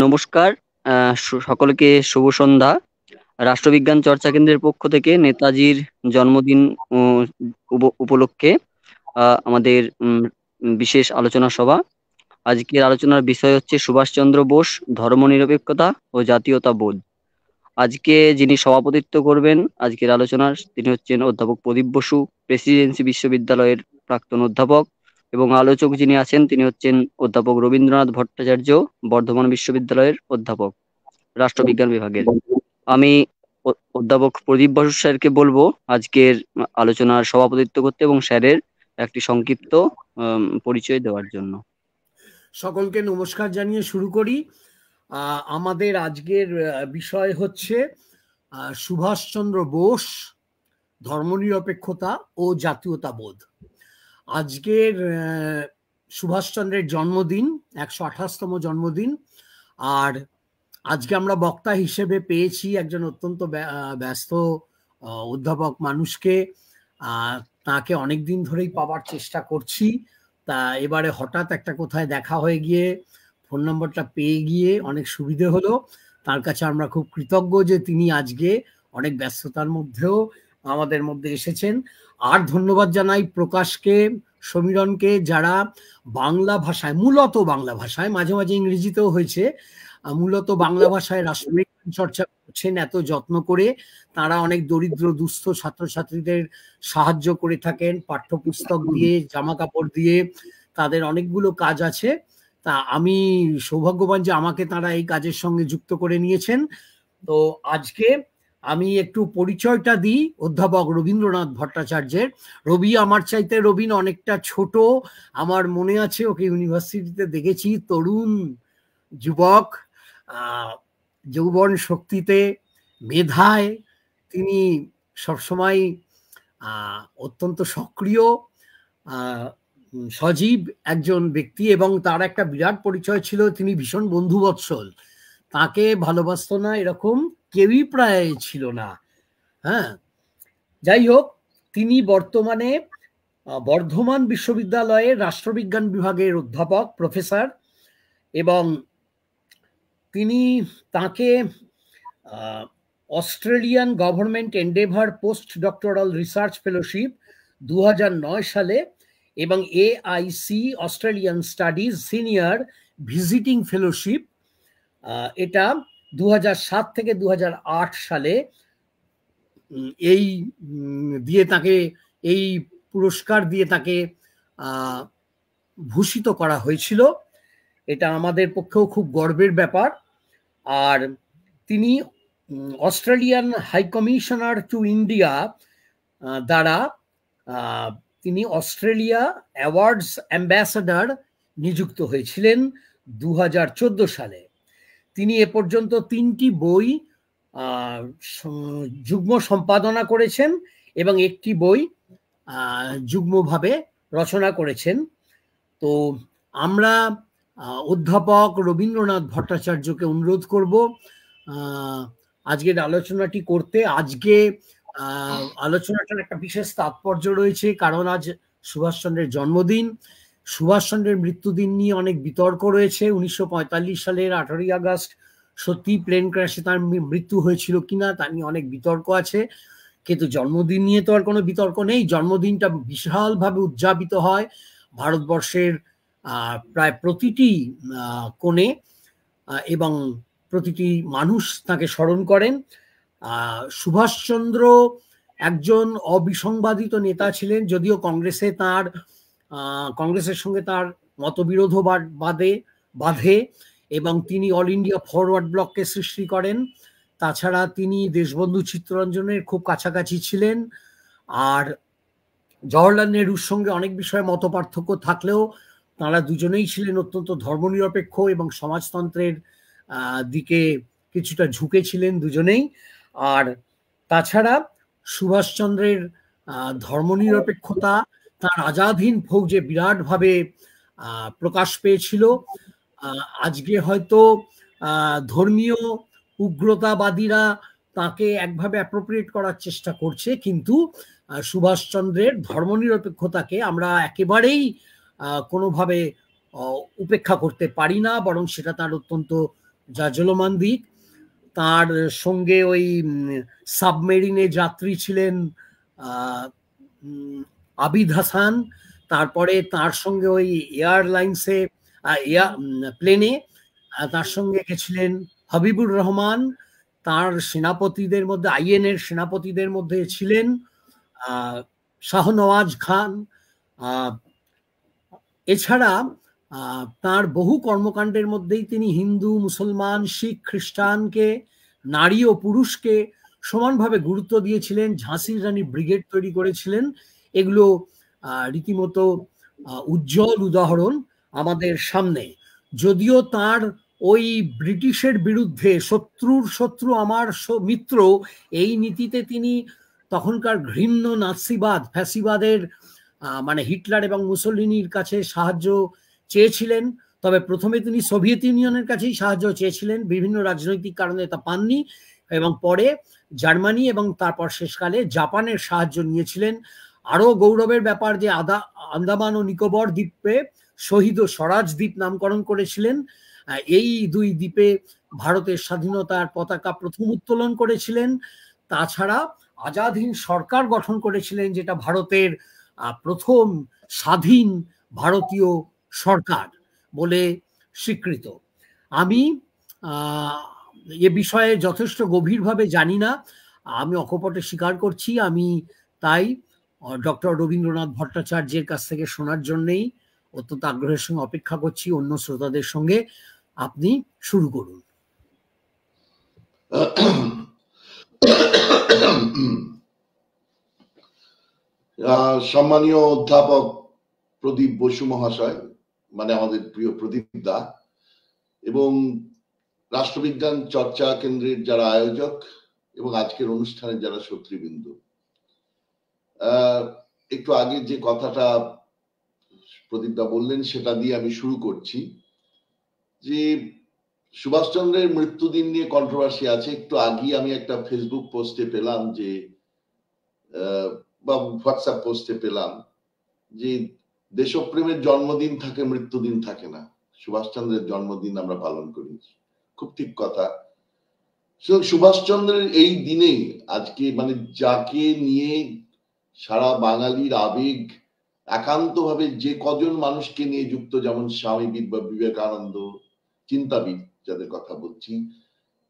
নমস্কার। সকলকে শুভ সন্ধ্যা। রাষ্ট্রবিজ্ঞান চর্চা কেন্দ্রের পক্ষ থেকে নেতাজির জন্মদিন উম, উপলক্ষে আমাদের বিশেষ আলোচনা সভা। আজকের আলোচনার বিষয় হচ্ছে সুভাষচন্দ্র বোস, ধর্মনিরপেক্ষতা ও জাতীয়তাবোধ। আজকে যিনি সভাপতিত্ব করবেন আজকের আলোচনার, তিনি হচ্ছেন অধ্যাপক প্রদীপ বসু, প্রেসিডেন্সি বিশ্ববিদ্যালয়ের প্রাক্তন অধ্যাপক। এবং আলোচক যিনি আছেন তিনি হচ্ছেন অধ্যাপক রবীন্দ্রনাথ ভট্টাচার্য, বর্ধমান বিশ্ববিদ্যালয়ের অধ্যাপক, রাষ্ট্রবিজ্ঞান বিভাগের। আমি অধ্যাপক প্রদীপ বসু স্যারকে বলবো আজকের আলোচনার সভাপতিত্ব করতে এবং স্যারের একটি সংক্ষিপ্ত পরিচয় দেওয়ার জন্য। সকলকে নমস্কার জানিয়ে শুরু করি। আমাদের আজকের বিষয় হচ্ছে সুভাষচন্দ্র বোস, ধর্মনিরপেক্ষতা ও জাতীয়তাবোধ। আজকের সুভাষচন্দ্রের জন্মদিন, 128তম জন্মদিন। আর আজকে আমরা বক্তা হিসেবে পেয়েছি একজন অত্যন্ত ব্যস্ত অধ্যাপক মানুষকে। তাকে অনেকদিন ধরেই পাওয়ার চেষ্টা করছি। তা এবারে হঠাৎ একটা কোথায় দেখা হয়ে গিয়ে ফোন নম্বরটা পেয়ে গিয়ে অনেক সুবিধে হলো। তার কাছে আমরা খুব কৃতজ্ঞ যে তিনি আজকে অনেক ব্যস্ততার মধ্যেও আমাদের মধ্যে এসেছেন। আর ধন্যবাদ জানাই প্রকাশকে, সমীরণকে, যারা বাংলা ভাষায়, মূলত বাংলা ভাষায়, মাঝে মাঝে ইংরেজিতেও হয়েছে, মূলত বাংলা ভাষায় রাষ্ট্রবিজ্ঞান চর্চা করছেন এত যত্ন করে। তারা অনেক দরিদ্র দুস্থ ছাত্রছাত্রীদের সাহায্য করে থাকেন, পাঠ্যপুস্তক দিয়ে, জামা কাপড় দিয়ে। তাদের অনেকগুলো কাজ আছে। তা আমি সৌভাগ্যবান যে আমাকে তারা এই কাজের সঙ্গে যুক্ত করে নিয়েছেন। তো আজকে আমি একটু পরিচয়টা দিই অধ্যাপক রবীন্দ্রনাথ ভট্টাচার্যের। রবি আমার চাইতে রবীন অনেকটা ছোট। আমার মনে আছে ওকে ইউনিভার্সিটিতে দেখেছি, তরুণ যুবক, যৌবন শক্তিতে, মেধায় তিনি সবসময় অত্যন্ত সক্রিয়, সজীব একজন ব্যক্তি। এবং তার একটা বিরাট পরিচয় ছিল, তিনি ভীষণ বন্ধুবৎসল। তাকে ভালোবাসতো না এরকম কেউই প্রায় ছিল না। হ্যাঁ, যাই হোক, তিনি বর্তমানে বর্ধমান বিশ্ববিদ্যালয়ের রাষ্ট্রবিজ্ঞান বিভাগের অধ্যাপক, প্রফেসর। এবং তিনি তাকে Australian government Endeavour post doctoral research fellowship 2009 সালে এবং AIC Australian studies senior visiting fellowship, এটা 2007 থেকে 2008 সালে এই দিয়ে তাকে, এই পুরস্কার দিয়ে তাকে ভূষিত করা হয়েছিল। এটা আমাদের পক্ষেও খুব গর্বের ব্যাপার। আর তিনি Australian high commissioner to India দ্বারা তিনি অস্ট্রেলিয়া অ্যাওয়ার্ডস অ্যাম্বাসাডার নিযুক্ত হয়েছিলেন 2014 সালে। তিনি এ পর্যন্ত 3টি বই যুগ্ম সম্পাদনা করেছেন এবং একটি বই যুগ্মভাবে রচনা করেছেন। তো আমরা অধ্যাপক রবীন্দ্রনাথ ভট্টাচার্যকে অনুরোধ করব আজকের আলোচনাটি করতে। আজকে আলোচনাটার একটা বিশেষ তাৎপর্য রয়েছে, কারণ আজ সুভাষচন্দ্রের জন্মদিন। সুভাষচন্দ্রের মৃত্যুদিন নিয়ে অনেক বিতর্ক রয়েছে। 1945 সালের 18ই আগস্ট সত্যি প্লেন ক্র্যাশে তার মৃত্যু হয়েছিল কিনা তা নিয়ে অনেক বিতর্ক আছে, কিন্তু জন্মদিন নিয়ে তো আর কোনো বিতর্ক নেই। জন্মদিনটা বিশালভাবে উদযাপিত হয় ভারতবর্ষের প্রায় প্রতিটি কোণে, এবং প্রতিটি মানুষ তাকে স্মরণ করেন। সুভাষচন্দ্র একজন অবিসংবাদিত নেতা ছিলেন, যদিও কংগ্রেসের সঙ্গে তার মতবিরোধ বাধে এবং তিনি অল ইন্ডিয়া ফরওয়ার্ড ব্লককে সৃষ্টি করেন। তাছাড়া তিনি দেশবন্ধু চিত্তরঞ্জনের খুব কাছাকাছি ছিলেন। আর জওহরলাল নেহরুর সঙ্গে অনেক বিষয়ে মত পার্থক্য থাকলেও তাঁরা দুজনেই ছিলেন অত্যন্ত ধর্মনিরপেক্ষ এবং সমাজতন্ত্রের দিকে কিছুটা ঝুঁকেছিলেন দুজনেই। আর তাছাড়া সুভাষচন্দ্রের ধর্মনিরপেক্ষতা তার আজাদ হিন্দ ফৌজে বিরাটভাবে প্রকাশ পেয়েছিল। আজকে হয়তো ধর্মীয় উগ্রতাবাদীরা তাকে একভাবে অ্যাপ্রোপ্রিয়েট করার চেষ্টা করছে, কিন্তু সুভাষচন্দ্রের ধর্মনিরপেক্ষতাকে আমরা একেবারেই কোনোভাবে উপেক্ষা করতে পারি না, বরং সেটা তার অত্যন্ত জাজলমান দ্বীপ। তার সঙ্গে ওই সাবমেরিনে যাত্রী ছিলেন আবিদ হাসান। তারপরে তার সঙ্গে ওই এয়ারলাইন্সে প্লেনে তার সঙ্গে গেছিলেন হাবিবুর রহমান। তার সেনাপতিদের মধ্যে আইএনএর সেনাপতিদের মধ্যে ছিলেন শাহনওয়াজ খান। এছাড়া তার বহু কর্মকাণ্ডের মধ্যেই তিনি হিন্দু, মুসলমান, শিখ, খ্রিস্টানকে, নারী ও পুরুষকে সমানভাবে গুরুত্ব দিয়েছিলেন। ঝাঁসির রানী ব্রিগেড তৈরি করেছিলেন। এগুলো রীতিমতো উজ্জ্বল উদাহরণ আমাদের সামনে। যদিও তার ওই ব্রিটিশের বিরুদ্ধে শত্রুর শত্রু আমার মিত্র এই নীতিতে তিনি তখনকার ঘৃণ্য নাৎসিবাদ, ফ্যাসিবাদের মানে হিটলার এবং মুসোলিনির কাছে সাহায্য চেয়েছিলেন। তবে প্রথমে তিনি সোভিয়েত ইউনিয়নের কাছেই সাহায্য চেয়েছিলেন, বিভিন্ন রাজনৈতিক কারণে তা পাননি, এবং পরে জার্মানি এবং তারপর শেষকালে জাপানের সাহায্য নিয়েছিলেন। আরো গৌরবের ব্যাপার যে আন্দামান ও নিকোবর দ্বীপে শহীদ ও স্বরাজ দ্বীপ নামকরণ করেছিলেন। এই দুই দ্বীপে ভারতের স্বাধীনতার পতাকা প্রথম উত্তোলন করেছিলেন। তাছাড়া আজাদ হিন্দ সরকার গঠন করেছিলেন, যেটা ভারতের প্রথম স্বাধীন ভারতীয় সরকার বলে স্বীকৃত। আমি এ বিষয়ে যথেষ্ট গভীরভাবে জানি না, আমি অকপটে স্বীকার করছি। আমি তাই ডক্টর রবীন্দ্রনাথ ভট্টাচার্যের কাছ থেকে শোনার জন্যেই অত্যন্ত আগ্রহের সঙ্গে অপেক্ষা করছি অন্য শ্রোতাদের সঙ্গে। আপনি শুরু করুন। সম্মানীয় অধ্যাপক প্রদীপ বসু মহাশয়, মানে আমাদের প্রিয় প্রদীপ দা, এবং রাষ্ট্রবিজ্ঞান চর্চা কেন্দ্রের যারা আয়োজক এবং আজকের অনুষ্ঠানের যারা শ্রোতৃবৃন্দ, একটু আগে যে কথাটা প্রদীপ দা বললেন সেটা দিয়ে আমি শুরু করছি যে সুভাষচন্দ্রের মৃত্যুদিন নিয়ে কন্ট্রোভার্সি আছে। একটু আগে আমি একটা ফেসবুক পোস্টে পেলাম যে বা হোয়াটসঅ্যাপ পোস্টে পেলাম যে দেশপ্রেমের জন্মদিন থাকে, মৃত্যুদিন থাকে না, সুভাষচন্দ্রের জন্মদিন আমরা পালন করি। খুব ঠিক কথা। সুভাষচন্দ্রের এই দিনে আজকে মানে যাকে নিয়ে সারা বাঙালির আবেগ একান্তভাবে যে কজন মানুষকে নিয়ে যুক্ত, যেমন স্বামী বিবেকানন্দ চিন্তাবিদ যাদের কথা বলছি,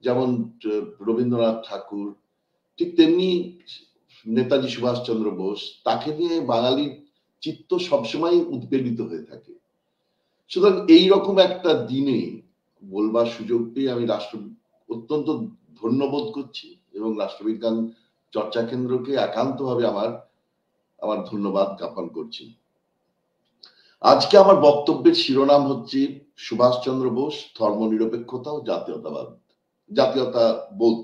যেমন রবীন্দ্রনাথ ঠাকুর, ঠিক তেমনি নেতাজি সুভাষচন্দ্র বোস, তাকে নিয়ে বাঙালির চিত্ত সবসময় উদ্বেলিত হয়ে থাকে। সুতরাং এইরকম একটা দিনে বলবার সুযোগ পেয়ে আমি অত্যন্ত ধন্যবোধ করছি এবং রাষ্ট্রবিজ্ঞান চর্চা কেন্দ্রকে একান্তভাবে আমার ধন্যবাদ জ্ঞাপন করছি। আজকে আমার বক্তব্যের শিরোনাম হচ্ছে সুভাষচন্দ্র বোস, ধর্মনিরপেক্ষতা ও জাতীয়তাবোধ।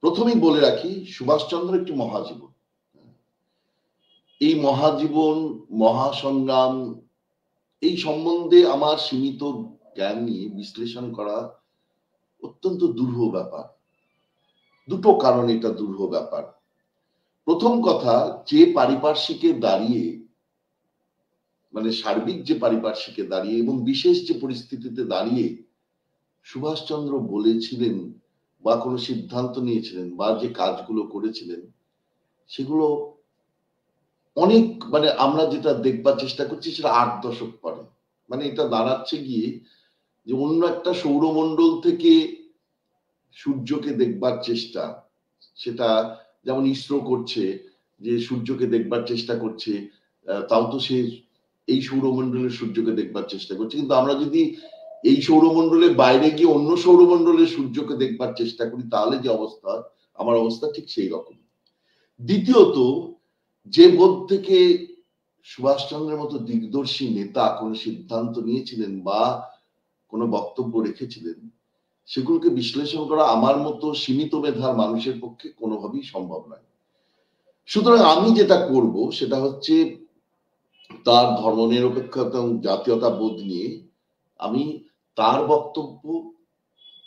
প্রথমেই বলে রাখি, সুভাষচন্দ্র একটি মহাজীবন। এই মহাজীবন, মহাসংগ্রাম, এই সম্বন্ধে আমার সীমিত জ্ঞান নিয়ে বিশ্লেষণ করা অত্যন্ত দুরূহ ব্যাপার। দুটো কারণ এটা দুরূহ ব্যাপার। প্রথম কথা, যে পারিপার্শ্বিকে দাঁড়িয়ে, মানে সার্বিক যে পারিপার্শ্বিকে দাঁড়িয়ে এবং বিশেষ যে পরিস্থিতিতে দাঁড়িয়ে সুভাষচন্দ্র বলেছিলেন বা কোনো সিদ্ধান্ত নিয়েছিলেন বা যে কাজগুলো করেছিলেন, সেগুলো অনেক, মানে আমরা যেটা দেখবার চেষ্টা করছি সেটা 8 দশক পরে। মানে এটা দাঁড়াচ্ছে গিয়ে যে অন্য একটা সৌরমণ্ডল থেকে সূর্যকে দেখবার চেষ্টা, সেটা যেমন ইসরো করছে, যে সূর্যকে দেখবার চেষ্টা করছে, তাও তো সে এই সৌরমণ্ডলের সূর্যকে দেখবার চেষ্টা করছে। কিন্তু আমরা যদি এই সৌরমণ্ডলের বাইরে গিয়ে অন্য সৌরমণ্ডলের সূর্যকে দেখবার চেষ্টা করি, তাহলে যে অবস্থা, আমার অবস্থা ঠিক সেই রকম। দ্বিতীয়ত, যে বোধ থেকে সুভাষচন্দ্রের মতো দিগদর্শী নেতা কোনো সিদ্ধান্ত নিয়েছিলেন বা কোনো বক্তব্য রেখেছিলেন, সেগুলোকে বিশ্লেষণ করা আমার মতো সীমিত মেধার মানুষের পক্ষে কোনোভাবেই সম্ভব নয়। সুতরাং আমি যেটা করব সেটা হচ্ছে তার ধর্মনিরপেক্ষতা এবং জাতীয়তাবোধ নিয়ে আমি তার বক্তব্য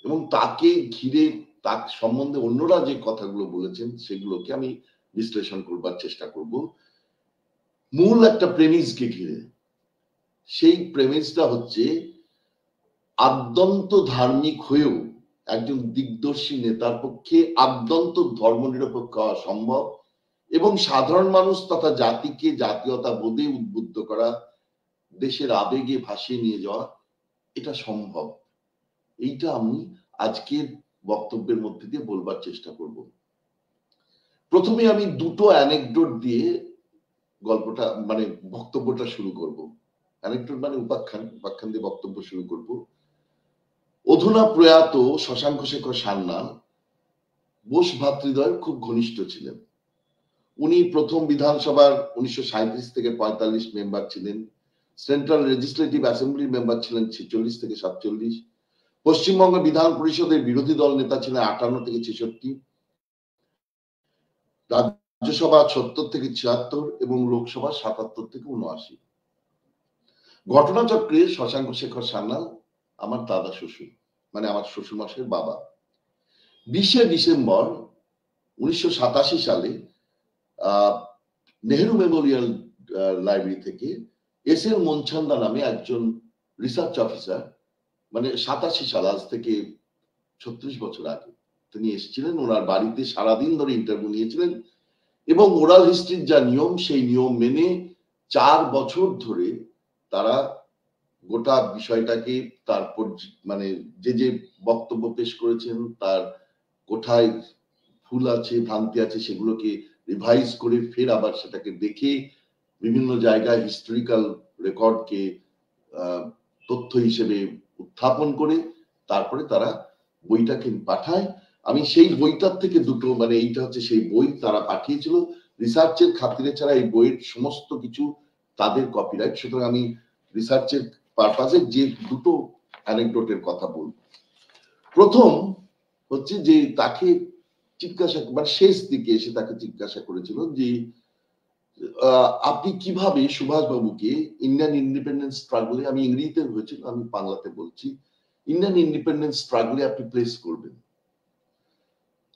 এবং তাকে ঘিরে তার সম্বন্ধে অন্যরা যে কথাগুলো বলেছেন সেগুলোকে আমি বিশ্লেষণ করবার চেষ্টা করব মূল একটা প্রেমিসকে ঘিরে। সেই প্রেমিসটা হচ্ছে আদ্যন্ত ধার্মিক হয়েও একজন দিগদর্শী নেতার পক্ষে আদ্যন্ত ধর্মনিরপেক্ষ হওয়া সম্ভব এবং সাধারণ মানুষ তথা জাতিকে জাতীয়তা বোধে উদ্বুদ্ধ করা, দেশের আবেগে ভাসিয়ে নিয়ে যাওয়া, এটা সম্ভব। এইটা আমি আজকের বক্তব্যের মধ্যে দিয়ে বলবার চেষ্টা করব। প্রথমে আমি দুটো অ্যানেকডোট দিয়ে গল্পটা মানে বক্তব্যটা শুরু করব। অ্যানেকডোট মানে উপাখ্যান দিয়ে বক্তব্য শুরু করব। অধুনা প্রয়াত শশাঙ্ক শেখর সান্যাল বোস ভ্রাতৃদ্বয়ের খুব ঘনিষ্ঠ ছিলেন। উনি প্রথম বিধানসভার 1937 থেকে 45 মেম্বার ছিলেন, সেন্ট্রাল লেজিসলেটিভ অ্যাসেম্বলির মেম্বার ছিলেন 46 থেকে 47, পশ্চিমবঙ্গ বিধান পরিষদের বিরোধী দল নেতা ছিলেন 58 থেকে 66, রাজ্যসভা 70 থেকে 76 এবং লোকসভা 77 থেকে 79। ঘটনাচক্রে শশাঙ্ক শেখর সান্যাল আমার দাদা শ্বশুর, মানে আমার শ্বশুর মশাইয়ের বাবা। 20শে ডিসেম্বর 1987 সালে নেহেরু মেমোরিয়াল লাইব্রেরি থেকে এস এল মনছান্দা নামে একজন রিসার্চ অফিসার, মানে 87 সাল, আজ থেকে 36 বছর আগে তিনি এসেছিলেন। ওনার বাড়িতে সারাদিন ধরে ইন্টারভিউ নিয়েছিলেন এবং ওরাল হিস্ট্রির যা নিয়ম সেই নিয়ম মেনে 4 বছর ধরে তারা গোটা বিষয়টাকে তারপর মানে যে বক্তব্য পেশ করেছেন, তার কোথায় ভুল আছে ভ্রান্তি আছে সেগুলোকে রিভাইজ করে ফের আবার সেটাকে দেখে বিভিন্ন জায়গায় হিস্টোরিক্যাল রেকর্ডকে তথ্য হিসেবে উত্থাপন করে তারপরে তারা বইটাকে পাঠায়। আমি সেই বইটার থেকে দুটো, মানে এইটা হচ্ছে সেই বই তারা পাঠিয়েছিল রিসার্চের খাতিরে, ছাড়া এই বইয়ের সমস্ত কিছু তাদের কপিরাইট। সুতরাং আমি রিসার্চের পারপাসে যে দুটো অ্যানেকডোটের কথা বলবো। প্রথম হচ্ছে যে তাকে জিজ্ঞাসা, মানে শেষ দিকে এসে তাকে জিজ্ঞাসা করেছিল যে আপনি কিভাবে সুভাষ বাবুকে ইন্ডিয়ান ইন্ডিপেন্ডেন্স স্ট্রাগলে, আমি ইংরেজিতে হয়েছিল আমি বাংলাতে বলছি, ইন্ডিয়ান ইন্ডিপেন্ডেন্স স্ট্রাগলে আপনি প্লেস করবেন।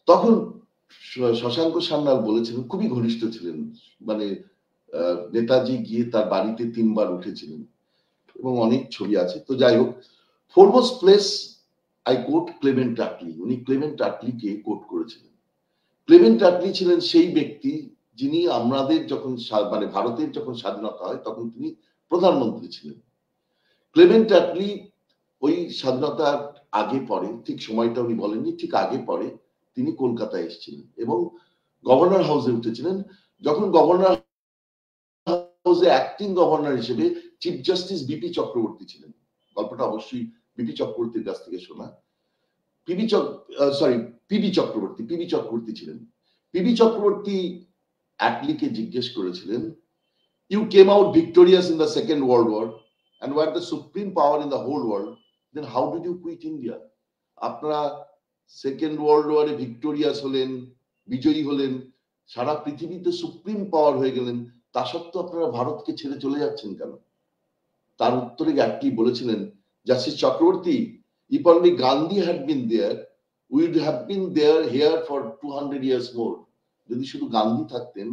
তখন শশাঙ্ক সান্যাল বলেছিলেন, খুবই ঘনিষ্ঠ ছিলেন, মানে নেতাজি গিয়ে তার বাড়িতে 3 বার উঠেছিলেন এবং অনেক ছবি আছে। তো যাই হোক, foremost place I quote Clement Attlee. উনি ক্লেমেন্ট অ্যাটলিকে কোট করেছিলেন। ক্লেমেন্ট অ্যাটলি ছিলেন সেই ব্যক্তি যিনি আমাদের যখন মানে ভারতের যখন স্বাধীনতা হয় তখন তিনি প্রধানমন্ত্রী ছিলেন। ক্লেমেন্ট অ্যাটলি ওই স্বাধীনতার আগে পরে, ঠিক সময়টা উনি বলেননি, ঠিক আগে পরে তিনি কলকাতায় এসেছিলেন এবং গভর্নর হাউসে উঠেছিলেন। যখন গভর্নর হাউসে অ্যাক্টিং গভর্নর হিসেবে চিফ জাস্টিস বিপি চক্রবর্তী ছিলেন। গল্পটা অবশ্যই বিপি চক্রবর্তীর কাছ থেকে শোনা। পিবি চক্রবর্তী ছিলেন। পিবি চক্রবর্তী অ্যাটলিকে জিজ্ঞেস করেছিলেন, you came out victorious in the second world war and were the supreme power in the whole world, then how did you quit India? আপনারা সেকেন্ড ওয়ার্ল্ড ওয়ারে ভিক্টোরিয়াস হলেন, বিজয়ী হলেন, সারা পৃথিবীতে সুপ্রিম পাওয়ার হয়ে গেলেন, তা সত্ত্বেও আপনারা ভারতকে ছেড়ে চলে যাচ্ছেন কেন? তার উত্তরে অ্যাটলি বলেছিলেন, justice Chakraborty, if only Gandhi had been there, we would have been there here for 200 years more. যদি শুধু গান্ধী থাকতেন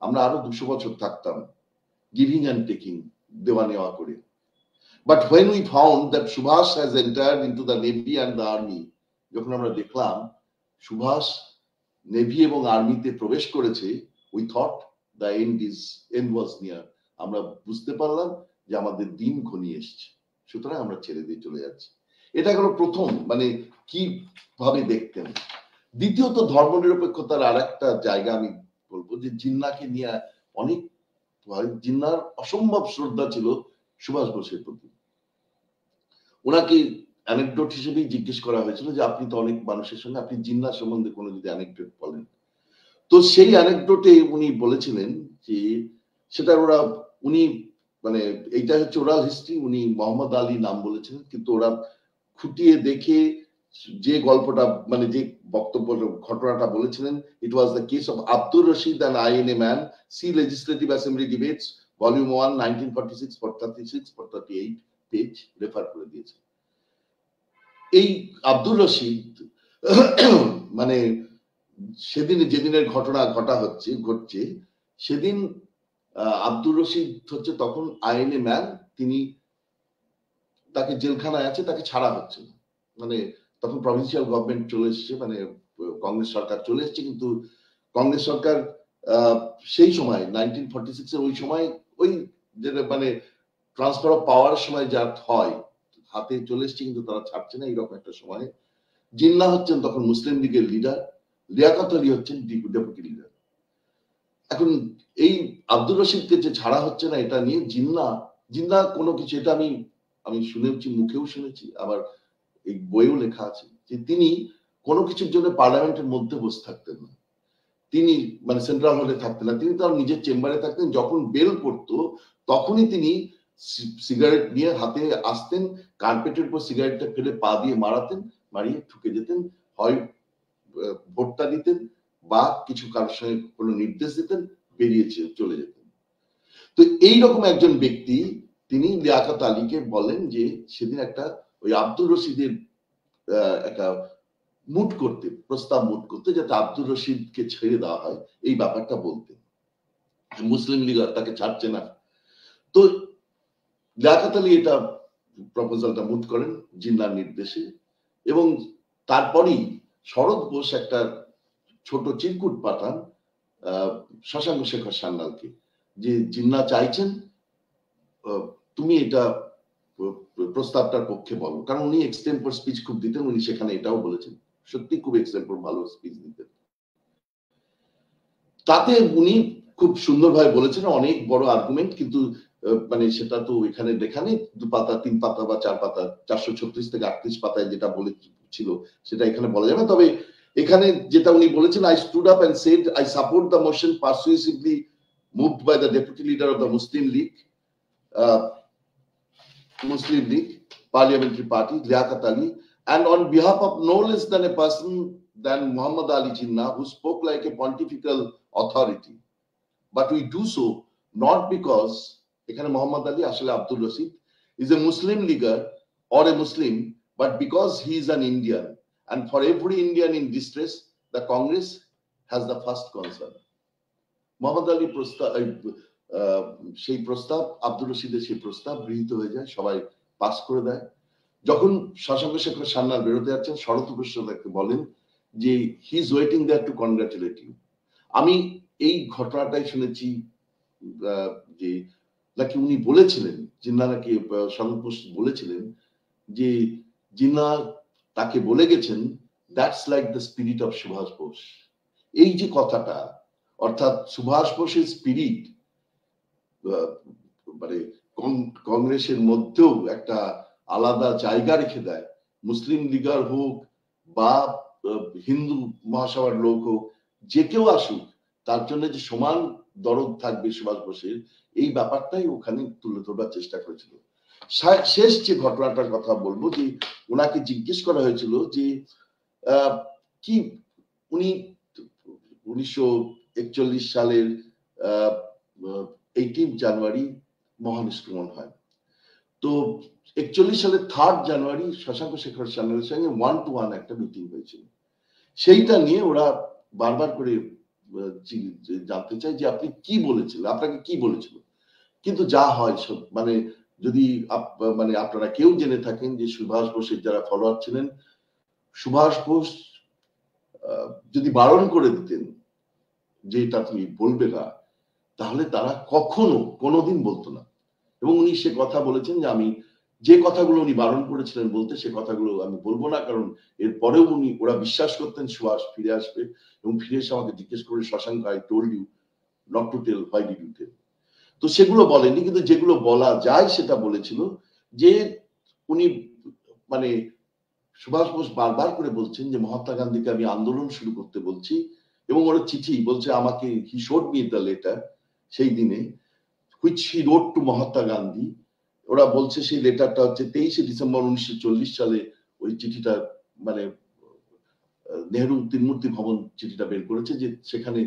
আমরা আরো 200 বছর থাকতাম, গিভিং অ্যান্ড টেকিং, দেওয়া নেওয়া করে। But when we found that Subhash has entered into the Navy and the Army, যখন আমরা দেখলাম সুভাষ নেভি এবং আর্মিতে প্রবেশ করেছে, we thought the end was near. আমরা বুঝতে পারলাম যে আমাদের দিন ঘনিয়ে এসেছে, সুতরাং আমরা ছেড়ে দিয়ে চলে যাচ্ছি। এটা হলো প্রথম, মানে কি ভাবে দেখতেন। দ্বিতীয়ত, ধর্মনিরপেক্ষতার আর একটা জায়গা আমি বলবো যে জিন্নাকে নিয়ে অনেক, জিন্নার অসম্ভব শ্রদ্ধা ছিল সুভাষ বোসের প্রতি। ওনাকে অ্যানেকডোট হিসেবেই জিজ্ঞেস করা হয়েছিল যে আপনি তো অনেক মানুষের সঙ্গে, আপনি জিন্না সম্বন্ধে কোনো যদি অ্যানেকডোট বলেন। তো সেই অ্যানেকডোটে উনি বলেছিলেন যে সেটা উনি মানে এইটা হচ্ছে ওরাল হিস্ট্রি, উনি মোহাম্মদ আলী নাম বলেছিলেন, কিন্তু ওরা খুঁটিয়ে দেখে যে গল্পটা, মানে যে বক্তব্য ঘটনাটা বলেছিলেন, it was the case of Abdur Rashid and I N A man, see legislative assembly debates volume 1 1946 436-438 page refer করে দিয়েছে। এই আব্দুর রশিদ মানে সেদিন যেদিনের ঘটনা ঘটছে সেদিন আব্দুর রশিদ হচ্ছে তখন আইএনএ ম্যান, তিনি তাকে জেলখানায় আছে, তাকে ছাড়া হচ্ছে না। মানে তখন প্রভিন্সিয়াল গভর্নমেন্ট চলে এসছে, মানে কংগ্রেস সরকার চলে এসছে, কিন্তু কংগ্রেস সরকার সেই সময় 1946 এর ওই সময় ওই যেটা মানে ট্রান্সফার অফ পাওয়ার সময় যা হয়, হাতে চলে এসছে কিন্তু তারা ছাড়ছে না। এইরকম একটা সময় জিন্নাহ হচ্ছেন তখন মুসলিম লীগের লিডার, লিয়াকত আলী হচ্ছেন ডেপুটি লিডার। এখন এই আব্দুর রশিদকে যে ছাড়া হচ্ছে না এটা নিয়ে জিন্নাহ কোনো কিছু, এটা আমি শুনেছি, মুখেও শুনেছি, আবার এই বইও লেখা আছে যে তিনি কোনো কিছুর জন্য পার্লামেন্টের মধ্যে বসে থাকতেন না, তিনি মানে সেন্ট্রাল হলে থাকতেন না, তিনি তার নিজের চেম্বারে থাকতেন। যখন বেল পড়তো তখনই তিনি সিগারেট নিয়ে হাতে আসতেন, কার্পেটের উপর সিগারেটটা ফেলে পা দিয়ে মারাতেন, মারিয়ে ঠুকে যেতেন, হয় ভোটটা দিতেন বা কিছু কারোর সঙ্গে কোনো নির্দেশ দিতেন, বেরিয়ে চলে যেতেন। তো এইরকম একজন ব্যক্তি তিনি লিয়াকত আলীকে বলেন যে সেদিন একটা ওই আব্দুর রশিদের একটা প্রস্তাব মুট করতে, যাতে আব্দুর রশিদকে ছেড়ে দেওয়া হয়, এই ব্যাপারটা বলতে। মুসলিম লীগ তাকে ছাড়ছে না, তো লিয়াকত আলী এটা প্রপোজালটা মুট করেন জিন্নাহর নির্দেশে। এবং তারপরেই শরৎ বোস একটা ছোট চিরকুট পাঠান শশাঙ্ক শেখর সান্যালকে, যে জিন্নাহ চাইছেন তুমি এটা প্রস্তাবটার পক্ষে বলো, কারণ উনি এক্সটেম্পোর স্পিচ খুব দিতেন, উনি সেখানে এটাও বলেছেন, সত্যি খুব এক্সটেম্পোর ভালো স্পিচ দিতেন। তাতে উনি খুব সুন্দরভাবে বলেছেন, অনেক বড় আর্গুমেন্ট, কিন্তু মানে সেটা তো এখানে লেখা নেই, 2 পাতা 3 পাতা বা 4 পাতা, 436 থেকে 38 পাতায় যেটা বলেছিল সেটা এখানে বলা যাবে। তবে এখানে যেটা উনি বলেছেন, I stood up and said I support the motion persuasively moved by the deputy leader of the Muslim League parliamentary party, Liaquat Ali, and on behalf of no less than a person than Muhammad Ali Jinnah, who spoke like a pontifical authority. But we do so not because ekhane Muhammad Ali ashole Abdul Rashid is a Muslim leader or a Muslim, but because he is an Indian, and for every Indian in distress the Congress has the first concern. Muhammad Ali সেই প্রস্তাব, আব্দুর রশিদের সেই প্রস্তাব গৃহীত হয়ে যায়, সবাই pass করে দেয়। যখন শশাঙ্ক শেখর সান্যাল বেরোতে যাচ্ছেন, শরৎ বোস তাকে বলেন যে he is waiting there to congratulate you. আমি এই ঘটনাটাই শুনেছি যে নাকি উনি বলেছিলেন, জিন্নাহ নাকি শরৎ বোস বলেছিলেন যে জিন্নাহ তাকে বলে গেছেন that's like the spirit of Subhash Bose. এই যে কথাটা, অর্থাৎ সুভাষ বোসের স্পিরিট মানে কংগ্রেসের মধ্যেও একটা আলাদা জায়গা রেখে দেয়, মুসলিম লীগার হোক বা হিন্দু মহাসভার লোক হোক, যে কেউ আসুক তার জন্য যে সমান দরদ থাকবে সুভাষ বোসের, এই ব্যাপারটাই ওখানে তুলে ধরবার চেষ্টা করেছিল। শেষ যে ঘটনাটার কথা বলবো, যে ওনাকে জিজ্ঞেস করা হয়েছিল যে কি উনি 1941 সালের 18 জানুয়ারি মহানিষ্ক্রমণ হয়, তো 41 সালের 3 জানুয়ারি শশাঙ্ক শেখর সান্যালের সঙ্গে 1-to-1 একটা মিটিং হয়েছিল। সেইটা নিয়ে ওরা বারবার করে জানতে চায় যে আপনি কি বলেছিলেন, আপনাকে কি বলেছিল। কিন্তু যা হয় সব মানে যদি মানে আপনারা কেউ জেনে থাকেন যে সুভাষ বোসের যারা ফলোয়ার ছিলেন, সুভাষ বোস যদি বারণ করে দিতেন যে এটা তুমি বলবে না, তাহলে তারা কখনো কোনোদিন বলতো না। এবং উনি সে কথা বলেছেন যে আমি যে কথাগুলো উনি বারণ করেছিলেন বলতে, সে কথাগুলো আমি বলবো না, কারণ এরপরেও ওরা বিশ্বাস করতেন সুভাষ ফিরে আসবে। এবং ফিরে এসে আমাকে জিজ্ঞেস করে, Shashank I told you not to tell, why did you tell. তো সেগুলো বলেনি, কিন্তু যেগুলো বলা যায় সেটা বলেছিল যে উনি মানে সুভাষ বোস বারবার করে বলছেন যে মহাত্মা গান্ধীকে আমি আন্দোলন শুরু করতে বলছি, এবং ওরা চিঠি বলছে আমাকে, হি শোড মি দ্য লেটার সেই দিনে which he wrote to Mahatma Gandhi. ওরা বলছে সেই লেটারটা হচ্ছে 23 ডিসেম্বর 1940 সালে ওই চিঠিটা মানে নেহেরু তিনমূর্তি ভবন চিঠিটা বের করেছে, যে সেখানে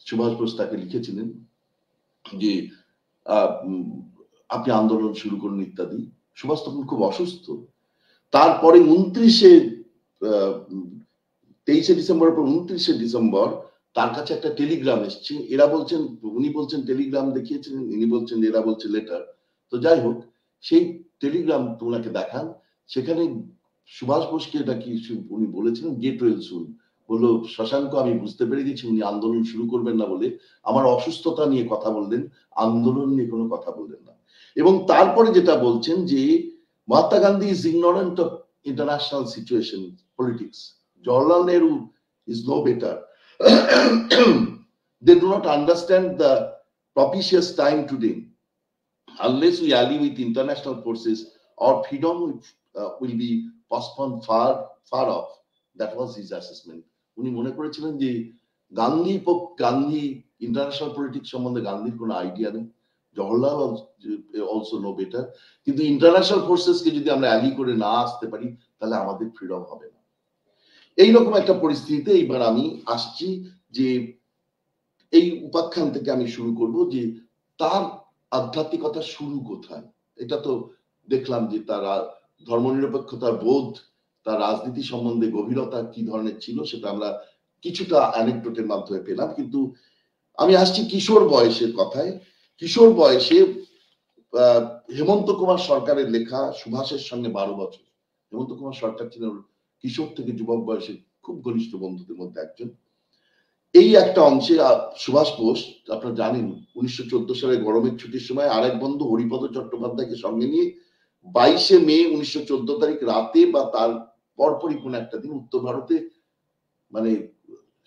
সুভাষ বোস তাকে লিখেছিলেন যে আপনি আন্দোলন শুরু করুন ইত্যাদি। সুভাষ তখন খুব অসুস্থ। তারপরে 23 ডিসেম্বর পর 29 ডিসেম্বর তার কাছে একটা টেলিগ্রাম এসছে। এরা বলছেন, উনি বলছেন টেলিগ্রাম দেখিয়েছিলেন, ইনি বলছেন, এরা বলছে লেটার। তো যাই হোক, সেই টেলিগ্রাম ওনাকে দেখান, সেখানে সুভাষ বোসকে এটা কি উনি বলেছিলেন, গেট ওয়েল সুন। বললো, শশাঙ্ক আমি বুঝতে পেরে গেছি উনি আন্দোলন শুরু করবেন না বলে আমার অসুস্থতা নিয়ে কথা বললেন, আন্দোলন নিয়ে কোনো কথা বললেন না। এবং তারপরে যেটা বলছেন যে Mahatma Gandhi is ignorant of international situation politics, Jawaharlal Nehru is no better, they do not understand the propitious time today. Unless we ally with international forces, our freedom will be postponed far off. That was his assessment. উনি মনে করেছিলেন যে Gandhi international politics সম্বন্ধে গান্ধীর কোনো idea নেই, Jawaharlal also know better. কিন্তু international ফোর্সেসকে যদি আমরা অ্যালি করে না আসতে পারি তাহলে আমাদের ফ্রিডম হবে না। এইরকম একটা পরিস্থিতিতে এইবার আমি আসছি যে এই উপাখ্যান থেকে আমি শুরু করব যে তার আধ্যাত্মিকতা শুরু কোথায়। এটা তো দেখলাম যে তার ধর্মনিরপেক্ষতার বোধ, তার রাজনীতি সম্বন্ধে গভীরতা কি ধরনের ছিল সেটা আমরা কিছুটা অ্যানেকডোটের মাধ্যমে পেলাম। কিন্তু আমি আসছি কিশোর বয়সের কথায়। কিশোর বয়সে হেমন্ত কুমার সরকারের লেখা সুভাষের সঙ্গে 12 বছর। হেমন্ত কুমার সরকার ছিলেন কিশোর থেকে যুবক বয়সে খুব ঘনিষ্ঠ বন্ধুদের মধ্যে একজন। এই একটা অংশে সুভাষ বোস আপনারা জানেন 1914 সালে গরমের ছুটির সময় আরেক বন্ধু হরিপদ চট্টোপাধ্যায়কে সঙ্গে নিয়ে 22শে মে 1914 তারিখ রাতে বা তার পরপরই কোন একটা দিন উত্তর ভারতে মানে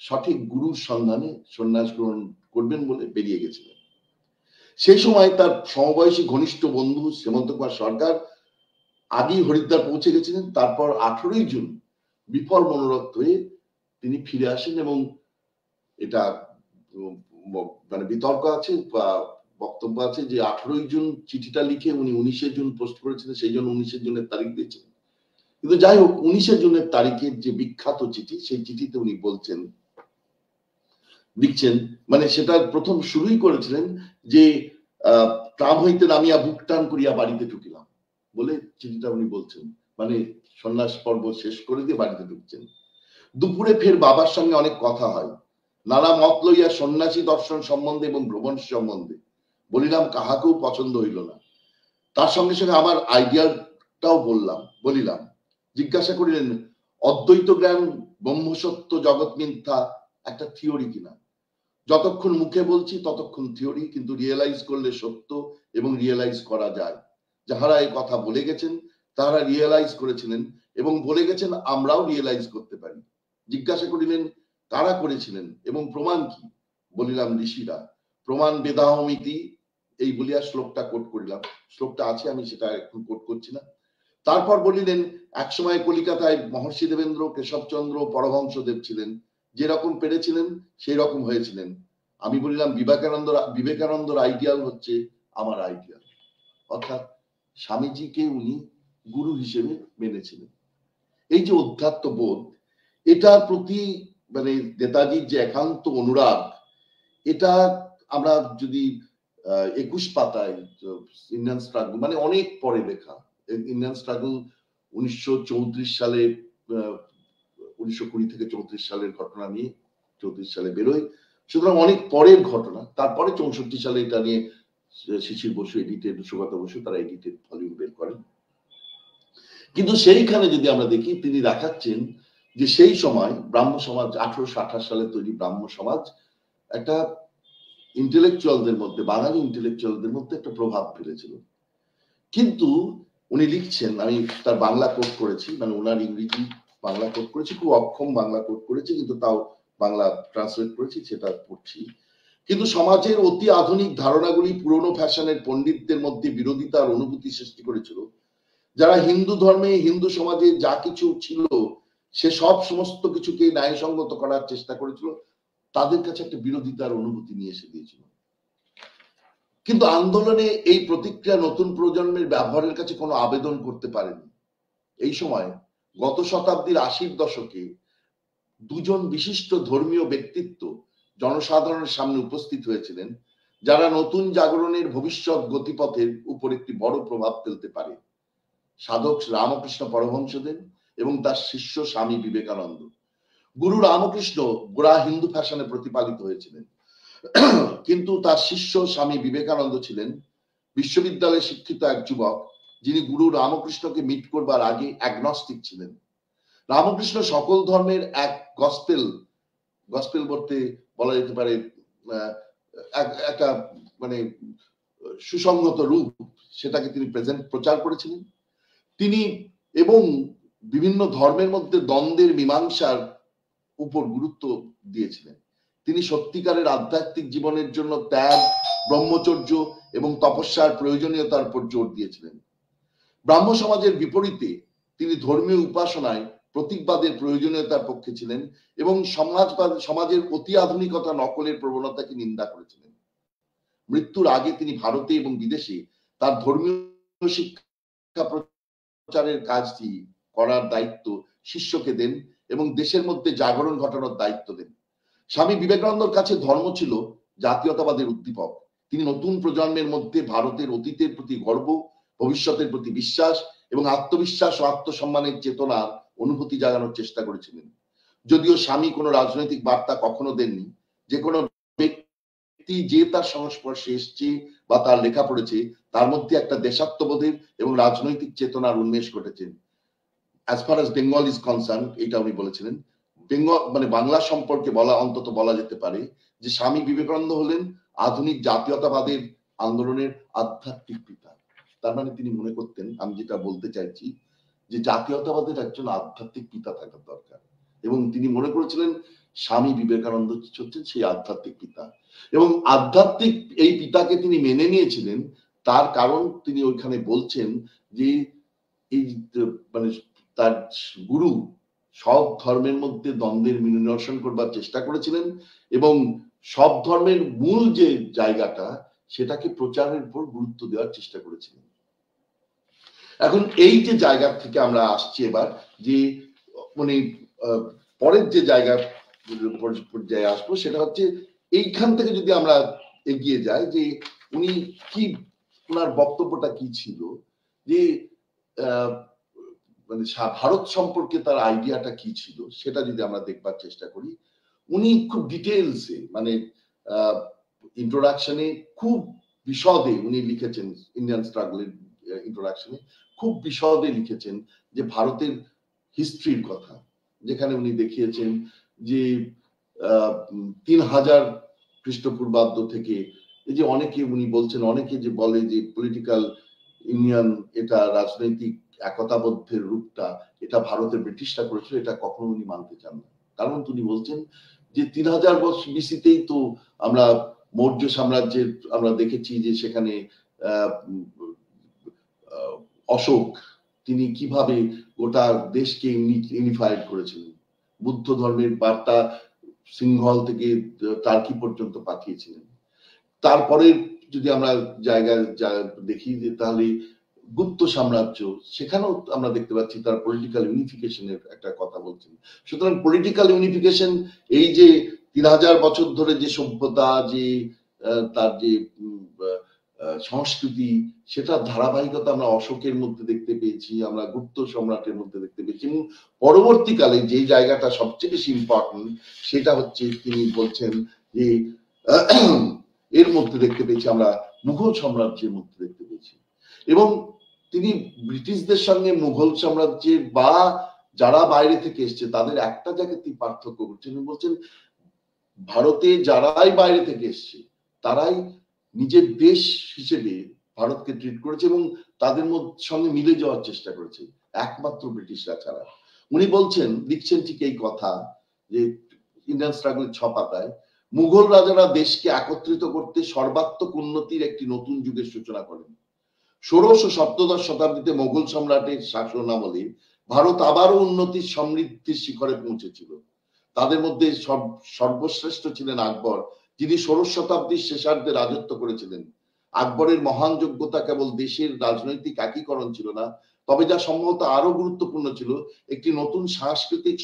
সঠিক গুরুর সন্ধানে সন্ন্যাস গ্রহণ করবেন বলে বেরিয়ে গেছিলেন। সেই সময় তার সমবয়সী ঘনিষ্ঠ বন্ধু হেমন্ত কুমার সরকার আগেই হরিদ্বার পৌঁছে গেছিলেন। তারপর 18ই জুন বিফল মনোরথ হয়ে তিনি ফিরে আসেন এবং এটা মানে বিতর্ক আছে বা বক্তব্য আছে যে 18ই জুন চিঠিটা লিখে উনি 19শে জুন পোস্ট করেছিলেন, সেই জন্য 19শে জুনের তারিখ দিয়েছিলেন। কিন্তু যাই হোক 19শে জুনের তারিখের যে বিখ্যাত চিঠি, সেই চিঠিতে উনি বলছেন, লিখছেন, মানে সেটা প্রথম শুরুই করেছিলেন যে ট্রাম হইতে নামিয়া বুক টান করিয়া বাড়িতে ঢুকিলাম বলে চিঠিটা উনি বলছেন, মানে সন্ন্যাস পর্ব শেষ করে দিয়ে বাড়িতে ঢুকছেন। দুপুরে ফের বাবার সঙ্গে অনেক কথা হয়, নানা মত লইয়া সন্ন্যাসী দর্শন সম্বন্ধে এবং ভ্রমণ সম্বন্ধে। বলিলাম কাহাকেও পছন্দ হইল না। তার সঙ্গে সঙ্গে আমার আইডিয়াটাও বলিলাম। জিজ্ঞাসা করিলেন অদ্বৈত জ্ঞান, ব্রহ্মসত্য, জগৎ মিথ্যা একটা থিওরি কিনা। যতক্ষণ মুখে বলছি ততক্ষণ থিওরি, কিন্তু রিয়েলাইজ করলে সত্য এবং রিয়েলাইজ করা যায়। যাহারা এই কথা বলে গেছেন তাহারা রিয়েলাইজ করেছিলেন এবং বলে গেছেন আমরাও রিয়েলাইজ করতে পারি। জিজ্ঞাসা করিলেন কারা করেছিলেন এবং প্রমাণ কি। বলিলাম ঋষিরা। প্রমাণ বেদাহমিতি এই বলিয়া শ্লোকটা কোট করিলাম। শ্লোকটা আছে, আমি সেটা এখন কোট করছি না। তারপর বলিলেন একসময় কলিকাতায় মহর্ষি দেবেন্দ্র, কেশবচন্দ্র, পরমহংসদেব ছিলেন, যেরকম পেরেছিলেন সেই রকম হয়েছিলেন। আমি বলিলাম বিবেকানন্দর আইডিয়াল হচ্ছে আমার আইডিয়াল। অর্থাৎ স্বামীজিকে উনি গুরু হিসেবে মেনেছিলেন। এই যে অধ্যাত্ম বোধ, এটার প্রতি মানে নেতাজির যে একান্ত অনুরাগ, এটা আমরা যদি 21 পাতায় ইন্ডিয়ান স্ট্রাগল, মানে অনেক পরে লেখা ইন্ডিয়ান স্ট্রাগল 1934 সালে 1920 থেকে 34 সালের ঘটনা নিয়ে 34 সালে বেরোয়, সুতরাং অনেক পরের ঘটনা। তারপরে 64 সালে এটা নিয়ে শিশির বসু এডিটেড, সুগত বসু তারা এডিটেড ভলিউম বের করেন। কিন্তু সেইখানে যদি আমরা দেখি তিনি দেখাচ্ছেন যে সেই সময় ব্রাহ্ম সমাজ, 1828 সালে তৈরি ব্রাহ্ম সমাজ একটা ইন্টেলেকচুয়ালদের মধ্যে, বাঙালি ইন্টেলেকচুয়ালদের মধ্যে একটা প্রভাব ফেলেছিল। কিন্তু উনি লিখছেন, আমি তার বাংলা কোট করেছি, মানে ওনার ইংরেজি বাংলা কোট করেছি, খুব অক্ষম বাংলা কোট করেছি, কিন্তু তাও বাংলা ট্রান্সলেট করেছি, সেটা পড়ছি। কিন্তু সমাজের অতি আধুনিক ধারণাগুলি পুরনো ফ্যাশনের পণ্ডিতদের মধ্যে বিরোধিতার অনুভূতি সৃষ্টি করেছিল। যারা হিন্দু ধর্মে, হিন্দু সমাজে যা কিছু ছিল সে সব সমস্ত কিছুকে ন্যায়সঙ্গত করার চেষ্টা করেছিল, তাদের কাছে একটা বিরোধিতার অনুভূতি নিয়ে এসে দিয়েছিল। কিন্তু আন্দোলনে এই প্রতিক্রিয়া নতুন প্রজন্মের ব্যবহারের কাছে কোনো আবেদন করতে পারেনি। এই সময় গত শতাব্দীর 80-র দশকে দুজন বিশিষ্ট ধর্মীয় ব্যক্তিত্ব জনসাধারণের সামনে উপস্থিত হয়েছিলেন, যারা নতুন জাগরণের ভবিষ্যৎ গতিপথের উপর একটি বড় প্রভাব ফেলতে পারে। সাধক রামকৃষ্ণ পরমহংসদেব এবং তার শিষ্য স্বামী বিবেকানন্দ। গুরু রামকৃষ্ণ গোড়া হিন্দু ফ্যাশনে প্রতিপালিত হয়েছিলেন, কিন্তু তার শিষ্য স্বামী বিবেকানন্দ ছিলেন বিশ্ববিদ্যালয়ে শিক্ষিত এক যুবক, যিনি গুরু রামকৃষ্ণকে মিট করবার আগে অ্যাগনস্টিক ছিলেন। রামকৃষ্ণ সকল ধর্মের এক গসপেল বলতে বলা যেতে পারে একটা মানে সুসংগত রূপ, সেটাকে তিনি প্রচার করেছিলেন। তিনি এবং বিভিন্ন ধর্মের মধ্যে দ্বন্দ্বের মীমাংসার উপর গুরুত্ব দিয়েছিলেন। তিনি সত্যিকারের আধ্যাত্মিক জীবনের জন্য ত্যাগ, ব্রহ্মচর্য এবং তপস্যার প্রয়োজনীয়তার উপর জোর দিয়েছিলেন। ব্রাহ্ম সমাজের বিপরীতে তিনি ধর্মীয় উপাসনায় প্রতীকবাদের প্রয়োজনীয়তার পক্ষে ছিলেন এবং সমাজের অতি আধুনিকতা নকলের প্রবণতাকে নিন্দা করেছিলেন। মৃত্যুর আগে তিনি ভারতে এবং বিদেশে তার ধর্মীয় শিক্ষা প্রচারের কাজটি করার দায়িত্ব শিষ্যকে দেন এবং দেশের মধ্যে জাগরণ ঘটানোর দায়িত্ব দেন। স্বামী বিবেকানন্দর কাছে ধর্ম ছিল জাতীয়তাবাদের উদ্দীপক। তিনি নতুন প্রজন্মের মধ্যে ভারতের অতীতের প্রতি গর্ব, ভবিষ্যতের প্রতি বিশ্বাস এবং আত্মবিশ্বাস ও আত্মসম্মানের চেতনার অনুভূতি জাগানোর চেষ্টা করেছিলেন। যদিও স্বামী কোনো রাজনৈতিক বার্তা কখনো দেননি, যে কোনো ব্যক্তি যে তার সংস্পর্শে এসছে বা তার লেখা পড়েছে তার মধ্যে একটা দেশাত্মবোধের এবং রাজনৈতিক চেতনার উন্মেষ ঘটেছে। As far as Bengal is concern, এটা উনি বলেছিলেন। বাংলা সম্পর্কে অন্তত বলা যেতে পারে যে স্বামী বিবেকানন্দ হলেন আধুনিক জাতীয়তাবাদের আন্দোলনের আধ্যাত্মিক পিতা। তার মানে তিনি মনে করতেন, আমি যেটা বলতে চাইছি, যে জাতীয়তাবাদের একজন আধ্যাত্মিক পিতা থাকার দরকার, এবং তিনি মনে করেছিলেন স্বামী বিবেকানন্দ হচ্ছেন সেই আধ্যাত্মিক পিতা। এবং আধ্যাত্মিক এই পিতাকে তিনি মেনে নিয়েছিলেন, তার কারণ তিনি ওইখানে বলছেন যে এই মানে তার গুরু সব ধর্মের মধ্যে দ্বন্দ্বের নিরসন করবার চেষ্টা করেছিলেন এবং সব ধর্মের মূল যে জায়গাটা সেটাকে প্রচারের উপর গুরুত্ব দেওয়ার চেষ্টা করেছিলেন। এখন এই যে জায়গা থেকে আমরা আসছি এবার, যে মানে পরের যে জায়গা পর্যায়ে আসবো, সেটা হচ্ছে এইখান থেকে যদি আমরা এগিয়ে যাই যে উনি কি, ওনার বক্তব্যটা কি ছিল, যে মানে ভারত সম্পর্কে তার আইডিয়াটা কি ছিল, সেটা যদি আমরা দেখবার চেষ্টা করি। উনি খুব ডিটেলসে মানে ইন্ট্রোডাকশনে খুব বিশদে উনি লিখেছেন, ইন্ডিয়ান স্ট্রাগলের ইন্ট্রোডাকশনে খুব বিশদে লিখেছেন যে ভারতের হিস্ট্রির কথা, যেখানে উনি দেখিয়েছেন যে 3000 খ্রিস্টপূর্বাব্দ থেকে এই যে অনেকে উনি বলছেন, অনেকে যে বলে যে পলিটিক্যাল ইউনিয়ন, এটা রাজনৈতিক একতাবদ্ধের রূপটা এটা ভারতের ব্রিটিশরা করেছিল, এটা কখনো উনি মানতে চান না। কারণ তিনি বলছেন যে 3000 বছর বিসিতেই তো আমরা মৌর্য সাম্রাজ্যের আমরা দেখেছি যে সেখানে অশোক তিনি কিভাবে গোটা দেশকে ইউনিফাইড করেছিলেন, বুদ্ধ ধর্মের বার্তা সিংহল থেকে টার্কি পর্যন্ত পাঠিয়েছিলেন। তারপরে যদি আমরা জায়গা দেখি যে তাহলে গুপ্ত সাম্রাজ্য, সেখানেও আমরা দেখতে পাচ্ছি তার পলিটিক্যাল ইউনিফিকেশনের একটা কথা বলছেন। সুতরাং পলিটিক্যাল ইউনিফিকেশন, এই যে 3000 বছর ধরে যে সভ্যতা, যে তার যে সংস্কৃতি, সেটার ধারাবাহিকতা আমরা অশোকের মধ্যে দেখতে পেয়েছি, আমরা গুপ্ত সম্রাটের মধ্যে দেখতে পেয়েছি, এবং পরবর্তীকালে যে জায়গাটা সবচেয়ে বেশি ইম্পর্টেন্ট সেটা হচ্ছে তিনি বলছেন যে এর মধ্যে দেখতে পেয়েছি আমরা মুঘল সাম্রাজ্যের মধ্যে দেখতে পেয়েছি। এবং তিনি ব্রিটিশদের সঙ্গে মুঘল সাম্রাজ্যের বা যারা বাইরে থেকে এসছে তাদের একটা জায়গায় তিনি পার্থক্য করছেন, বলছেন ভারতে যারাই বাইরে থেকে এসছে তারাই নিজের দেশ হিসেবে ভারতকে ট্রিট করেছে এবং তাদের সঙ্গে মিলে যাওয়ার চেষ্টা করেছে, একমাত্র ব্রিটিশরা ছাড়া। উনি বলছেন, লিখছেন ঠিক এই কথা, যে ইন্ডিয়ান স্ট্রাগলের 6 পাতায়, মুঘল রাজারা দেশকে একত্রিত করতে সর্বাত্মক উন্নতির একটি নতুন যুগের সূচনা করেন। 16শ ও 17শ শতাব্দীতে মোগল সম্রাটের শাসনামলে ভারত আবারও উন্নতির সমৃদ্ধির শিখরে পৌঁছেছিল। তাদের মধ্যে সর্বশ্রেষ্ঠ ছিলেন আকবর, যিনি 16শ শতাব্দীর শেষার্ধে রাজত্ব করেছিলেন। আকবরের মহান যোগ্যতা কেবল দেশের রাজনৈতিক একীকরণ ছিল না, তবে যা সম্ভবত আরো গুরুত্বপূর্ণ ছিল, একটি নতুন সাংস্কৃতিক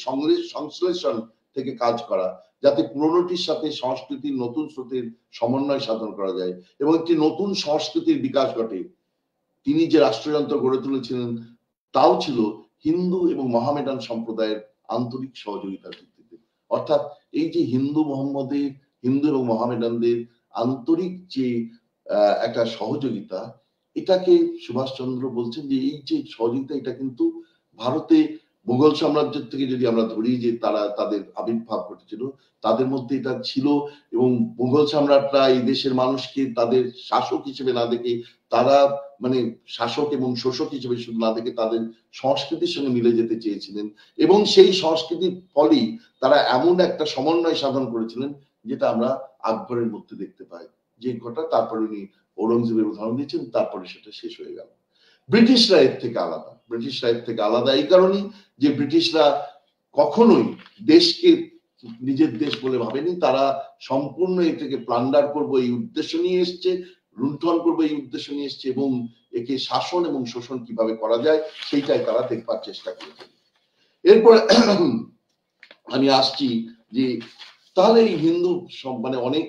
সংশ্লেষণ থেকে কাজ করা, যাতে পুরনোটির সাথে সংস্কৃতির নতুন স্রোতের সমন্বয় সাধন করা যায় এবং একটি নতুন সংস্কৃতির বিকাশ ঘটে। তিনি যে রাষ্ট্রযন্ত্র গড়ে তুলেছিলেন তাও ছিল হিন্দু এবং মহামেডান সম্প্রদায়ের আন্তরিক সহযোগিতার ভিত্তিতে। অর্থাৎ এই যে হিন্দু এবং মহামেডানদের আন্তরিক যে একটা সহযোগিতা, এটাকে সুভাষচন্দ্র বলছেন যে এই যে সহযোগিতা, এটা কিন্তু ভারতে মুঘল সাম্রাজ্যের থেকে যদি আমরা ধরি যে তারা তাদের আবির্ভাব ঘটেছিল, তাদের মধ্যে এটা ছিল। এবং মুঘল সম্রাটরা এই দেশের মানুষকে তাদের শাসক হিসেবে না দেখে, তারা মানে শাসক এবং শোষক হিসেবে শুধু না দেখে তাদের সংস্কৃতির সঙ্গে মিলে যেতে চেয়েছিলেন। এবং সেই সংস্কৃতির ফলেই তারা এমন একটা সমন্বয় সাধন করেছিলেন যেটা আমরা আকবরের মধ্যে দেখতে পাই, যে ঘটা তারপরে উনি ঔরঙ্গজেবের উদাহরণ দিয়েছেন, তারপরে সেটা শেষ হয়ে গেল। ব্রিটিশরা এর থেকে আলাদা। ব্রিটিশরা এর থেকে আলাদা এই কারণেই যে ব্রিটিশরা কখনোই দেশকে নিজের দেশ বলে ভাবেনি। তারা সম্পূর্ণ এটাকে প্লান্ডার করবো এই উদ্দেশ্য নিয়ে এসছে, লুণ্ঠন করবো এই উদ্দেশ্য নিয়ে এসছে, এবং একে শাসন এবং শোষণ কিভাবে করা যায় সেইটাই তারা দেখবার চেষ্টা করেছে। এরপরে আমি আসছি যে তাহলে এই হিন্দু মানে অনেক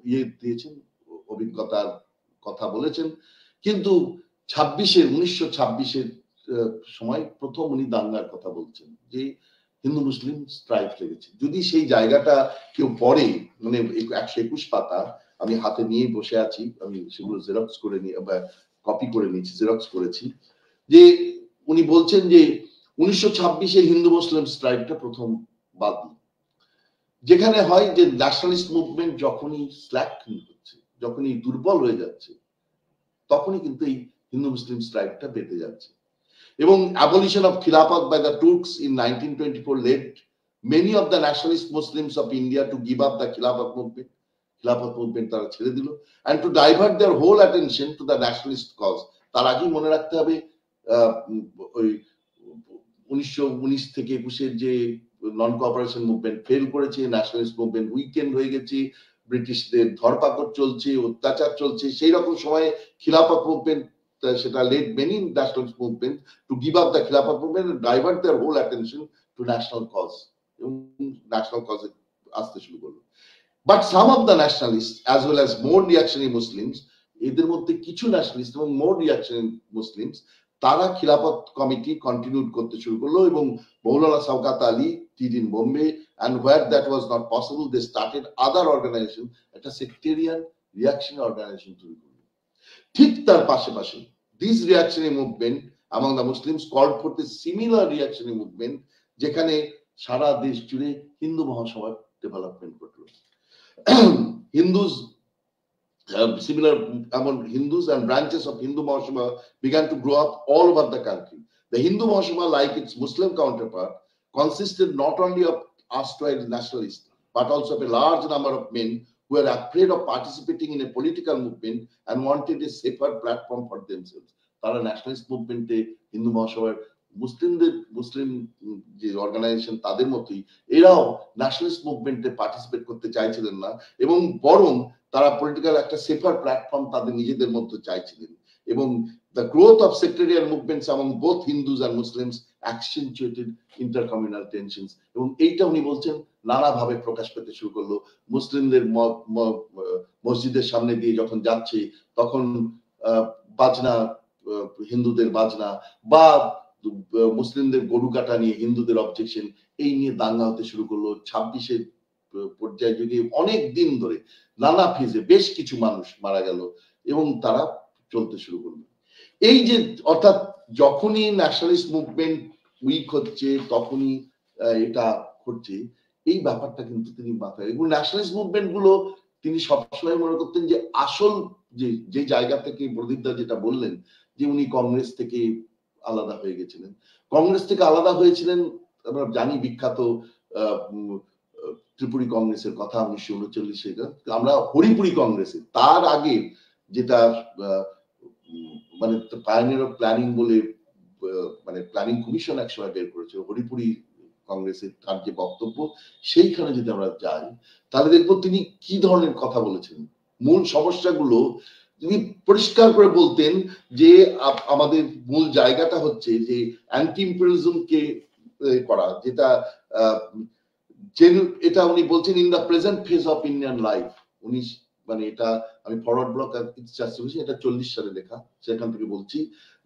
ইয়ে দিয়েছেন, অভিজ্ঞতার কথা বলেছেন, কিন্তু 1926-এর সময় প্রথম উনি দাঙ্গার কথা বলছেন, যে হিন্দু মুসলিম স্ট্রাইক লেগেছে। যদি সেই জায়গাটা কেউ পড়ে, মানে 121 পাতা আমি হাতে নিয়ে বসে আছি, আমি সেগুলো জেরক্স করে নিয়ে বা কপি করে নিয়েছি, জেরক্স করেছি, যে উনি বলছেন যে 1926-এ হিন্দু মুসলিম স্ট্রাইকটা প্রথম বাদ, যেখানে হয় যে ন্যাশনালিস্ট মুভমেন্ট যখনই স্ল্যাক হচ্ছে, যখনই দুর্বল হয়ে যাচ্ছে, তখনই কিন্তু এই হিন্দু মুসলিম স্ট্রাইকটা বেঁধে যাচ্ছে। এবং abolition of Khilafat by the Turks in 1924 led many of the nationalist Muslims of India to give up the Khilafat movement. Khilafat movement তারা ছেড়ে দিল, and to divert their whole attention to the nationalist cause. তার আগেই মনে রাখতে হবে ওই 1919 থেকে 21-এর যে নন কোঅপারেশন মুভমেন্ট ফেল করেছে, ন্যাশনালিস্ট মুভমেন্ট উইকেন্ড হয়ে গেছে, ব্রিটিশদের ধরপাকড় চলছে, অত্যাচার চলছে, সেই রকম সময়ে খিলাফত মুভমেন্ট, সেটা led many nationalist movements to give up the Khilafat movement and divert their whole attention to national cause, এবং national cause আসতে শুরু করলো। But some of the nationalists as well as more reactionary Muslims, এদের মধ্যে কিছু nationalist এবং more reactionary Muslims, তারা খিলাফত কমিটি কন্টিনিউ করতে শুরু করলো, এবং মৌলানা Shawkat Ali did in Bombay, and where that was not possible they started other organization, একটা সেক্টেরিয়ান রিঅ্যাকশন অর্গানাইজেশন তৈরি করলো। ঠিক তার পাশাপাশি this reactionary movement among the Muslims called for the similar reactionary movement, যেখানে সারা দেশ জুড়ে হিন্দু মহাসভার ডেভেলপমেন্ট ঘটলো। Hindus, similar among Hindus and branches of Hindu Mahasabha began to grow up all over the country. The Hindu Mahasabha, like its Muslim counterpart, consisted not only of erstwhile nationalists but also of a large number of men who were afraid of participating in a political movement and wanted a safer platform for themselves. তারা nationalist মুভমেন্টে হিন্দু মহাসভার মুসলিম যে organisation তাদের মতোই এরাও nationalist মুভমেন্টে participate করতে চাইছিলেন না, এবং বরং তারা পলিটিক্যাল একটা সেফার প্ল্যাটফর্ম তাদের নিজেদের মধ্যে চাইছিলেন। এবং the growth of sectarian movements among both Hindus and Muslims accentuated intercommunal tensions, এবং এইটা উনি বলছেন নানাভাবে প্রকাশ পেতে শুরু করলো। মুসলিমদের মসজিদের সামনে দিয়ে যখন যাচ্ছে, তখন বাজনা, হিন্দুদের বাজনা, বা মুসলিমদের গরু কাটা নিয়ে হিন্দুদের অবজেকশন, এই নিয়ে দাঙ্গা হতে শুরু করলো। 26-এর পর্যায়ে যদি অনেক দিন ধরে নানা ফেজে বেশ কিছু মানুষ মারা গেল, এবং তারা চলতে শুরু করলো। এই যে অর্থাৎ যখনই ন্যাশনালিস্ট মুভমেন্ট উইক হচ্ছে, তখনই এটা ঘটছে, এই ব্যাপারটা কিন্তু তিনি মাথায়, এবং ন্যাশনালিস্ট মুভমেন্ট গুলো তিনি সবসময় মনে করতেন যে আসল যে জায়গা থেকে প্রদীপদা যেটা বললেন যে উনি কংগ্রেস থেকে আলাদা হয়ে গেছিলেন, কংগ্রেস থেকে আলাদা হয়েছিলেন। আমরা জানি বিখ্যাত ত্রিপুরী কংগ্রেসের কথা 1939-এ, আমরা হরিপুরি কংগ্রেসে, তার আগে যেটা মানে পায়োনিয়ার অফ প্ল্যানিং বলে মানে প্ল্যানিং কমিশন একসময় বের করেছে, হরিপুরি কংগ্রেসের তার যে বক্তব্য, সেইখানে যদি আমরা যাই তাহলে দেখবো তিনি কি ধরনের কথা বলেছেন। মূল সমস্যাগুলো তিনি পরিষ্কার করে বলতেন যে আমাদের মূল জায়গাটা হচ্ছে যে অ্যান্টি ইম্পেরিয়ালিজমকে করা, যেটা এটা উনি বলছেন in the present phase of Indian life. উনি মানে এটা আমি ফরওয়ার্ড ব্লক এটা 40 সালে লেখা, সেখান থেকে বলছি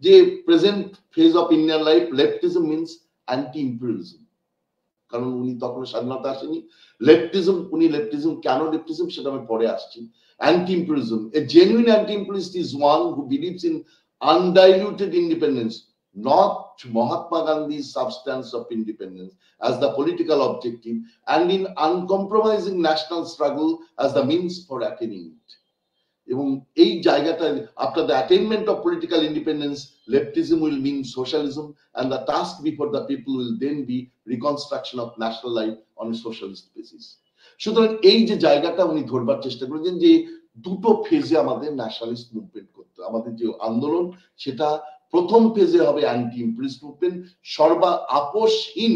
যে present phase of Indian life leftism means anti imperialism, কারণ উনি তখন স্বাধীনতা আসেনি। লেফটিজম, উনি লেফটিজম কেন লেফটিজম সেটা আমি পরে আসছি। Anti imperialism, a genuine anti imperialist is one who believes in undiluted independence, not Mahatma Gandhi's substance of independence as the political objective, and in uncompromising national struggle as the means for attaining it. এবং এই জায়গাটা, after the attainment of political independence, leftism will mean socialism, and the task before the people will then be reconstruction of national life on a socialist basis. সুতরাং এই যে জায়গাটা উনি ধরবার চেষ্টা করেছেন যে দুটো ফেজে আমাদের ন্যাশনালিস্ট মুভমেন্ট করতে, আমাদের যে আন্দোলন সেটা প্রথম ফেজে হবে অ্যান্টি ইম্পেরিয়ালিস্ট মুভমেন্ট, সর্বা আপোষহীন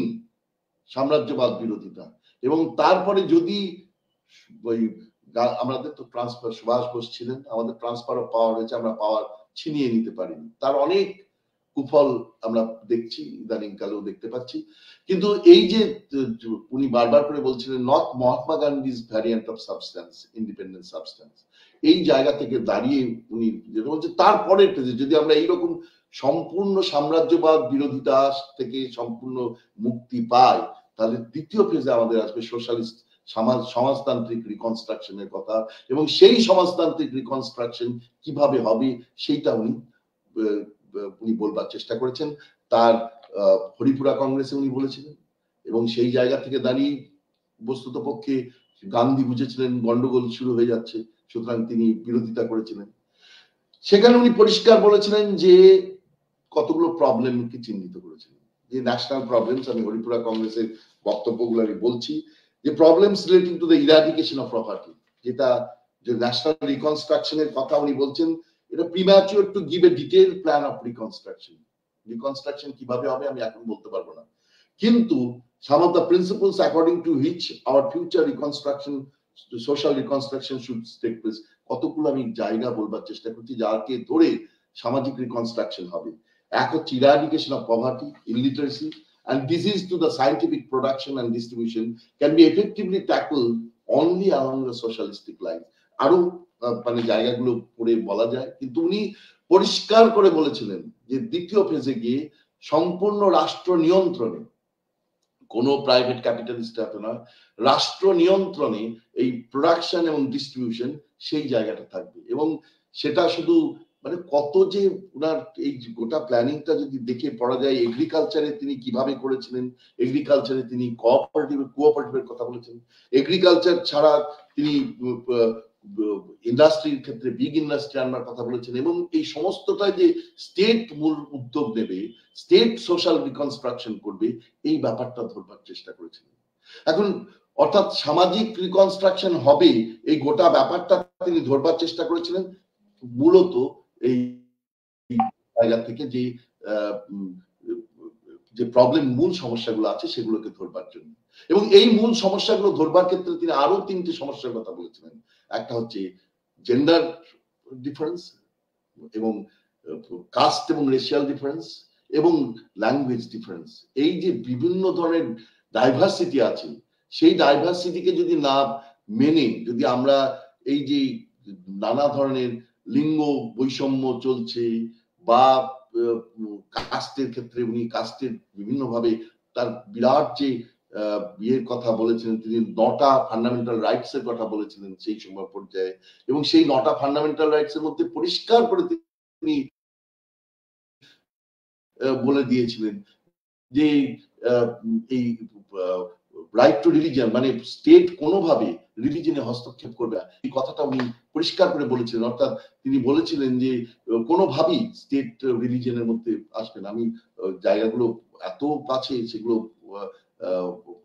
সাম্রাজ্যবাদ বিরোধিতা, এবং তারপরে যদি ওই আমাদের তো ট্রান্সফার, সুভাষ বোস ছিলেন, আমাদের ট্রান্সফার অফ পাওয়ার হয়েছে, আমরা পাওয়ার ছিনিয়ে নিতে পারিনি, তার অনেক কুফল আমরা দেখছি, ইদানিং কালেও দেখতে পাচ্ছি। কিন্তু এই যে উনি বারবার করে বলছিলেন not Mahatma Gandhi's variant of substance, independent substance, এই জায়গা থেকে দাঁড়িয়ে উনি যেটা বলছে তারপরে যদি আমরা এইরকম সম্পূর্ণ সাম্রাজ্যবাদ বিরোধিতা থেকে সম্পূর্ণ মুক্তি পাই, তাহলে দ্বিতীয় ফেজে আমাদের আসবে সোশ্যালিস্ট সমাজতান্ত্রিক রিকনস্ট্রাকশনের কথা, এবং সেই সমাজতান্ত্রিক রিকনস্ট্রাকশন কিভাবে হবে সেইটা উনি বলবার চেষ্টা করেছেন। তার হরিপুরা কংগ্রেসে উনি বলেছিলেন, এবং সেই জায়গা থেকে দাঁড়িয়ে বস্তুত পক্ষে গান্ধী বুঝেছিলেন গন্ডগোল শুরু হয়ে যাচ্ছে, সুতরাং তিনি বিরোধিতা করেছিলেন। সেখানে উনি পরিষ্কার বলেছিলেন যে কতগুলো প্রবলেমকে চিহ্নিত করেছিলেন, যে ন্যাশনাল প্রবলেমস, আমি হরিপুরা কংগ্রেসের বক্তব্যগুলো আমি বলছি, যে problems relating to the eradication of property, যেটা যে ন্যাশনাল রিকনস্ট্রাকশনের কথা উনি বলছেন, এটা premature to give a detail plan of reconstruction. Reconstruction কিভাবে হবে আমি এখন বলতে পারবো না, কিন্তু some of the principles according to which our future reconstruction, social reconstruction should take place, কতগুলো আমি জায়গা বলবার চেষ্টা করছি যাকে ধরে সামাজিক রিকনস্ট্রাকশন হবে। এক হচ্ছে eradication of poverty, illiteracy and disease to the scientific production and distribution can be effectively tackled only along the socialistic lines. আরো মানে জায়গাগুলো পড়ে বলা যায়, কিন্তু উনি পরিষ্কার করে বলেছিলেন যে দ্বিতীয় ফেজে গিয়ে সম্পূর্ণ রাষ্ট্র নিয়ন্ত্রণে, কোনো প্রাইভেট ক্যাপিটালিস্ট এত না, রাষ্ট্র নিয়ন্ত্রণে এই প্রোডাকশন এবং ডিস্ট্রিবিউশন সেই জায়গাটা থাকবে। এবং সেটা শুধু মানে কত যে ওনার এই গোটা প্ল্যানিংটা যদি দেখে পড়া যায়, এগ্রিকালচারে তিনি কিভাবে করেছিলেন, এগ্রিকালচারে তিনি কোঅপারেটিভের কথা বলেছেন, এগ্রিকালচার ছাড়া তিনি ইন্ডাস্ট্রির ক্ষেত্রে বিগ ইন্ডাস্ট্রি আনার কথা বলেছেন, এবং এই সমস্তটা যে স্টেট মূল উদ্যোগ নেবে, স্টেট সোশ্যাল রিকনস্ট্রাকশন করবে, এই ব্যাপারটা ধরবার চেষ্টা করেছিলেন। এখন অর্থাৎ সামাজিক রিকনস্ট্রাকশন হবে, এই গোটা ব্যাপারটা তিনি ধরবার চেষ্টা করেছিলেন মূলত এই জায়গা থেকে, যে প্রবলেম মূল সমস্যাগুলো আছে সেগুলোকে ধরবার জন্য। এবং এই মূল সমস্যাগুলো ধরবার ক্ষেত্রে তিনি আরো তিনটি সমস্যার কথা বলেছিলেন। একটা হচ্ছে জেন্ডার ডিফারেন্স, এবং কাস্ট এবং রেশিয়াল ডিফারেন্স, এবং ল্যাঙ্গুয়েজ ডিফারেন্স। এই যে বিভিন্ন ধরনের ডাইভার্সিটি আছে, সেই ডাইভার্সিটিকে যদি না মেনে, যদি আমরা এই যে নানা ধরনের লিঙ্গ বৈষম্য চলছে, বা কাস্টের ক্ষেত্রে উনি কাস্টের বিভিন্ন ভাবে তার বিরাট যে বিয়ের কথা বলেছিলেন, তিনি 9টা ফান্ডামেন্টাল রাইটস এর কথা বলেছিলেন সেই সময় পর্যায়ে, এবং সেই 9টা ফান্ডামেন্টাল রাইটস এর মধ্যে পরিষ্কার করে তিনি বলে দিয়েছিলেন যে এই রাইট টু রিলিজিয়ন, মানে স্টেট কোনোভাবে রিলিজনে হস্তক্ষেপ করবে, এই কথাটা উনি পরিষ্কার করে বলেছিলেন। অর্থাৎ তিনি বলেছিলেন যে কোনোভাবেই স্টেট রিলিজনের মধ্যে আসবে না। আমি জায়গাগুলো এত কাছে, সেগুলো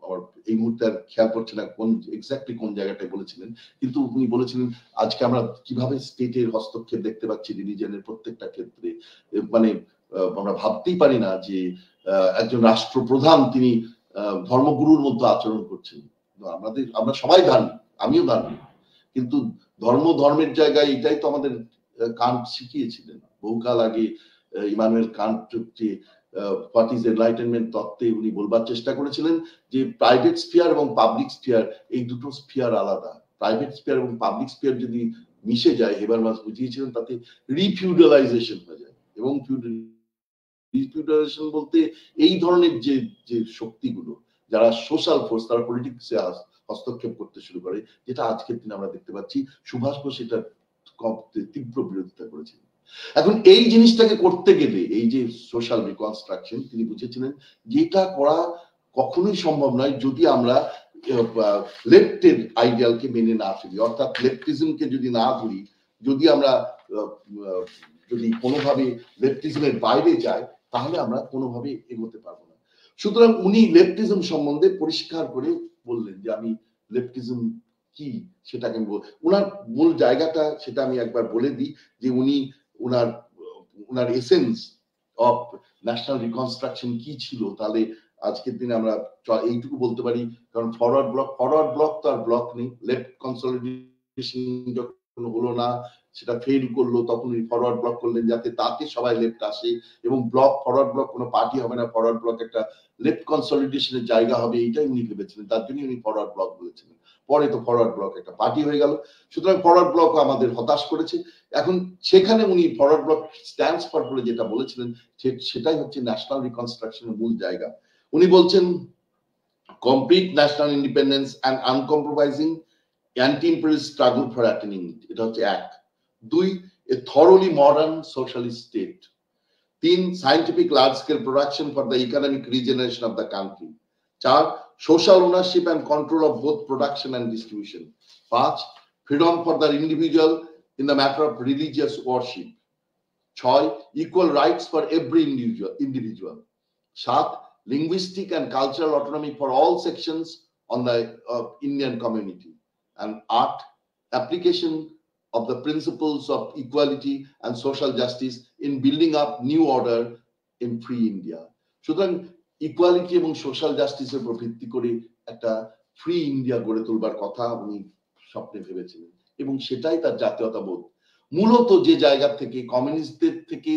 আমার এই মুহূর্তে আর খেয়াল করছে না কোন এক্স্যাক্টলি কোন জায়গাটায় বলেছিলেন, কিন্তু উনি বলেছিলেন আজকে আমরা কিভাবে স্টেটের হস্তক্ষেপ দেখতে পাচ্ছি রিলিজনের প্রত্যেকটা ক্ষেত্রে। মানে আমরা ভাবতেই পারি না যে একজন রাষ্ট্রপ্রধান তিনি ধর্মগুরুর মধ্যে আচরণ করছেন। আমরা সবাই ধার্মিক, আমিও ধার্মিক, কিন্তু ধর্মের জায়গায় এটাই তো আমাদের কান্ট শিখিয়েছিলেন বহুকাল আগে। ইমানুয়েল কান্ট যে হোয়াট ইজ এনলাইটেনমেন্ট তত্ত্বে উনি বলবার চেষ্টা করেছিলেন যে প্রাইভেট স্ফিয়ার এবং পাবলিক স্ফিয়ার, এই দুটো স্ফিয়ার আলাদা। প্রাইভেট স্ফিয়ার এবং পাবলিক স্ফিয়ার যদি মিশে যায়, হেবারমাস বুঝিয়েছিলেন, তাতে রিফিউডালাইজেশন হয়ে যায়। এবং রিফিউডালাইজেশন বলতে এই ধরনের যে শক্তিগুলো, যারা সোশ্যাল ফোর্স, তারা পলিটিক্সে হস্তক্ষেপ করতে শুরু করে, যেটা আজকের দিনে আমরা দেখতে পাচ্ছি। সুভাষ বোস এটা তীব্র বিরোধিতা করেছেন। এখন এই জিনিসটাকে করতে গেলে, এই যে সোশ্যাল রিকনস্ট্রাকশন, তিনি বুঝেছিলেন যেটা করা কখনোই সম্ভব নয় যদি আমরা লেফটের আইডিয়ালকে মেনে না চলি, অর্থাৎ লেফটিজমকে যদি না ধরি, যদি আমরা যদি কোনোভাবে লেফটিজমের বাইরে যাই, তাহলে আমরা কোনোভাবে এগোতে পারবো না। সুতরাং উনি লেফটিজম সম্বন্ধে পরিষ্কার করে বললেন যে আমি লেফটিজম কি সেটাকে ওনার মূল জায়গাটা সেটা আমি একবার বলে দিই, যে উনি ওনার এসেন্স অফ ন্যাশনাল রিকনস্ট্রাকশন কি ছিল। তাহলে আজকের দিনে আমরা এইটুকু বলতে পারি, কারণ ফরওয়ার্ড ব্লক তো আর ব্লক নেই, লেফট কনসলিডেশন যখন হলো না, সেটা ফেল করলো, তখন উনি ফরওয়ার্ড ব্লক করলেন যাতে তাতে সবাই লেফট আসে, এবং ফরওয়ার্ড ব্লক কোনো পার্টি হবে না, ফরওয়ার্ড ব্লক একটা লেফট কনসলিডেশনের জায়গা হবে, এইটাই উনি ভেবেছিলেন, তার জন্য উনি ফরওয়ার্ড ব্লক বলেছিলেন। পরে তো ফরওয়ার্ড ব্লক একটা পার্টি হয়ে গেল। সুতরাং ফরওয়ার্ড ব্লক আমাদের হতাশ করেছে। এখন সেখানে উনি ফরওয়ার্ড ব্লক স্ট্যান্ডস ফর বলে যেটা বলেছিলেন, সেটাই হচ্ছে ন্যাশনাল রিকনস্ট্রাকশনের মূল জায়গা। উনি বলছেন complete national independence and uncompromising anti-imperial struggle for attaining it, এটা হচ্ছে 1। 2, a thoroughly modern socialist state. 3, scientific large scale production for the economic regeneration of the country. 4, social ownership and control of both production and distribution. 5, freedom for the individual in the matter of religious worship. 6, equal rights for every individual. 7, linguistic and cultural autonomy for all sections on the Indian community. And 8, application of the principles of equality and social justice in building up new order in free India. সুতরাং equality এবং social জাস্টিসের উপর ভিত্তি করে একটা free India গড়ে তোলবার কথা উনি স্বপ্নে ভেবেছিলেন, এবং সেটাই তার জাতীয়তাবোধ। মূলত যে জায়গা থেকে কমিউনিস্টদের থেকে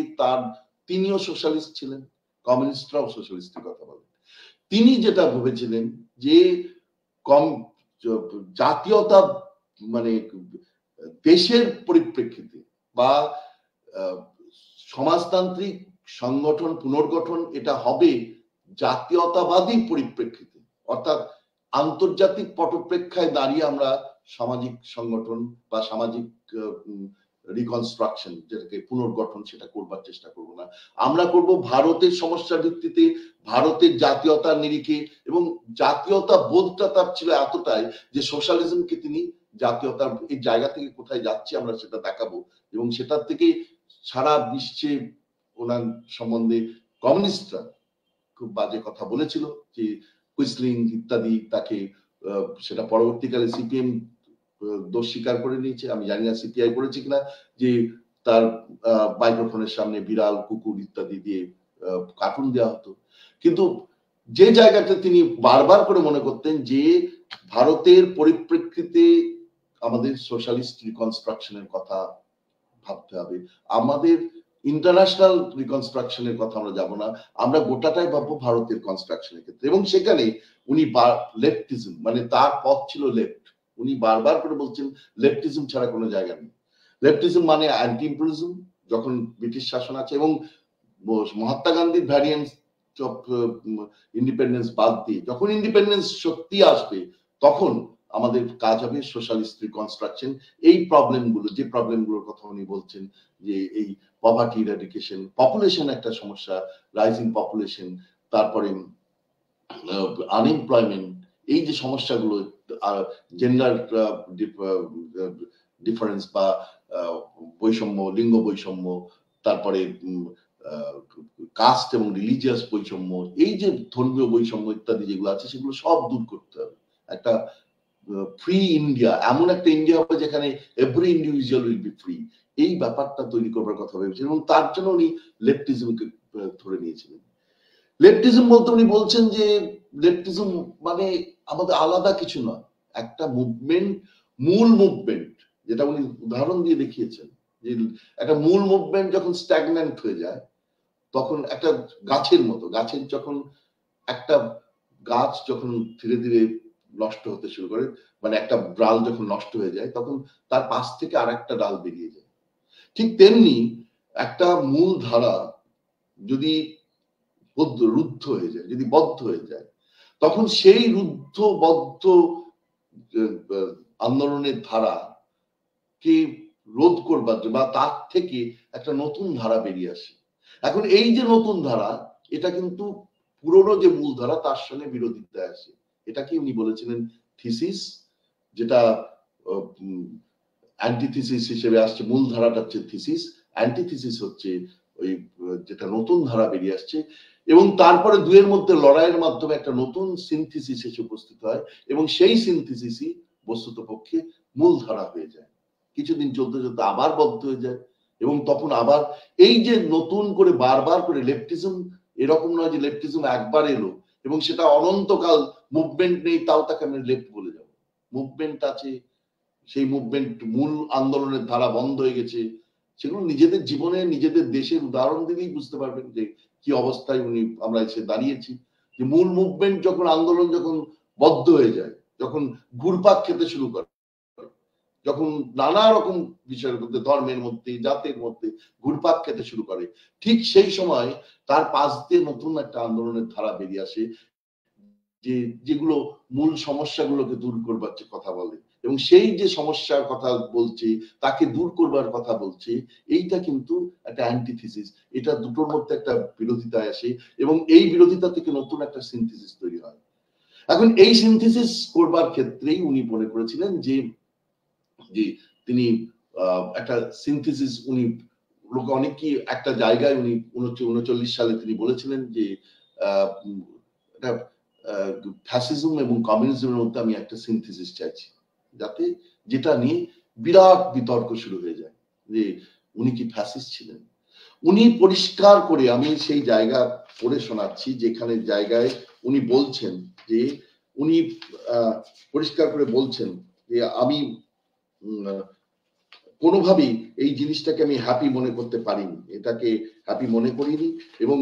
তিনিও সোশ্যালিস্ট ছিলেন, কমিউনিস্টরাও সোশ্যালিস্টের কথা বলেন। তিনি যেটা ভেবেছিলেন যে জাতীয়তা মানে দেশের পরিপ্রেক্ষিতে বা সমাজতান্ত্রিক সংগঠন পুনর্গঠন এটা হবে জাতীয়তাবাদী পরিপ্রেক্ষিতে, অর্থাৎ আন্তর্জাতিক পটপ্রেক্ষায় দাঁড়িয়ে আমরা সামাজিক সংগঠন বা সামাজিক রিকনস্ট্রাকশন, যেটাকে পুনর্গঠন, সেটা করবার চেষ্টা করব না। আমরা করব ভারতের সমস্যার ভিত্তিতে, ভারতের জাতীয়তার নিরিখে, এবং জাতীয়তা বোধটা তার ছিল এতটাই যে সোশ্যালিজমকে তিনি জাতীয়তার এই জায়গা থেকে কোথায় যাচ্ছে আমরা সেটা দেখাবো, এবং সেটার থেকে সারা বিশ্বে ওনার সম্বন্ধে কমিউনিস্টরা খুব বাজে কথা বলেছিল, যে কুইসলিং ইত্যাদি, তাকে সেটা পরবর্তীকালে সিপিএম দোষ স্বীকার করে নিয়েছে, আমি জানি না সিপিআই করেছে কিনা, যে তার মাইক্রোফোনের সামনে বিড়াল, কুকুর ইত্যাদি দিয়ে কার্টুন দেওয়া হতো। কিন্তু যে জায়গাটা তিনি বারবার করে মনে করতেন যে ভারতের পরিপ্রেক্ষিতে আমাদের সোশ্যালিস্ট রিকনস্ট্রাকশনের কথা ভাবতে হবে, আমাদের ইন্টারন্যাশনাল রিকনস্ট্রাকশনের কথা আমরা যাব না, আমরা গোটাটাই ভাববো ভারতের কনস্ট্রাকশনের ক্ষেত্রে। এবং সেখানে উনি লেফটিজম, মানে তার পথ ছিল লেফট। উনি বারবার করে বলছেন লেফটিজম ছাড়া কোনো জায়গা নেই। লেফটিজম মানে অ্যান্টি ইম্পেরিয়ালিজম, যখন ব্রিটিশ শাসন আছে, এবং মহাত্মা গান্ধীর ভ্যারিয়েন্ট অফ ইন্ডিপেন্ডেন্স বাদ দিয়ে যখন ইন্ডিপেন্ডেন্স সত্যি আসবে, তখন আমাদের কাজ হবে সোশ্যালিস্ট রিকনস্ট্রাকশন। এই প্রবলেমগুলো, যে প্রবলেমগুলোর কথা উনি বলছেন, যে এই পভার্টি ইরাডিকেশন, পপুলেশন একটা সমস্যা, রাইজিং পপুলেশন, তারপরে আনএমপ্লয়মেন্ট, এই যে সমস্যাগুলো, জেন্ডার ডিফারেন্স বা বৈষম্য, লিঙ্গ বৈষম্য, তারপরে কাস্ট এবং রিলিজিয়াস বৈষম্য, এই যে ধর্মীয় বৈষম্য ইত্যাদি যেগুলো আছে, সেগুলো সব দূর করতে হবে। একটা ফ্রি ইন্ডিয়া, এমন একটা ইন্ডিয়া হবে যেখানে every individual will be free, এই ব্যাপারটা তৈরি করবার কথা ভেবেছিলেন, এবং তার জন্য উনি লেফটিজমকে ধরে নিয়েছিলেন। লেফটিজম বলতে উনি বলছেন যে লেফটিজম মানে আমাদের আলাদা কিছু নয়, একটা মুভমেন্ট, মূল মুভমেন্ট, যেটা উনি উদাহরণ দিয়ে দেখিয়েছেন, যে একটা মূল মুভমেন্ট যখন স্ট্যাগন্যান্ট হয়ে যায়, তখন একটা গাছের মতো, গাছের যখন একটা গাছ যখন ধীরে ধীরে নষ্ট হতে শুরু করে, মানে একটা ডাল যখন নষ্ট হয়ে যায়, তখন তার পাশ থেকে আর একটা ডাল বেরিয়ে যায়। ঠিক তেমনি একটা মূল ধারা যদি রুদ্ধ হয়ে যায়, যদি বদ্ধ হয়ে যায়, তখন সেই রুদ্ধবদ্ধ আন্দোলনের ধারা কে রোধ করবার বা তার থেকে একটা নতুন ধারা বেরিয়ে আসে। এখন এই যে নতুন ধারা, এটা কিন্তু পুরনো যে মূল ধারা তার সঙ্গে বিরোধিতায় আসে। এটাকে উনি বলেছিলেন থিসিস, যেটা অ্যান্টিথিসিস হিসেবে আসছে। মূল ধারাটা হচ্ছে থিসিস, অ্যান্টিথিসিস হচ্ছে ওই যেটা নতুন ধারা বেরিয়ে আসছে। এবং তারপরে দুয়ের মধ্যে লড়াইয়ের মাধ্যমে একটা নতুন সিনথিসিস এসে উপস্থিত হয়, এবং সেই সিনথিসিসই বস্তুত পক্ষে মূল ধারা হয়ে যায়। কিছুদিন চলতে চলতে আবার বদ্ধ হয়ে যায়, এবং তখন আবার এই যে নতুন করে বারবার করে লেফটিজম, এরকম নয় যে লেফটিজম একবার এলো এবং সেটা অনন্তকাল মুভমেন্ট নেই তাও তাকে আমি লেফট বলে যাবো। মুভমেন্ট আছে, সেই মুভমেন্ট মূল আন্দোলনের ধারা বন্ধ হয়ে গেছে। সেগুলো নিজেদের জীবনে নিজেদের দেশের উদাহরণ দিলেই বুঝতে পারবেন যে কি অবস্থায় আমরা এসে দাঁড়িয়েছি। যে মূল মুভমেন্ট যখন, আন্দোলন যখন বদ্ধ হয়ে যায়, যখন ঘুরপাক খেতে শুরু করে, যখন নানা রকম বিষয়ের মধ্যে, ধর্মের মধ্যে, জাতের মধ্যে ঘুরপাক খেতে শুরু করে, ঠিক সেই সময় তার পাশ দিয়ে নতুন একটা আন্দোলনের ধারা বেরিয়ে আসে, যেগুলো মূল সমস্যাগুলোকে দূর করবার কথা বলে, এবং সেই যে সমস্যার কথা বলছে তাকে দূর করবার কথা বলছে, এইটা কিন্তু একটা অ্যান্টিথিসিস। এটা দুটোর মধ্যে একটা বিরোধিতায় আসে, এবং এই বিরোধিতা থেকে নতুন একটা সিনথিসিস তৈরি হয়। এখন এই সিনথিসিস করবার ক্ষেত্রেই উনি মনে করেছিলেন যে তিনি একটা সিনথিসিস, উনি অনেক একটা জায়গায় উনি 1939 সালে তিনি বলেছিলেন যে ফ্যাসিজম এবং কমিউনিজমের মধ্যে আমি একটা সিনথিসিস চাইছি, যাতে যেটা নিয়ে বিরাট বিতর্ক শুরু হয়ে যায় যে উনি কি ফ্যাসিস্ট ছিলেন। উনি পরিষ্কার করে, আমি সেই জায়গা পড়ে শোনাচ্ছি যেখানে জায়গায় উনি বলছেন যে, উনি পরিষ্কার করে বলছেন যে আমি কোনোভাবেই এই জিনিসটাকে আমি হ্যাপি মনে করতে পারিনি, এটাকে হ্যাপি মনে করিনি। এবং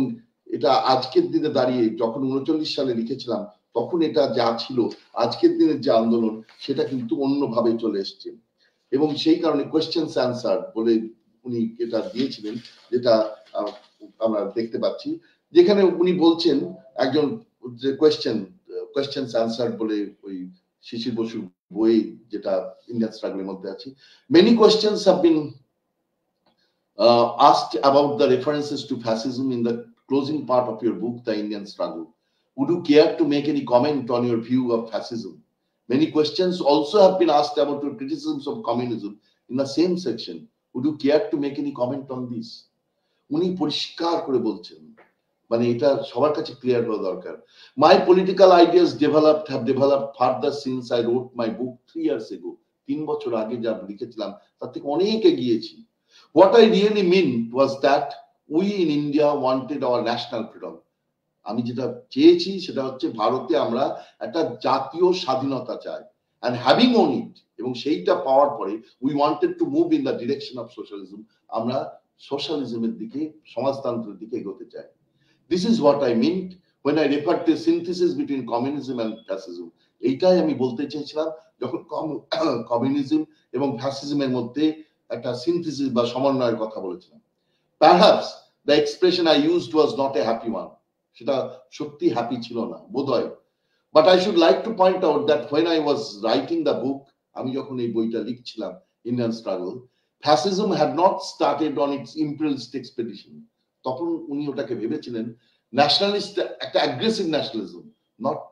এটা আজকের দিনে দাঁড়িয়ে, যখন 39 সালে লিখেছিলাম তখন এটা যা ছিল, আজকের দিনের যে আন্দোলন সেটা কিন্তু অন্যভাবে চলে এসছে। এবং সেই কারণে কোয়েশ্চেন্স অ্যান্সার বলে উনি এটা দিয়েছিলেন, যেটা আমরা দেখতে পাচ্ছি, যেখানে উনি বলছেন একজন যে কোয়েশ্চেন্স অ্যান্সার বলে ওই শিশির বসুর বই, যেটা ইন্ডিয়ান স্ট্রাগলের মধ্যে আছে, many questions have been asked about the references to fascism in the closing part of your book, The Indian Struggle. Would you care to make any comment on your view of fascism? Many questions also have been asked about your criticisms of communism in the same section. Would you care to make any comment on this? উনি পরিষ্কার করে বলছেন, মানে এটা সবার কাছে clear হওয়া দরকার। My political ideas have developed further since I wrote my book 3 years ago. 3 বছর আগে যা লিখেছিলাম তার থেকে অনেক এগিয়েছি। What I really meant was that we in India wanted our national freedom. আমি যেটা চেয়েছি সেটা হচ্ছে ভারতে আমরা একটা জাতীয় স্বাধীনতা চাই, and having on it, এবং সেইটা পাওয়ার পরে we wanted to move in the direction of socialism. আমরা সোশ্যালিজমের দিকে, সমাজতন্ত্রের দিকে এগোতে চাই। This is what I meant when I referred to a synthesis between communism and fascism. এইটাই আমি বলতে চেয়েছিলাম যখন কমিউনিজম এবং ফ্যাসিজমের মধ্যে একটা সিনথেসিস বা সমন্বয়ের কথা বলেছিলাম। Perhaps the expression I used was not a happy one. সেটা সত্যি হ্যাপি ছিল না বোধহয়। But I should like to point out that when I was writing the book, আমি যখন এই বইটা লিখছিলাম Indian Struggle, fascism had not started on its imperialist expedition. তখন উনি ওটাকে ভেবেছিলেন ন্যাশনালিস্ট, একটা aggressive nationalism, not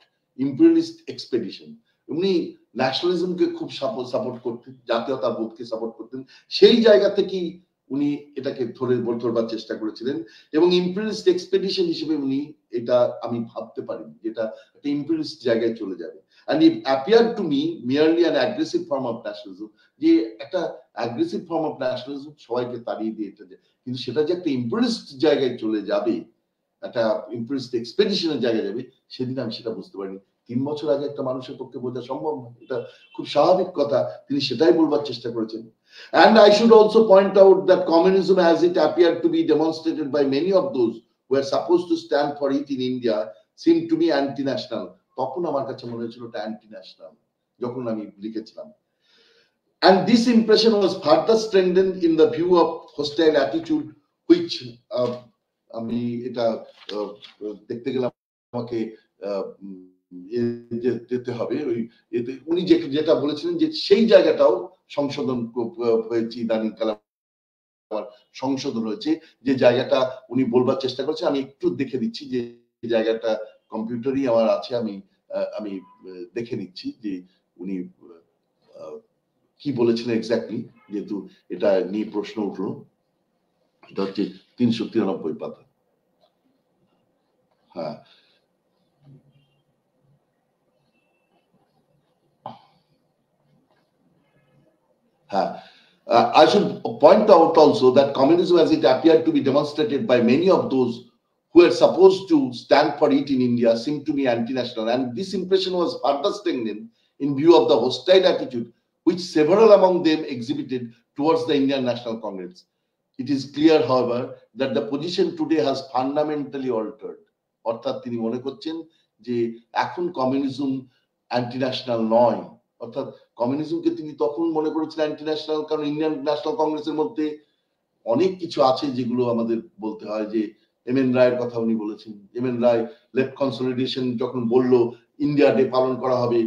imperialist expedition. উনি ন্যাশনালিজমকে খুব সাপোর্ট করতেন, জাতীয়তা বোধকে সাপোর্ট করতেন, সেই জায়গা থেকেই উনি এটাকে ধরবার চেষ্টা করেছিলেন। এবং ইম্পেরিয়ালিস্ট এক্সপেডিশন হিসেবে উনি এটা আমি ভাবতে পারিনি যেটা একটা ইম্পেরিয়ালিস্ট জায়গায় চলে যাবে। and it appeared to me merely an aggressive form of nationalism, যে একটা অ্যাগ্রেসিভ ফর্ম অফ ন্যাশনালিজম সবাইকে তাড়িয়ে দিয়ে এটা, কিন্তু সেটা যে একটা ইম্পেরিয়ালিস্ট জায়গায় চলে যাবে, একটা ইম্পেরিয়ালিস্ট এক্সপেডিশনের জায়গায় যাবে, সেদিন আমি সেটা বুঝতে পারিনি। 3 বছর আগে একটা মানুষের পক্ষে বোঝা সম্ভব না, এটা খুব স্বাভাবিক কথা, তিনি সেটাই বলবার চেষ্টা করেছেন। And I should also point out that communism, as it appeared to be demonstrated by many of those who were supposed to stand for it in India, seemed to be anti-national. তখন আমার কাছে মনে হয়েছিল এটা anti-national যখন আমি লিখেছিলাম। And this impression was further strengthened in the view of hostile attitude, which আমি এটা দেখতে গেলাম আমাকে যেতে হবে। ওই এতে উনি যেটা বলেছিলেন যে সেই জায়গাটাও সংশোধন হয়েছে, ইদানিং কালে সংশোধন হয়েছে, যে জায়গাটা উনি বলবার চেষ্টা করছে। আমি একটু দেখে দিচ্ছি যে জায়গাটা কম্পিউটারই আমার আছে, আমি দেখে নিচ্ছি যে উনি কি বলেছিলেন এক্স্যাক্টলি, যেহেতু এটা নিয়ে প্রশ্ন উঠলো। এটা হচ্ছে 393 পাতা। হ্যাঁ, I should point out also that communism, as it appeared to be demonstrated by many of those who were supposed to stand for it in India, seemed to be anti-national, and this impression was further strengthened in view of the hostile attitude which several among them exhibited towards the Indian National Congress. It is clear, however, that the position today has fundamentally altered. অর্থাৎ তিনি মনে করছেন যে এখন communism anti national নয়। অর্থাৎ কমিউনিজমকে তিনি তখন মনে করেছিলেন অ্যান্টি ন্যাশনাল, কারণ ইন্ডিয়ান ন্যাশনাল কংগ্রেসের মধ্যে অনেক কিছু আছে যেগুলো আমাদের বলতে হয়। যে এম এন রায়ের কথা উনি বলেছেন। এম এন রায় লেফট কনসলিডেশন যখন বলল ইন্ডিয়া ডে পালন করা হবে,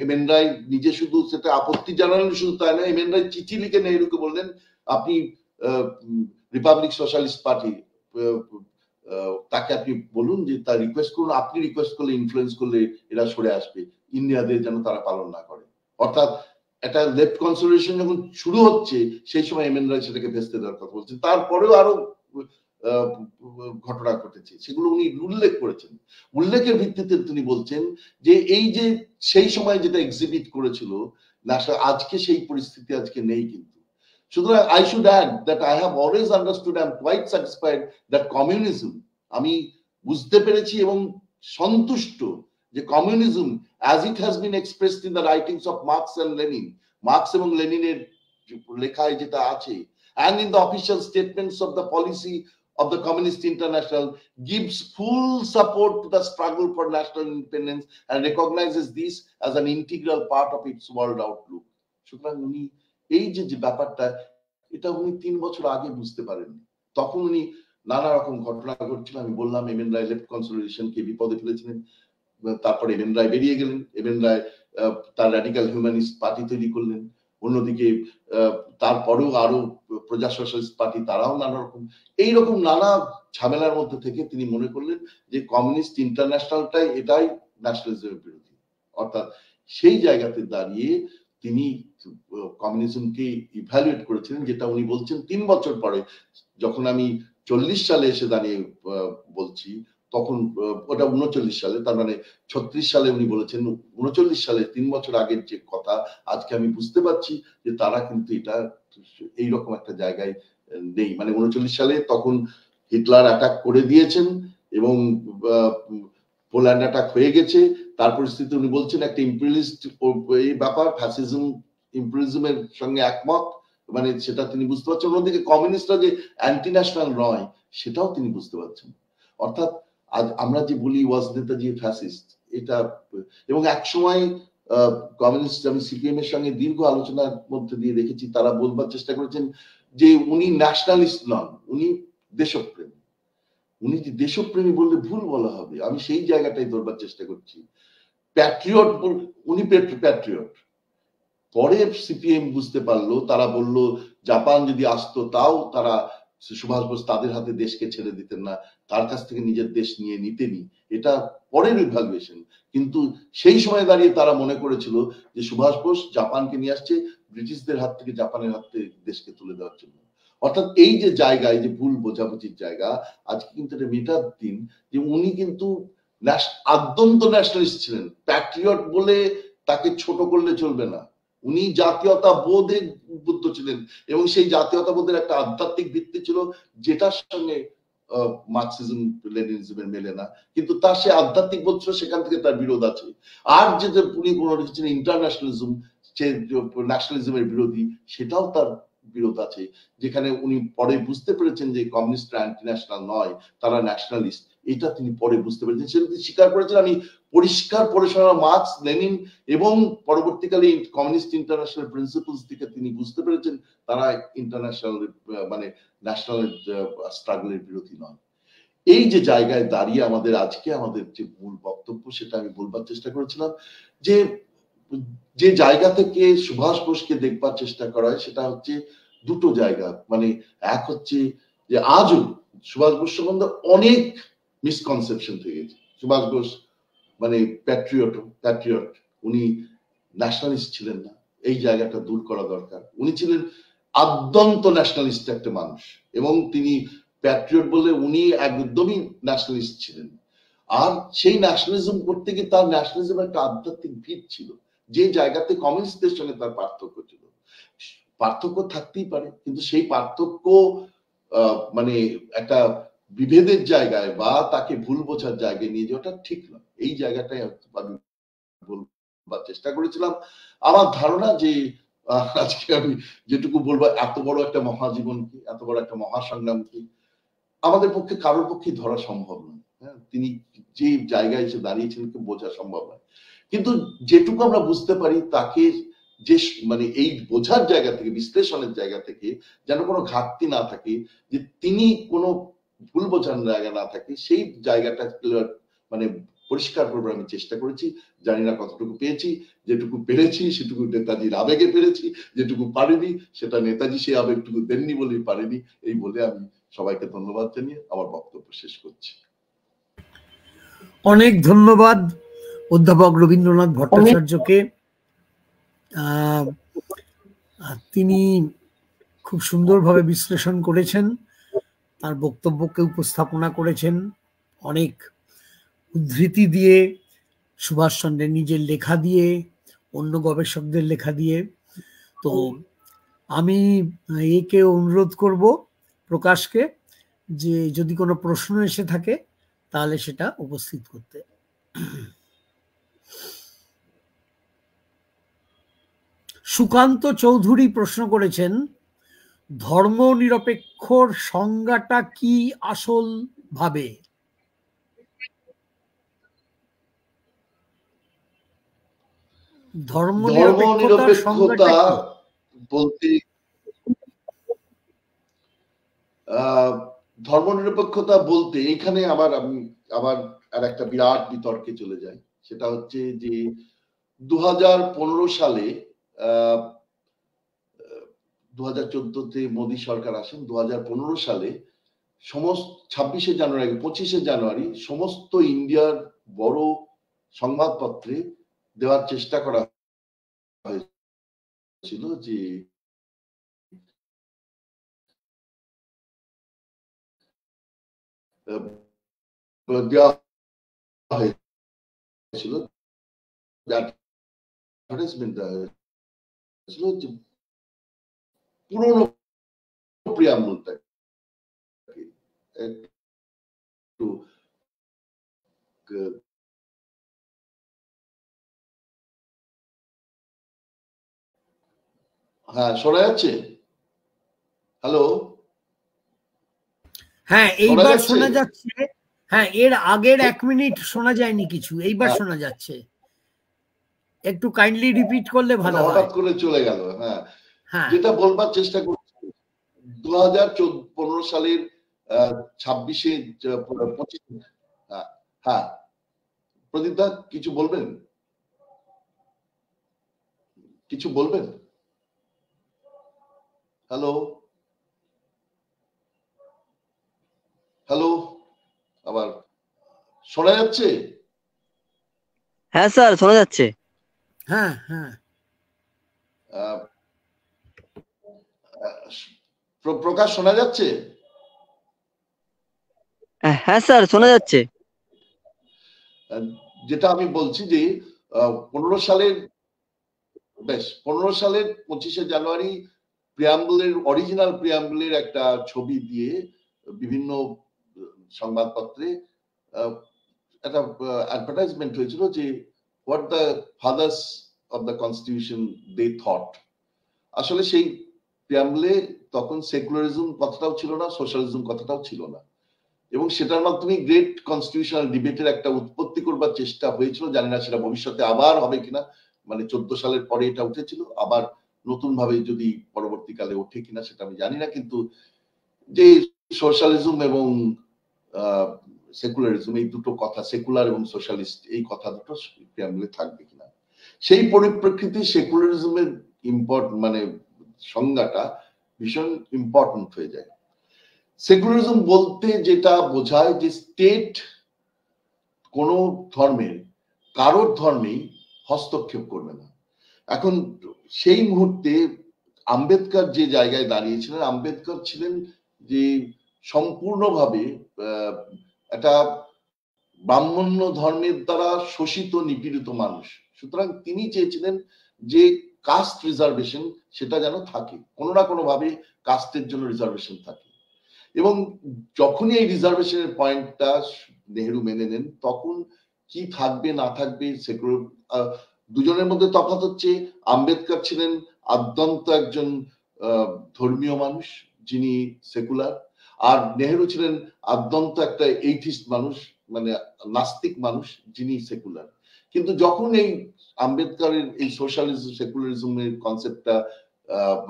এম এন রায় নিজে শুধু সেটা আপত্তি জানালেন, শুধু তাই না, এম এন রায় চিঠি লিখে নেহরুকে বললেন আপনি রিপাবলিক সোশ্যালিস্ট পার্টি তাকে আপনি বলুন যে তার রিকোয়েস্ট করুন, আপনি রিকোয়েস্ট করলে ইনফ্লুয়েন্স করলে এরা সরে আসবে, ইন্ডিয়া ডে যেন তারা পালন না করে। অর্থাৎ একটা লেফট কনসলিডেশন যখন শুরু হচ্ছে সেই সময় এম এন রায় সেটাকে ভেস্তে দেওয়ার কথা বলছেন। তারপরেও আরো ঘটনা ঘটেছে, সেগুলো উনি উল্লেখ করেছেন। উল্লেখের ভিত্তিতে তিনি বলছেন যে এই যে সেই সময় যেটা এক্সিবিট করেছিল আজকে সেই পরিস্থিতি আজকে নেই। কিন্তু সুতরাং I should add that I have always understood, I am quite satisfied that communism, আমি বুঝতে পেরেছি এবং সন্তুষ্ট যে communism as it has been expressed in the writings of Marx and Lenin, marks এবং লেনিনের লেখায় যেটা আছে, and in the official statements of the policy of the Communist International, gives full support to the struggle for national independence and recognizes this as an integral part of its world outlook. সুতরাং উনি এই যে ব্যাপারটা, এটা উনি 3 বছর আগে বুঝতে পারেননি। তখন উনি নানা রকম ঘটনা ঘটছিল। আমি বললাম এম এন রায় লেফট কনসলিডেশনকে বিপদে ফেলেছিলেন, তারপরে এম এন রায় বেরিয়ে গেলেন, এম এন রায় তার র্যাডিক্যাল হিউম্যানিস্ট পার্টি তৈরি করলেন। অন্যদিকে তারপরেও আরো প্রজা সোশ্যালিস্ট পার্টি, তারাও নানা রকম এইরকম নানা ঝামেলার মধ্যে থেকে তিনি মনে করলেন যে কমিউনিস্ট ইন্টারন্যাশনালটাই এটাই ন্যাশনালিজমের বিরোধী। অর্থাৎ সেই জায়গাতে দাঁড়িয়ে তিনি কমিউনিজমকে ইভ্যালুয়েট করেছিলেন, যেটা উনি বলছেন 3 বছর পরে। যখন আমি 40 সালে এসে দাঁড়িয়ে বলছি, তখন ওটা 39 সালে, তার মানে 36 সালে উনি বলেছেন। 39 সালে 3 বছর আগের যে কথা, আজকে আমি বুঝতে পারছি যে তারা কিন্তু এটা এইরকম একটা জায়গায় নেই। মানে 39 সালে তখন হিটলার অ্যাটাক করে দিয়েছেন এবং পোল্যান্ড অ্যাটাক হয়ে গেছে। তার পরিস্থিতি উনি বলছেন একটা ইম্পেরিয়ালিস্ট এই ব্যাপার, ফ্যাসিজম ইম্পেরিয়ালিজমের সঙ্গে একমত, মানে সেটা তিনি বুঝতে পারছেন। অন্যদিকে কমিউনিস্টরা যে অ্যান্টি ন্যাশনাল নয় সেটাও তিনি বুঝতে পারছেন। অর্থাৎ আজ আমরা যে বলি ওয়াজ নেতাজি ফ্যাসিস্ট, এটা এবং এক সময় কমিউনিস্ট, আমি সিপিএম এর সঙ্গে দীর্ঘ আলোচনার মধ্যে দিয়ে দেখেছি, তারা বলবার চেষ্টা করেছেন যে উনি ন্যাশনালিস্ট নন, উনি দেশপ্রেমী। উনি যে দেশপ্রেমী বললে ভুল বলা হবে, আমি সেই জায়গাটাই ধরবার চেষ্টা করছি। প্যাট্রিয়ট, উনি প্যাট্রিয়ট। পরে সিপিএম বুঝতে পারলো, তারা বলল জাপান যদি আসতো তাও তারা সুভাষ বোস তাদের হাতে দেশকে ছেড়ে দিতেন না, তার কাছ থেকে নিজের দেশ নিয়ে নিতেনি। এটা পরের ইভ্যালুয়েশন। কিন্তু সেই সময় দাঁড়িয়ে তারা মনে করেছিল যে সুভাষ বোস জাপানকে নিয়ে আসছে ব্রিটিশদের হাত থেকে জাপানের হাতে দেশকে তুলে দেওয়ার জন্য। অর্থাৎ এই যে জায়গায় যে ভুল বোঝাবুঝির জায়গা, আজকে কিন্তু এটা মেটার দিন যে উনি কিন্তু আদ্যন্ত ন্যাশনালিস্ট ছিলেন। প্যাট্রিয়ট বলে তাকে ছোট করলে চলবে না। উনি জাতীয়তা বোধে উদ্বুদ্ধ ছিলেন এবং সেই জাতীয়তা বোধের একটা আধ্যাত্মিক ভিত্তি ছিল, যেটার সঙ্গে মার্কসিজম লেনিনিজমের মেলে না, কিন্তু তার সে আধ্যাত্মিক বোধ ছিল, সেখান থেকে তার বিরোধ আছে। আর যে উনি মনে রেখেছিলেন ইন্টারন্যাশনালিজম, সে ন্যাশনালিজমের বিরোধী, সেটাও তার বিরোধ আছে। যেখানে উনি পরে বুঝতে পেরেছেন যে কমিউনিস্টরা অ্যান্টি ন্যাশনাল নয়, তারা ন্যাশনালিস্ট, এটা তিনি পরে বুঝতে পেরেছেন, সেটা তিনি স্বীকার করেছেন। আমি পরিষ্কার পরিষ্কার মার্কস, লেনিন এবং পরবর্তীকালে কমিউনিস্ট ইন্টারন্যাশনাল প্রিন্সিপলস থেকে তিনি বুঝতে পেরেছেন তারা ইন্টারন্যাশনাল মানে ন্যাশনাল স্ট্রাগলের বিরোধী নয়। এই যে জায়গায় দাঁড়িয়ে আমাদের আজকে আমাদের যে মূল বক্তব্য সেটা আমি বলবার চেষ্টা করেছিলাম, যে যে জায়গা থেকে সুভাষ বোসকে দেখবার চেষ্টা করা হয় সেটা হচ্ছে দুটো জায়গা। মানে এক হচ্ছে যে আজও সুভাষ বোস সম্বন্ধে অনেক মিসকনসেপশন থেকে গেছে। সুভাষ বোস মানে প্যাট্রিয়ট, উনি ন্যাশনালিস্ট ছিলেন না, এই জায়গাটা দূর করা দরকার। উনি ছিলেন আদ্যন্ত ন্যাশনালিস্ট একটা মানুষ, এবং তিনি প্যাট্রিয়ট বললে উনি একদমই ন্যাশনালিস্ট ছিলেন। আর সেই ন্যাশনালিজম করতে গিয়ে তার ন্যাশনালিজম একটা আধ্যাত্মিক ভিত ছিল, যে জায়গাতে কমিউনিস্টদের সঙ্গে তার পার্থক্য ছিল। পার্থক্য থাকতেই পারে, কিন্তু সেই পার্থক্য মানে একটা বিভেদের জায়গায় বা তাকে ভুল বোঝার জায়গায় নিয়ে যাওয়াটা ঠিক নয়। এই জায়গাটাই আমি বলবার চেষ্টা করেছিলাম। আমার ধারণা যে আজকে আমি যেটুকু বলবো, এত বড় একটা মহাজীবনকে, এত বড় একটা মহাসংগ্রামকে আমাদের পক্ষে কারোর পক্ষে ধরা সম্ভব নয়। হ্যাঁ, তিনি যে জায়গায় এসে দাঁড়িয়েছিলেন বোঝা সম্ভব নয়, কিন্তু যেটুকু আমরা বুঝতে পারি তাকে যে মানে এই বোঝার জায়গা থেকে, বিশ্লেষণের জায়গা থেকে যেন কোনো ঘাটতি না থাকে, যে তিনি কোনো ভুল বোঝার জায়গা না থাকে, সেই জায়গাটা মানে পরিষ্কার করবার আমি চেষ্টা করেছি। জানি না কতটুকু পেয়েছি, যেটুকু পেরেছি সেটুকু নেতাজির আবেগে পেরেছি, যেটুকু পারিনি সেটা নেতাজি সেই আবেগটুকু দেননি বলেই পারিনি। এই বলে আমি সবাইকে ধন্যবাদ জানিয়ে আমার বক্তব্য শেষ করছি। অনেক ধন্যবাদ অধ্যাপক রবীন্দ্রনাথ ভট্টাচার্যকে। তিনি খুব সুন্দরভাবে বিশ্লেষণ করেছেন, তার বক্তব্যকে উপস্থাপনা করেছেন অনেক উদ্ধৃতি দিয়ে, সুভাষচন্দ্রের নিজের লেখা দিয়ে, অন্য গবেষকদের লেখা দিয়ে। তো আমি একে অনুরোধ করব, প্রকাশকে, যে যদি কোনো প্রশ্ন এসে থাকে তাহলে সেটা উপস্থিত করতে। সুকান্ত চৌধুরী প্রশ্ন করেছেন, ধর্মনিরপেক্ষর সংজ্ঞাটা কি আসল ভাবে? ধর্মনিরপেক্ষতা বলতে ধর্মনিরপেক্ষতা বলতে এখানে আবার আমি আর একটা বিরাট বিতর্কে চলে যাই। সেটা হচ্ছে যে 2015 সালে 2014-তে মোদী সরকার আসেন। 2015 সালে সমস্ত 25শে জানুয়ারি সমস্ত ইন্ডিয়ার বড় সংবাদপত্রে দেওয়ার চেষ্টা করা হয়েছিল যে দেওয়া হয়েছিল, পুরনো প্রিয়াম্বলটা একটু হ্যাঁ শোনা যাচ্ছে? হ্যালো, হ্যাঁ এইবার শোনা যাচ্ছে। হ্যাঁ, এর আগের 1 মিনিট শোনা যায়নি কিছু, এইবার শোনা যাচ্ছে। একটু কাইন্ডলি রিপিট করলে ভালো হয়। হঠাৎ করে চলে গেল। হ্যাঁ, যেটা বলবার চেষ্টা করছি, 2015 সালের 25 হ্যাঁ, প্রদীপ দা কিছু বলবেন? হ্যালো হ্যালো, আবার শোনা যাচ্ছে? হ্যাঁ স্যার, শোনা যাচ্ছে। হ্যাঁ হ্যাঁ, প্রকাশ শোনা যাচ্ছে? হ্যাঁ স্যার, শোনা যাচ্ছে। যেটা আমি বলছি যে 15 সালের 25শে জানুয়ারি অরিজিনাল প্রিয়াম্বলের একটা ছবি দিয়ে বিভিন্ন সংবাদপত্রে একটা অ্যাডভার্টাইজমেন্ট হয়েছিল যে what the fathers of the constitution they thought. আসলে সেই প্রিয়াম্বলে তখন সেকুলারিজম কথাটাও ছিল না, সোশ্যালিজম কথাটাও ছিল না, এবং সেটার মাধ্যমে গ্রেট কনস্টিটিউশনাল ডিবেটের একটা উৎপত্তি করবার চেষ্টা হয়েছিল। জানি না সেটা ভবিষ্যতে আবার হবে কিনা, মানে 14 সালের পরে এটা উঠেছিল, আবার নতুন ভাবে যদি পরবর্তীকালে ওঠে কিনা সেটা আমি জানি না, কিন্তু যে সোশ্যালিজম এবং সেকুলারিজম, এই দুটো কথা, সেকুলার এবং সোশ্যালিস্ট, এই কথা দুটো প্রিয়াম্বলে থাকবে কিনা। সেই পরিপ্রেক্ষিতে সেকুলারিজমের মানে সংজ্ঞাটা ভীষণ ইম্পর্টেন্ট হয়ে যায়। সেকুলারিজম বলতে যেটা বোঝায় যে স্টেট কোন ধর্মের কারোর ধর্মেই হস্তক্ষেপ করবে না। এখন সেই মুহূর্তে আম্বেদকর যে জায়গায় দাঁড়িয়েছিলেন, আম্বেদকর ছিলেন যে সম্পূর্ণভাবে একটা ব্রাহ্মণ্য ধর্মের দ্বারা শোষিত নিপীড়িত মানুষ। সুতরাং তিনি চেয়েছিলেন যে কাস্ট রিজার্ভেশন সেটা যেন থাকে, কোনো না কোনো ভাবে কাস্টের জন্য রিজার্ভেশন থাকে। এবং যখনই এই রিজার্ভেশনের পয়েন্টটা নেহেরু মেনে নেন, তখন কি থাকবে না থাকবে সেকুলার, দুজনের মধ্যে তফাৎ হচ্ছে আম্বেদকর ছিলেন আদ্যন্ত একজন ধর্মীয় মানুষ যিনি সেকুলার, আর নেহেরু ছিলেন আদ্যন্ত একটা এইথিস্ট মানুষ, মানে নাস্তিক মানুষ যিনি সেকুলার। কিন্তু যখন এই আম্বেদকরের এই সোশ্যালিজম সেকুলারিজমের কনসেপ্টটা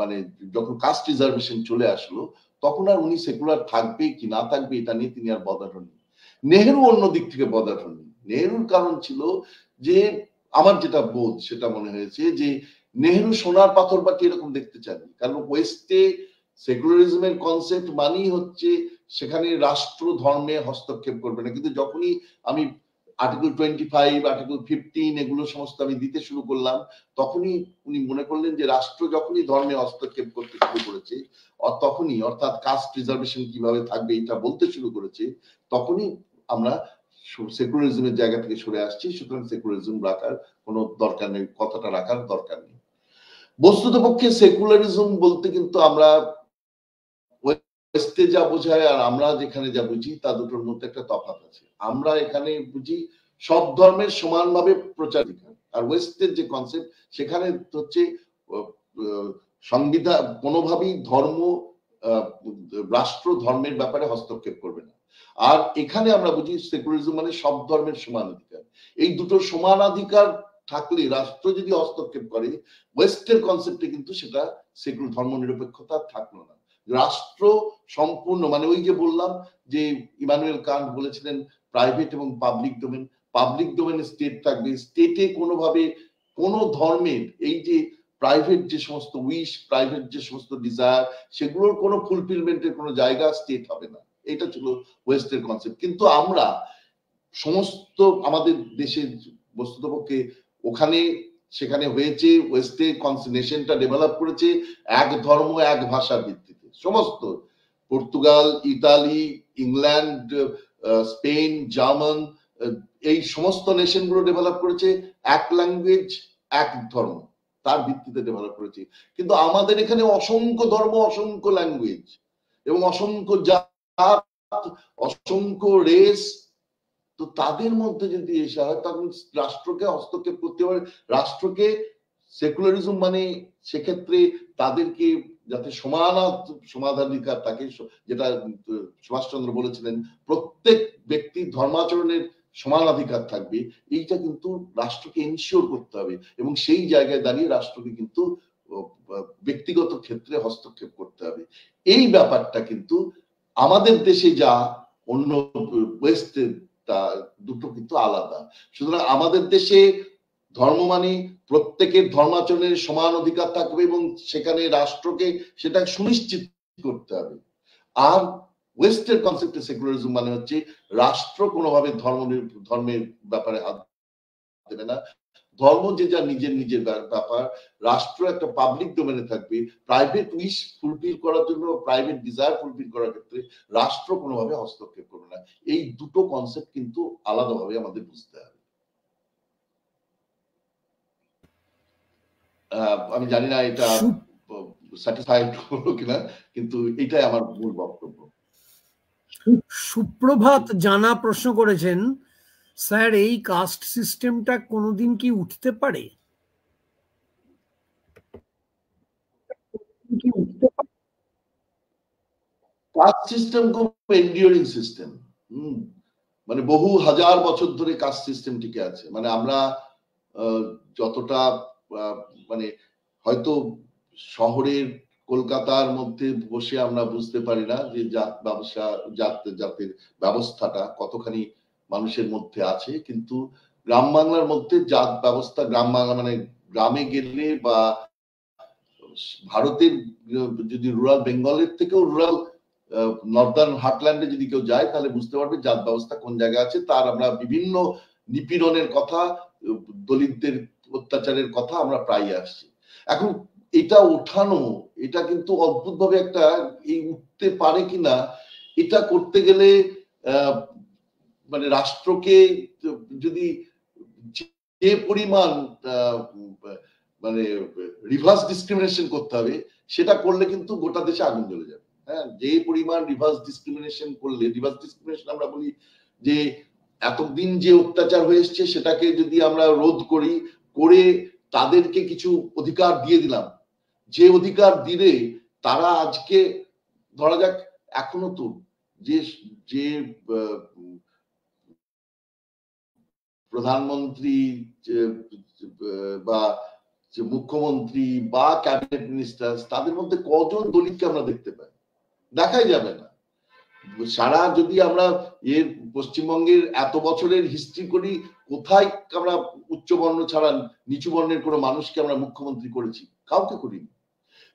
মানে যখন কাস্ট রিজার্ভেশন চলে আসলো, তখন আর উনি সেকুলার থাকবে কি না থাকবে এটা নিয়ে তিনি আর বদার হননি। নেহেরু অন্য দিক থেকে বদার হননি। নেহেরুর কারণ ছিল যে, আমার যেটা বোধ সেটা মনে হয়েছে যে নেহেরু সোনার পাথর বাটি এরকম দেখতে চাননি। কারণ ওয়েস্টে সেকুলারিজমের কনসেপ্ট মানেই হচ্ছে সেখানে রাষ্ট্র ধর্মে হস্তক্ষেপ করবে না। কিন্তু যখনই আমি আর্টিকেল 25, আর্টিকেল 15 এগুলো সমস্ত আমি দিতে শুরু করলাম, তখনই উনি মনে করলেন যে রাষ্ট্র যখনই ধর্মে হস্তক্ষেপ করতে শুরু করেছে, তখনই অর্থাৎ কাস্ট রিজার্ভেশন কিভাবে থাকবে এটা বলতে শুরু করেছে, তখনই আমরা সেকুলারিজমের জায়গা থেকে সরে আসছি। সুতরাং সেকুলারিজম রাখার কোনো দরকার নেই, কথাটা রাখার দরকার নেই। বস্তুতপক্ষে সেকুলারিজম বলতে কিন্তু আমরা ওয়েস্টে যা বোঝায় আর আমরা যেখানে যা বুঝি তা দুটোর মধ্যে একটা তফাৎ আছে। আমরা এখানে বুঝি সব ধর্মের সমানভাবে প্রচারিত, আর ওয়েস্টের যে কনসেপ্ট সেখানে হচ্ছে সংবিধান কোনোভাবেই ধর্ম রাষ্ট্র ধর্মের ব্যাপারে হস্তক্ষেপ করবে না। আর এখানে আমরা বুঝি সেকুলারিজম মানে সব ধর্মের সমান অধিকার। এই দুটো সমানাধিকার থাকলে রাষ্ট্র যদি হস্তক্ষেপ করে, ওয়েস্টের কনসেপ্টে কিন্তু সেটা সেকুলার ধর্ম নিরপেক্ষতা থাকলো না। রাষ্ট্র সম্পূর্ণ, মানে ওই যে বললাম যে ইমানুয়েল কান্ট বলেছিলেন প্রাইভেট এবং পাবলিক ডোমেন, পাবলিক ডোমেনে স্টেট থাকবে, স্টেটে কোনোভাবে কোনো ধর্মের এই যে প্রাইভেট যে সমস্ত উইশ, প্রাইভেট যে সমস্ত ডিজায়ার, সেগুলোর কোনো ফুলফিলমেন্টের কোনো জায়গা স্টেট হবে না। এটা ছিল ওয়েস্টের কনসেপ্ট। কিন্তু আমরা সমস্ত আমাদের দেশের বস্তুতপক্ষে ওখানে সেখানে হয়েছে, ওয়েস্টে নেশনটা ডেভেলপ করেছে এক ধর্ম এক ভাষার ভিত্তিতে। সমস্ত Portugal, Italy, England, Spain, German, এই সমস্ত নেশন গুলো ডেভেলপ করেছে এক ল্যাঙ্গুয়েজ এক ধর্ম তার ভিত্তিতে ডেভেলপ করেছে। কিন্তু আমাদের এখানে অসংখ্য ধর্ম, অসংখ্য ল্যাঙ্গুয়েজ এবং অসংখ্য জাত, অসংখ্য রেস। তো তাদের মধ্যে যদি এসে হয় তখন রাষ্ট্রকে হস্তক্ষেপ করতে পারে। রাষ্ট্রকে সেকুলারিজম মানে সেক্ষেত্রে তাদেরকে যাতে সমাধানিকার থাকে, যেটা সুভাষচন্দ্র বলেছিলেন প্রত্যেক ব্যক্তির ধর্মাচরণের সমানাধিকার থাকবে, এইটা কিন্তু রাষ্ট্রকে এনশিওর করতে হবে। এবং সেই জায়গায় দাঁড়িয়ে রাষ্ট্রকে কিন্তু ব্যক্তিগত ক্ষেত্রে হস্তক্ষেপ করতে হবে। এই ব্যাপারটা কিন্তু আমাদের দেশে যা, অন্য ওয়েস্টের তা দুটো কিন্তু আলাদা। সুতরাং আমাদের দেশে ধর্ম মানে প্রত্যেকের ধর্মাচরণের সমান অধিকার থাকবে এবং সেখানে রাষ্ট্রকে সেটা সুনিশ্চিত করতে হবে। আর ওয়েস্টের কনসেপ্টে সেকুলারিজম মানে হচ্ছে রাষ্ট্র কোনোভাবে ধর্মের ব্যাপারে হাত দেবে না, ধর্ম যে যা নিজের নিজের ব্যাপার, রাষ্ট্র একটা পাবলিক ডোমেনে থাকবে। প্রাইভেট উইশ ফুলফিল করার জন্য, প্রাইভেট ডিজায়ার ফুলফিল করার ক্ষেত্রে রাষ্ট্র কোনোভাবে হস্তক্ষেপ করবে না। এই দুটো কনসেপ্ট কিন্তু আলাদাভাবে আমাদের বুঝতে হবে। আমি জানি না এটা স্যাটিসফাইড হলো কিনা, কিন্তু এটাই আমার মূল বক্তব্য। সুপ্রভাত জানা প্রশ্ন করেছেন, স্যার এই কাস্ট সিস্টেমটা কোনোদিন কি উঠতে পারে? কাস্ট সিস্টেম খুব এন্ডিউরিং সিস্টেম, মানে বহু হাজার বছর ধরে কাস্ট সিস্টেম টিকে আছে। মানে আমরা যতটা মানে হয়তো শহরের কলকাতার মধ্যে বসে আমরা বুঝতে পারি না যে জাতের ব্যবস্থাটা কতখানি মানুষের মধ্যে আছে, কিন্তু গ্রাম বাংলার মধ্যে জাত ব্যবস্থা, গ্রাম বাংলা মানে গ্রামে গেলে বা ভারতের যদি রুরাল বেঙ্গলের থেকেও রুরাল নর্দার্ন হার্টল্যান্ডে যদি কেউ যায় তাহলে বুঝতে পারবে জাত ব্যবস্থা কোন জায়গায় আছে। তার আমরা বিভিন্ন নিপীড়নের কথা, দলিতদের অত্যাচারের কথা আমরা প্রায় আসছি। এখন এটা ওঠানো, এটা কিন্তু অদ্ভুত ভাবে একটা এই উঠতে পারে কিনা, এটা করতে গেলে মানে রাষ্ট্রকে যদি যে পরিমাণ মানে রিভার্স ডিসক্রিমিনেশন করতে হবে, সেটা করলে কিন্তু গোটা দেশে আগুন জ্বলে যাবে। হ্যাঁ, যে পরিমাণ রিভার্স ডিসক্রিমিনেশন করলে, রিভার্স ডিসক্রিমিনেশন আমরা বলি যে এতদিন যে অত্যাচার হয়ে এসছে সেটাকে যদি আমরা রোধ করি, করে তাদেরকে কিছু অধিকার দিয়ে দিলাম, যে অধিকার দিলে তারা আজকে ধরা যাক এখনো তো যে যে প্রধানমন্ত্রী বা মুখ্যমন্ত্রী বা ক্যাবিনেট মিনিস্টার, তাদের মধ্যে কজন দলিতকে আমরা দেখতে পাই? দেখাই যাবে না। সারা যদি আমরা এর পশ্চিমবঙ্গের এত বছরের হিস্ট্রি করি, কোথায় আমরা উচ্চ বর্ণ ছাড়া নিচু বর্ণের কোনো মানুষকে আমরা মুখ্যমন্ত্রী করেছি? কাউকে করিনি।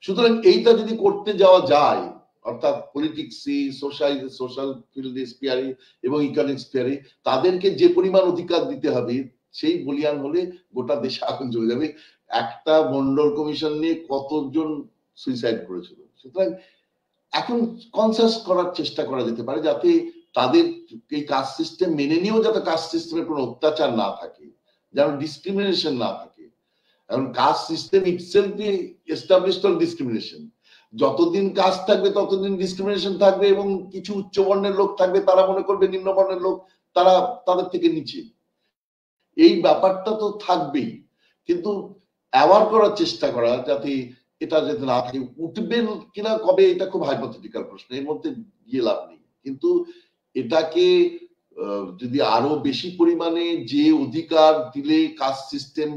সুতরাং এইটা যদি করতে যাওয়া যায়, অর্থাৎ পলিটিক্সে, সোশ্যাল ফিল্ডে স্পিয়ারে এবং ইকোনমিক স্পিয়ারে তাদেরকে যে পরিমাণ অধিকার দিতে হবে, সেই বলিয়ান হলে গোটা দেশে আগুন জ্বলে যাবে। একটা মন্ডল কমিশন নিয়ে কতজন সুইসাইড করেছিল। সুতরাং এখন কনসাস করার চেষ্টা করা যেতে পারে যাতে তাদের এই কাস্ট সিস্টেম মেনে নিয়েও যাতে কাস্ট সিস্টেমের কোনো অত্যাচার না থাকে, যেন ডিসক্রিমিনেশন না থাকে। এখন caste system itself established on discrimination. যতদিন কাস্ট থাকবে ততদিন ডিসক্রিমিনেশন থাকবে, এবং কিছু উচ্চ বর্ণের লোক থাকবে তারা মনে করবে নিম্ন বর্ণের লোক তারা তাদের থেকে নিচে। এই ব্যাপারটা তো থাকবেই, কিন্তু অ্যাওয়ার করার চেষ্টা করা যাতে এটা যাতে না থাকে। উঠবেন কিনা কবে, এটা খুব হাইপোথেটিক্যাল প্রশ্ন, এর মধ্যে গিয়ে লাভ নেই। কিন্তু এটাকে যদি আরো বেশি পরিমাণে যে অধিকার দিলে কাস্ট সিস্টেম,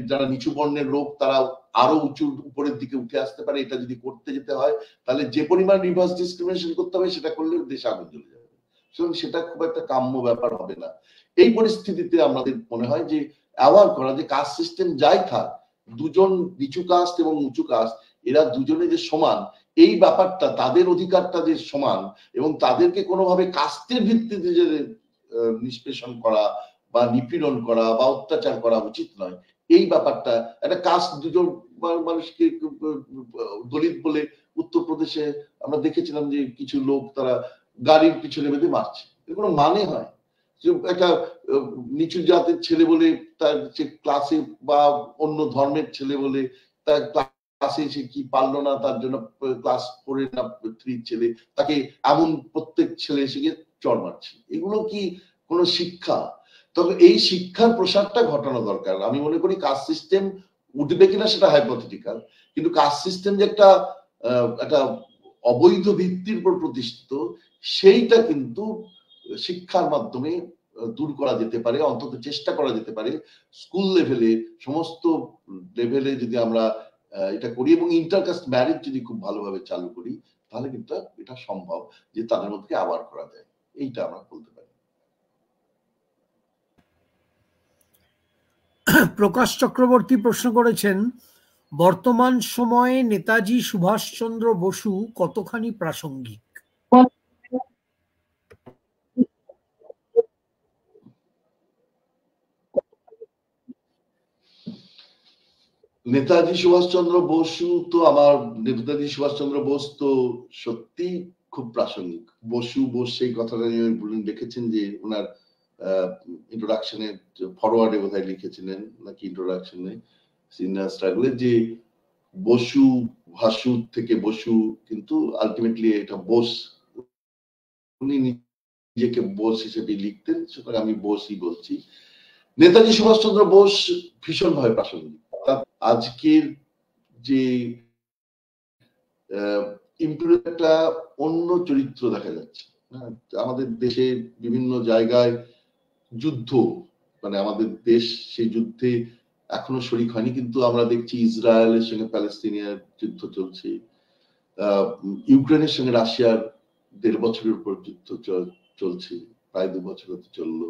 যারা নিচু বর্ণের লোক তারা আরো উঁচু উপরের দিকে উঠে আসতে পারে, এটা যদি করতে যেতে হয় তাহলে যে পরিমাণ রিভার্স ডিসক্রিমিনেশন করতে হবে সেটা করলে দেশ আগুন জ্বলে যাবে। সুতরাং সেটা খুব একটা কাম্য ব্যাপার হবে না। এই পরিস্থিতিতে আমাদের মনে হয় যে অ্যাওয়ার করা যে কাস্ট সিস্টেম যাই থাক, দুজন নিচু কাস্ট এবং উঁচু কাস্ট এরা দুজনে যে সমান, এই ব্যাপারটা, তাদের অধিকারটা যে সমান, এবং তাদেরকে কোনোভাবে কাস্টের ভিত্তিতে যে নিষ্পেষণ করা বা নিপীড়ন করা বা অত্যাচার করা উচিত নয়, এই ব্যাপারটা একটা কাস্ট দুজন মানুষকে দলিত বলে উত্তরপ্রদেশে আমরা দেখেছিলাম যে কিছু লোক তারা গাড়ির পিছনে বেঁধে মারছে। এর কোনো মানে হয়? একটা নিচু জাতের ছেলে বলে তার যে ক্লাসে, বা অন্য ধর্মের ছেলে বলে তার ক্লাসে সে কি পারলো না, তার জন্য ক্লাস 4 না 3 ছেলে তাকে এমন প্রত্যেক ছেলে এসে গিয়ে চড় মারছে। এগুলো কি কোনো শিক্ষা? তবে এই শিক্ষার প্রসারটা ঘটানো দরকার। আমি মনে করি কাস্ট সিস্টেম উঠবে কিনা সেটা হাইপোথেটিক্যাল, কিন্তু কাস্ট সিস্টেম যে একটা অবৈধ ভিত্তির উপর প্রতিষ্ঠিত, সেইটা কিন্তু শিক্ষার মাধ্যমে দূর করা যেতে পারে, অন্তত চেষ্টা করা যেতে পারে। স্কুল লেভেলে, সমস্ত লেভেলে যদি আমরা এটা করি এবং ইন্টারকাস্ট ম্যারেজ যদি খুব ভালোভাবে চালু করি, তাহলে কিন্তু এটা সম্ভব যে তাদের মধ্যে আবার করা যায়। এইটা আমরা বলতে পারি। প্রকাশ চক্রবর্তী প্রশ্ন করেছেন, বর্তমান সময়ে নেতাজি সুভাষচন্দ্র বসু কতখানি প্রাসঙ্গিক? নেতাজি সুভাষচন্দ্র বসু তো নেতাজি সুভাষচন্দ্র বোস তো সত্যি খুব প্রাসঙ্গিক। বসু বোস সেই কথাটা লিখেছেন যে ওনার ইন্ট্রোডাকশনে, ফরওয়ার্ডে বোধহয় লিখেছিলেন নাকি ইন্ট্রোডাকশনে, সিনিয়র স্ট্রাগলে, যে বসু ভাসু থেকে বসু, কিন্তু আলটিমেটলি এটা বোস। উনি নিজেকে বোস হিসেবে লিখতেন, সুতরাং আমি বোসই বলছি। নেতাজি সুভাষচন্দ্র বোস ভীষণভাবে প্রাসঙ্গিক। আজকের যে একটা অন্য চরিত্র দেখা যাচ্ছে আমাদের দেশে বিভিন্ন জায়গায় যুদ্ধ, মানে আমাদের দেশ সেই যুদ্ধে এখনো শরিক হয়নি, কিন্তু আমরা দেখছি ইসরায়েলের সঙ্গে প্যালেস্তিনিয়ার যুদ্ধ চলছে, ইউক্রেনের সঙ্গে রাশিয়ার 1.5 বছরের উপর যুদ্ধ চলছে, প্রায় 2 বছর হতে চললো,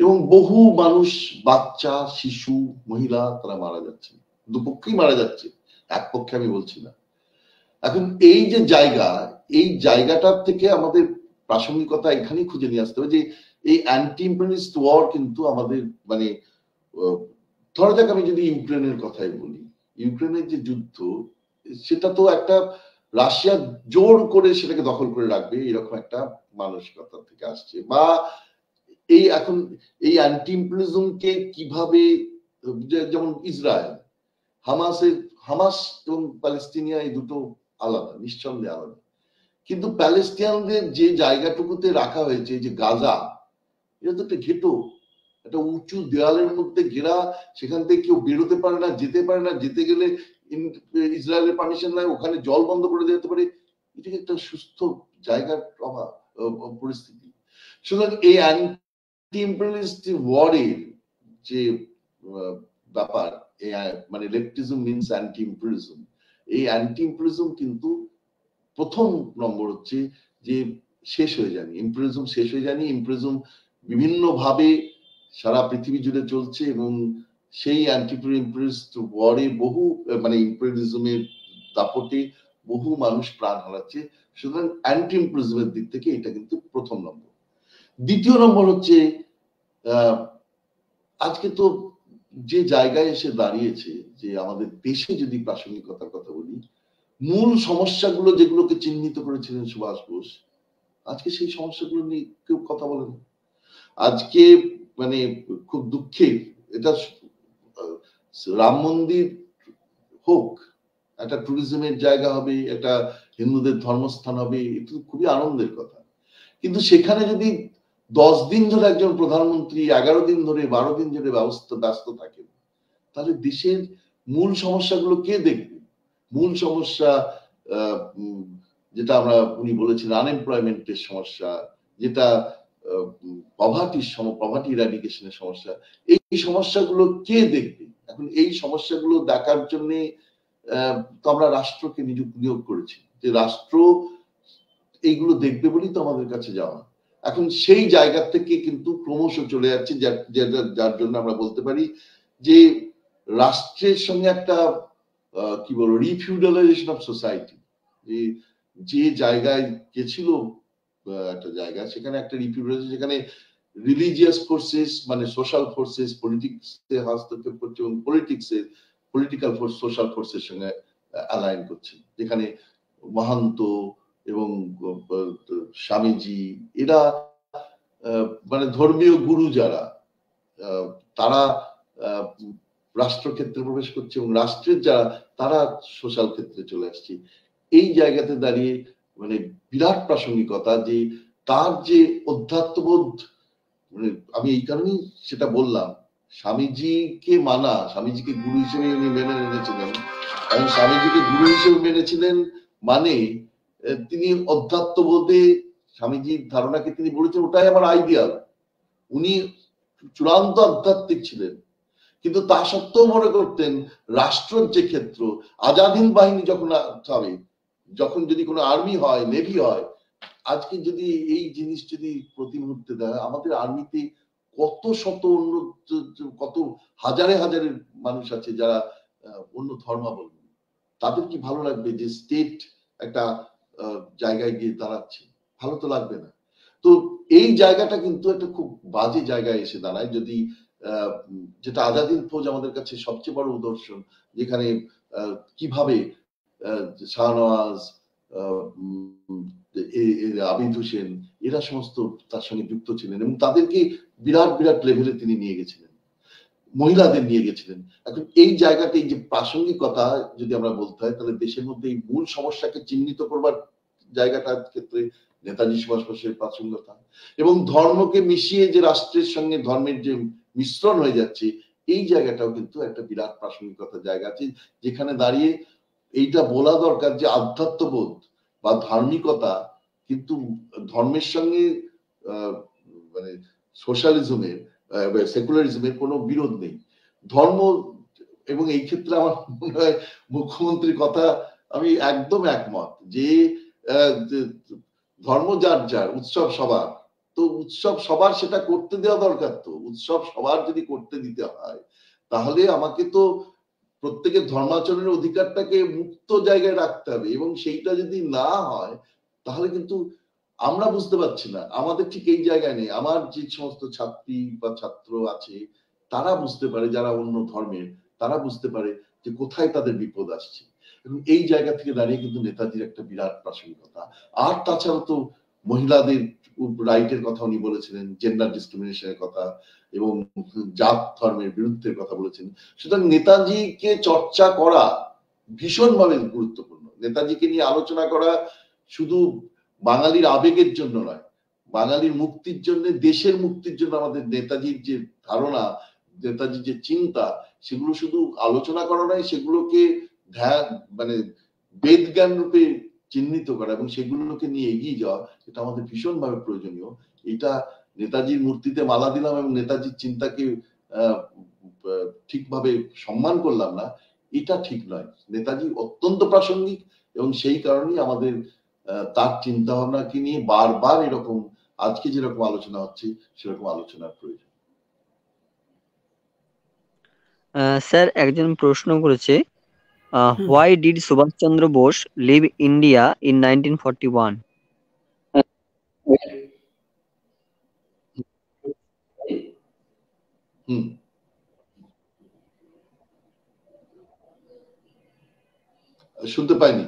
এবং বহু মানুষ, বাচ্চা, শিশু, মহিলা তারা মারা যাচ্ছে, দুপক্ষেই মারা যাচ্ছে, এক পক্ষে আমি বলছি না। এখন এই যে জায়গা, এই জায়গাটার থেকে আমাদের প্রাসঙ্গিকতা এখানেই খুঁজে নিয়ে আসতে হবে যে এই অ্যান্টি ইম্পেরিয়ালিস্ট ওয়ার কিন্তু আমাদের মানে ধরা যাক আমি যদি ইউক্রেনের কথাই বলি, ইউক্রেনের যে যুদ্ধ সেটা তো একটা রাশিয়া জোর করে সেটাকে দখল করে রাখবে এরকম একটা মানসিকতা থেকে আসছে, বা এই এখন এই অ্যান্টি ইম্পেরিয়ালিজমকে কিভাবে, যেমন ইসরায়েল, হামাস এবং প্যালেস্টিনিয়া এই দুটো আলাদা, নিঃসন্দেহে আলাদা, কিন্তু প্যালেস্টিয়ানদের যে জায়গাটুকুতে রাখা হয়েছে, যে গাজা, এটা তো একটা ঘেটো, একটা উঁচু দেওয়ালের মধ্যে ঘেরা, সেখান থেকে কেউ বেরোতে পারে না, যেতে পারে না, যেতে গেলে ইসরায়েলের পারমিশন নাই, ওখানে জল বন্ধ করে দিতে পারে, এটা একটা সুস্থ জায়গার অভাব পরিস্থিতি। সুতরাং এই অ্যান্টি ইম্পেরিয়ালিস্ট ওয়ারের যে ব্যাপার, মানে লেফটিজম মিনস অ্যান্টি ইম্পেরিয়ালিজম, এই অ্যান্টি ইম্পেরিয়ালিজম কিন্তু প্রথম নম্বর হচ্ছে যে শেষ হয়ে যায়নি, ইম্পেরিয়ালিজম শেষ হয়ে যায়নি। ইম্পেরিয়ালিজম বিভিন্ন ভাবে সারা পৃথিবী জুড়ে চলছে, এবং সেই অ্যান্টি ইম্পেরিয়ালিস্ট ওয়ারে বহু মানে ইম্পেরিয়ালিজমের দাপটে বহু মানুষ প্রাণ হারাচ্ছে। সুতরাং অ্যান্টি ইম্পেরিয়ালিজমের দিক থেকে এটা কিন্তু প্রথম নম্বর। দ্বিতীয় নম্বর হচ্ছে আজকে তো যে জায়গায় এসে দাঁড়িয়েছে, যে আমাদের দেশে যদি প্রাসঙ্গিকতার কথা বলি, মূল সমস্যাগুলো যেগুলোকে চিহ্নিত করেছিলেন সুভাষ বোস, আজকে সেই সমস্যাগুলো নিয়ে কেউ কথা বলে না। আজকে মানে খুব দুঃখের, এটা রাম মন্দির হোক, একটা ট্যুরিজমের জায়গা হবে, একটা হিন্দুদের ধর্মস্থান হবে, এটা খুবই আনন্দের কথা, কিন্তু সেখানে যদি 10 দিন ধরে একজন প্রধানমন্ত্রী 11 দিন ধরে 12 দিন ধরে ব্যস্ত থাকেন, তাহলে দেশের মূল সমস্যাগুলো কে দেখবে? মূল সমস্যা যেটা আমরা উনি বলেছেন আনএমপ্লয়মেন্টের সমস্যা, যেটা পভার্টি ইরাডিকেশনের সমস্যা, এই সমস্যাগুলো কে দেখবে? এখন এই সমস্যাগুলো দেখার জন্য তো আমরা রাষ্ট্রকে নিয়োগ করেছি, যে রাষ্ট্র এইগুলো দেখবে বলেই তো আমাদের কাছে যাওয়া। এখন সেই জায়গা থেকে কিন্তু ক্রমশ চলে যাচ্ছে, যার জন্য আমরা বলতে পারি যে রাষ্ট্রের সঙ্গে একটা কি বলবো রিফিউডালাইজেশন অফ সোসাইটি, যে জায়গায় গেছিল একটা জায়গা, সেখানে একটা রিফিউডালাইজেশন, যেখানে রিলিজিয়াস ফোর্সেস মানে সোশ্যাল ফোর্সেস পলিটিক্সে হস্তক্ষেপ করছে, এবং পলিটিক্যাল ফোর্স সোশ্যাল ফোর্সের সঙ্গে অ্যালাইন করছে, যেখানে মহান্ত এবং স্বামীজি এরা মানে ধর্মীয় গুরু যারা, তারা রাষ্ট্রক্ষেত্রে প্রবেশ করছে, এবং রাষ্ট্রের যারা তারা সোশ্যাল ক্ষেত্রে চলে আসছে। এই জায়গাতে দাঁড়িয়ে মানে বিরাট প্রাসঙ্গিকতা, যে তার যে অধ্যাত্মবোধ, মানে আমি এই কারণেই সেটা বললাম, স্বামীজিকে মানা, স্বামীজিকে গুরু হিসেবে উনি মেনে নিয়েছিলেন, এবং স্বামীজিকে গুরু হিসেবে মেনেছিলেন মানে তিনি অধ্যাত্মবোধে স্বামীজির ধারণাকে তিনি বলেছেন ওটাই আমার আইডিয়াল। উনি চূড়ান্ত আধ্যাত্মিক ছিলেন, কিন্তু তা সত্ত্বেও মনে করতেন রাষ্ট্রের যে ক্ষেত্র, আজাদ হিন্দ বাহিনী যখন হবে, যখন যদি কোনো আর্মি হয়, নেভি হয়, আজকে যদি এই জিনিস যদি প্রতি মুহূর্তে দেয়, আমাদের আর্মিতে কত শত অন্য কত হাজারে হাজারে মানুষ আছে যারা অন্য ধর্মাবলম্বী, তাদের কি ভালো লাগবে যে স্টেট একটা জায়গায় গিয়ে দাঁড়াচ্ছে? ভালো তো লাগবে না। তো এই জায়গাটা কিন্তু একটা খুব বাজে জায়গায় এসে দাঁড়ায়, যদি যেটা আজাদ হিন্দ ফৌজ আমাদের কাছে সবচেয়ে বড় উদাহরণ, যেখানে কিভাবে শাহনওয়াজ, আবিদ হোসেন এরা সমস্ত তার সঙ্গে যুক্ত ছিলেন, এবং তাদেরকে বিরাট বিরাট লেভেলে তিনি নিয়ে গেছিলেন, মহিলাদের নিয়ে গেছিলেন। এখন এই জায়গাতে এই যে প্রাসঙ্গিকতা যদি আমরা বলতে হয়, তাহলে দেশের মধ্যে এই মূল সমস্যাকে চিহ্নিত করবার জায়গাটার ক্ষেত্রে নেতাজি সুভাষ বোসের প্রাসঙ্গিকতা, এবং ধর্মকে মিশিয়ে যে রাষ্ট্রের সঙ্গে ধর্মের যে মিশ্রণ হয়ে যাচ্ছে, এই জায়গাটাও কিন্তু একটা বিরাট প্রাসঙ্গিকতার জায়গা আছে, যেখানে দাঁড়িয়ে এইটা বলা দরকার যে আধ্যাত্মবোধ বা ধার্মিকতা কিন্তু ধর্মের সঙ্গে মানে সোশ্যালিজমের সেকুলারিজমের কোনো বিরোধ নেই। ধর্ম, এবং এই ক্ষেত্রে আমার মনে হয় মুখ্যমন্ত্রীর কথা আমি একদম একমত যে ধর্ম যার যার, উৎসব সবার। তো উৎসব সবার সেটা করতে দেওয়া দরকার। তো উৎসব সবার যদি করতে দিতে হয়, তাহলে আমাকে তো প্রত্যেকের ধর্মাচরণের অধিকারটাকে মুক্ত জায়গায় রাখতে হবে, এবং সেইটা যদি না হয় তাহলে কিন্তু আমরা বুঝতে পারছি না, আমাদের ঠিক এই জায়গায় নেই। আমার যে সমস্ত ছাত্রী বা ছাত্র আছে তারা বুঝতে পারে, যারা অন্য ধর্মের, তারা বুঝতে পারে যে কোথায় তাদের বিপদ আসছে। এবং এই জায়গা থেকে দাঁড়িয়ে কিন্তু নেতাজির একটা বিরাট প্রাসঙ্গিকতা। আর তাছাড়া তো মহিলাদের রাইটের কথা উনি বলেছিলেন, জেন্ডার ডিসক্রিমিনেশনের কথা, এবং জাত ধর্মের বিরুদ্ধে কথা বলেছেন। সুতরাং নেতাজিকে চর্চা করা ভীষণভাবে গুরুত্বপূর্ণ। নেতাজিকে নিয়ে আলোচনা করা শুধু বাঙালির আবেগের জন্য নয়, বাঙালির মুক্তির জন্য, দেশের মুক্তির জন্য আমাদের নেতাজির যে ধারণা, নেতাজির যে চিন্তা, সেগুলো শুধু আলোচনা করা নয়, সেগুলোকে মানে বেদ জ্ঞান রূপে চিহ্নিত করা এবং সেগুলোকে নিয়ে এগিয়ে যাওয়া, এটা আমাদের ভীষণভাবে প্রয়োজনীয়। এটা নেতাজির মূর্তিতে মালা দিলাম এবং নেতাজির চিন্তাকে ঠিকভাবে সম্মান করলাম না, এটা ঠিক নয়। নেতাজি অত্যন্ত প্রাসঙ্গিক, এবং সেই কারণেই আমাদের তার চিন্তা ভাবনাকে নিয়ে বারবার এরকম আজকে যেরকম আলোচনা হচ্ছে সেরকম আলোচনার প্রয়োজন। স্যার, একজন প্রশ্ন করেছে, why did Subhash Chandra Bose leave India in 1941? শুনতে পাইনি।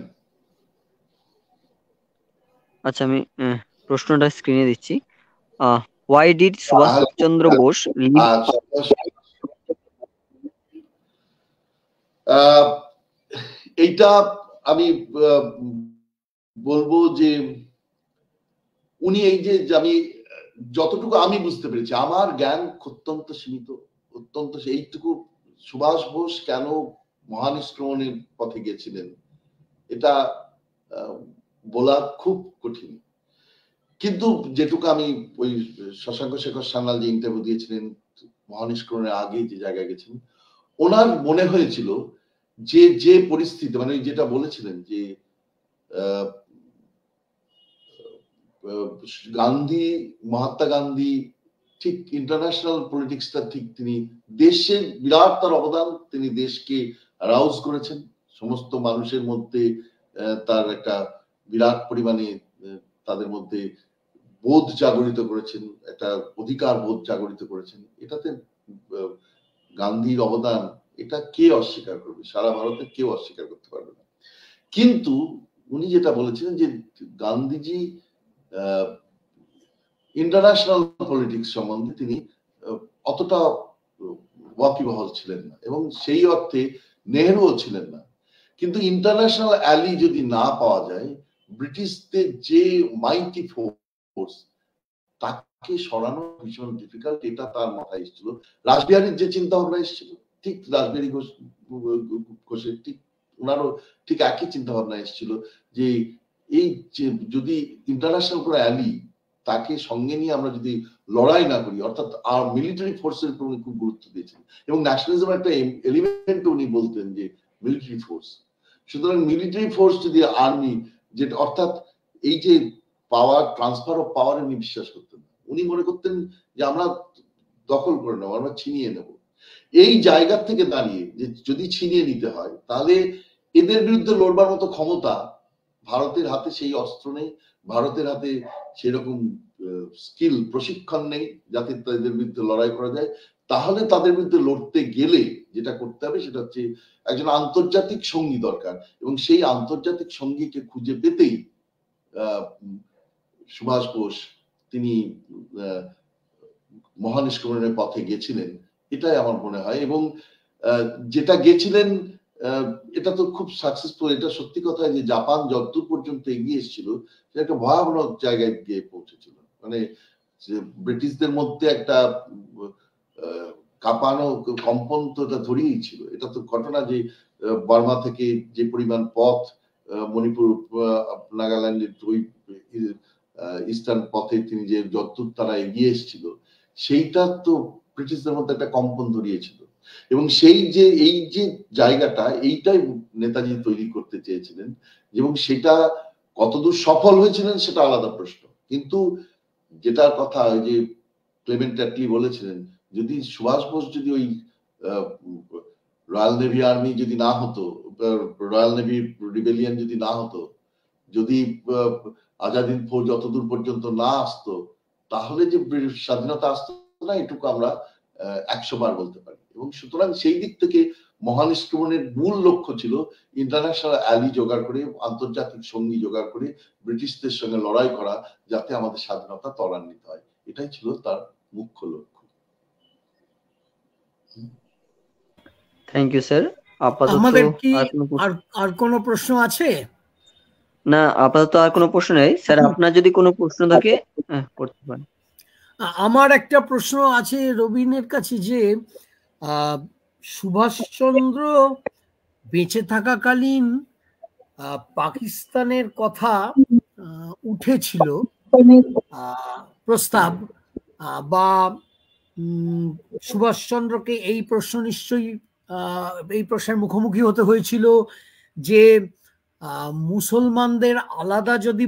আচ্ছা, আমি প্রশ্নটা স্ক্রিনে দিচ্ছি। Why did Subhash Chandra Bose leave? এইটা আমি বলবো যে উনি এই যে আমি যতটুকু আমি বুঝতে পেরেছি, আমার জ্ঞান অত্যন্ত সীমিত, অত্যন্ত এইটুকু, সুভাষ বোস কেন মহানিষ্ক্রমণের পথে গেছিলেন এটা বলা খুব কঠিন। কিন্তু যেটুকু আমি ওই শশাঙ্ক শেখর সান্যাল যে ইন্টারভিউ দিয়েছিলেন মহানিষ্ক্রমণের আগে যে জায়গায় গেছেন, ওনার মনে হয়েছিল যে যে পরিস্থিতি, মানে যেটা বলেছিলেন যে গান্ধী, মহাত্মা গান্ধী ঠিক ইন্টারন্যাশনাল পলিটিক্সটা ঠিক তিনি দেশের বিরাট তার অবদান, তিনি দেশকে রাউজ করেছেন, সমস্ত মানুষের মধ্যে তার একটা বিরাট পরিমাণে তাদের মধ্যে বোধ জাগরিত করেছেন, একটা অধিকার বোধ জাগরিত করেছেন। এটাতে গান্ধীর অবদান, এটা কে অস্বীকার করবে? সারা ভারতে কেউ অস্বীকার করতে পারবে না। কিন্তু উনি যেটা বলেছিলেন যে গান্ধীজি ইন্টারন্যাশনাল পলিটিক্স সম্বন্ধে তিনি অতটা ওয়াকিবহাল ছিলেন না, এবং সেই অর্থে নেহরুও ছিলেন না। কিন্তু ইন্টারন্যাশনাল অ্যালি যদি না পাওয়া যায়, ব্রিটিশদের যে মাইটি ফোর্স, তাকে সরানো ভীষণ ডিফিকাল্ট, এটা তার মাথায় এসেছিল। রাসবিহারীর যে চিন্তা ভাবনা এসেছিল, ঠিক রাসবিহারী ঘোষের ঠিক ওনারও ঠিক একই চিন্তা ভাবনা এসেছিল যে এই যে যদি ইন্টারন্যাশনাল কোনো অ্যালি, তাকে সঙ্গে নিয়ে আমরা যদি লড়াই না করি, অর্থাৎ আর মিলিটারি ফোর্সের উপর উনি খুব গুরুত্ব দিয়েছেন, এবং ন্যাশনালিজম একটা এলিমেন্ট উনি বলতেন যে মিলিটারি ফোর্স। সুতরাং মিলিটারি ফোর্স যদি আর্মি, যেটা অর্থাৎ এই যে পাওয়ার, ট্রান্সফার অফ পাওয়ার উনি বিশ্বাস করতেন না। উনি মনে করতেন যে আমরা দখল করে নেবো, আমরা ছিনিয়ে নেব। এই জায়গা থেকে দাঁড়িয়ে যে যদি ছিনিয়ে নিতে হয়, তাহলে এদের বিরুদ্ধে লড়বার মতো ক্ষমতা ভারতের হাতে সেই অস্ত্র নেই, ভারতের হাতে সেরকম স্কিল, প্রশিক্ষণ নেই যাতে তাদের বিরুদ্ধে লড়াই করা যায়। তাহলে তাদের বিরুদ্ধে লড়তে গেলে যেটা করতে হবে সেটা হচ্ছে একজন আন্তর্জাতিক সঙ্গী দরকার, এবং সেই আন্তর্জাতিক সঙ্গীকে খুঁজে পেতেই সুভাষ বোস তিনি মহানিষ্ক্রমণের পথে গেছিলেন, এটাই আমার মনে হয়। এবং যেটা গেছিলেন এটা তো খুব সাকসেসফুল। এটা সত্যি কথা যে জাপান যতদূর পর্যন্ত এগিয়ে এসেছিল, সেটা একটা ভয়াবহ জায়গায় গিয়ে পৌঁছেছিল। মানে ব্রিটিশদের মধ্যে একটা কাঁপানো কম্পন তো এটা ধরিয়েই ছিল। এটা তো ঘটনা যে বার্মা থেকে যে পরিমাণ পথ মণিপুর, নাগাল্যান্ডের ওই ইস্টার্ন পথে তিনি যে যতদূর তারা এগিয়ে এসেছিল, সেইটা তো ব্রিটিশদের মধ্যে একটা কম্পন ধরিয়েছিল। এবং এই যে জায়গাটা, এইটাই নেতাজি তৈরি করতে চেয়েছিলেন, এবং সেটা কতদূর সফল হয়েছিলেন সেটা আলাদা প্রশ্ন। কিন্তু যেটার কথা ওই যে ক্লেমেন্ট অ্যাটলি বলেছিলেন, যদি সুভাষ বোস যদি ওই রয়্যাল নেভি আর্মি যদি না হতো, রয়্যাল নেভি রিবেলিয়ন যদি না হতো, যদি আজাদ হিন্দ ফৌজ যতদূর পর্যন্ত না আসতো, তাহলে যে স্বাধীনতা আসতো না, এটুকু আমরা 100 বার বলতে পারি। এবং সুতরাং সেই দিক থেকে মহানিষ্ক্রমণের মূল লক্ষ্য ছিল ইন্টারন্যাশনাল অ্যালি জোগাড় করে, আন্তর্জাতিক সঙ্গী জোগাড় করে ব্রিটিশদের সঙ্গে লড়াই করা, যাতে আমাদের স্বাধীনতা ত্বরান্বিত হয়। এটাই ছিল তার মুখ্য লক্ষ্য। Thank you sir. আপাতত আমাদের কি আর কোনো প্রশ্ন আছে? না, আপাতত আর কোনো প্রশ্ন নেই স্যার। আপনার যদি কোনো প্রশ্ন থাকে করতে পারেন। আমার একটা প্রশ্ন আছে রবিনের কাছে, যে সুভাষচন্দ্র বেঁচে থাকাকালীন পাকিস্তানের কথা উঠেছিল প্রস্তাব, বা সুভাষচন্দ্রকে এই প্রশ্ন নিশ্চয়ই এই প্রশ্নের মুখোমুখি হতে হয়েছিল যে মুসলমানদের আলাদা যদি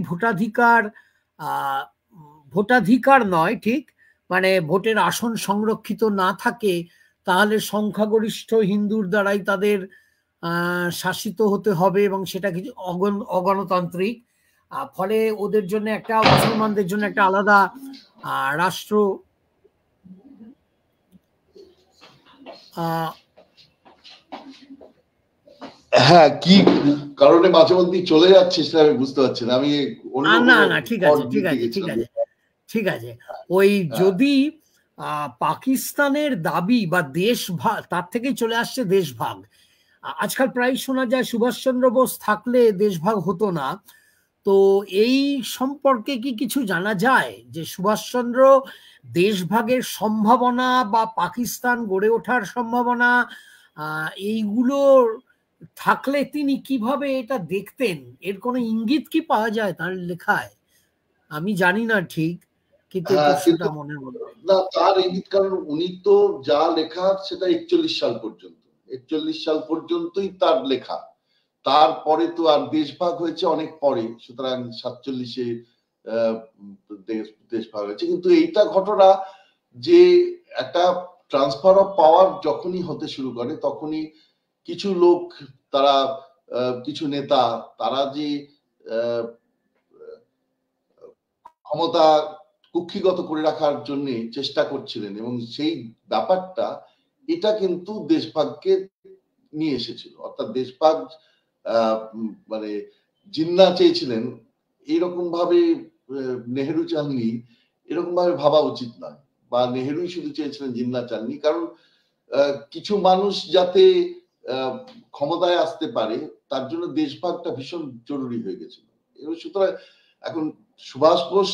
ভোটাধিকার নয় ঠিক, মানে ভোটের আসন সংরক্ষিত না থাকে, তাহলে সংখ্যাগরিষ্ঠ হিন্দুর দ্বারাই তাদের শাসিত হতে হবে, এবং সেটা কিছু অগণতান্ত্রিক, ফলে ওদের জন্য একটা, মুসলমানদের জন্য একটা আলাদা রাষ্ট্র হ্যাঁ, কি কারণে মাঝে মধ্যে চলে যাচ্ছে সেটা আমি বুঝতে পারছি না। আমি না ঠিক আছে ঠিক আছে। ওই যদি পাকিস্তানের দাবি বা দেশভাগ, তার থেকেই চলে আসছে দেশভাগ। আজকাল প্রায় শোনা যায় সুভাষচন্দ্র বোস থাকলে দেশভাগ হতো না। তো এই সম্পর্কে কি কিছু জানা যায় যে সুভাষচন্দ্র দেশভাগের সম্ভাবনা বা পাকিস্তান গড়ে ওঠার সম্ভাবনা, এইগুলো থাকলে তিনি কিভাবে এটা দেখতেন? এর কোনো ইঙ্গিত কি পাওয়া যায় তার লেখায়? আমি জানি না ঠিক, কিন্তু মনের মধ্যে না, তার ইঙ্গিত, কারণ উনি তো যা লেখা সেটা 41 সাল পর্যন্ত, 41 সাল পর্যন্তই তার লেখা। তারপরে তো আর দেশভাগ হয়েছে অনেক পরে, সুতরাং 47-এ দেশভাগ হয়েছে। কিন্তু এইটা ঘটনা যে একটা ট্রান্সফার অফ পাওয়ার যখনই হতে শুরু করে, তখনই কিছু লোক, তারা কিছু নেতা, তারা যে ক্ষমতা কুক্ষিগত করে রাখার জন্য চেষ্টা করছিলেন, এবং সেই ব্যাপারটা, এটা কিন্তু দেশভাগকে নিয়ে এসেছিল। অর্থাৎ দেশভাগ মানে জিন্না চেয়েছিলেন, এইরকম ভাবে নেহেরু চাননি, এরকম ভাবে ভাবা উচিত নয়। বা নেহেরুই শুধু চেয়েছিলেন, জিন্না চাননি। কারণ কিছু মানুষ যাতে ক্ষমতায় আসতে পারে, তার জন্য দেশভাগটা ভীষণ জরুরি হয়ে গেছিল। সুতরাং এখন সুভাষ বোস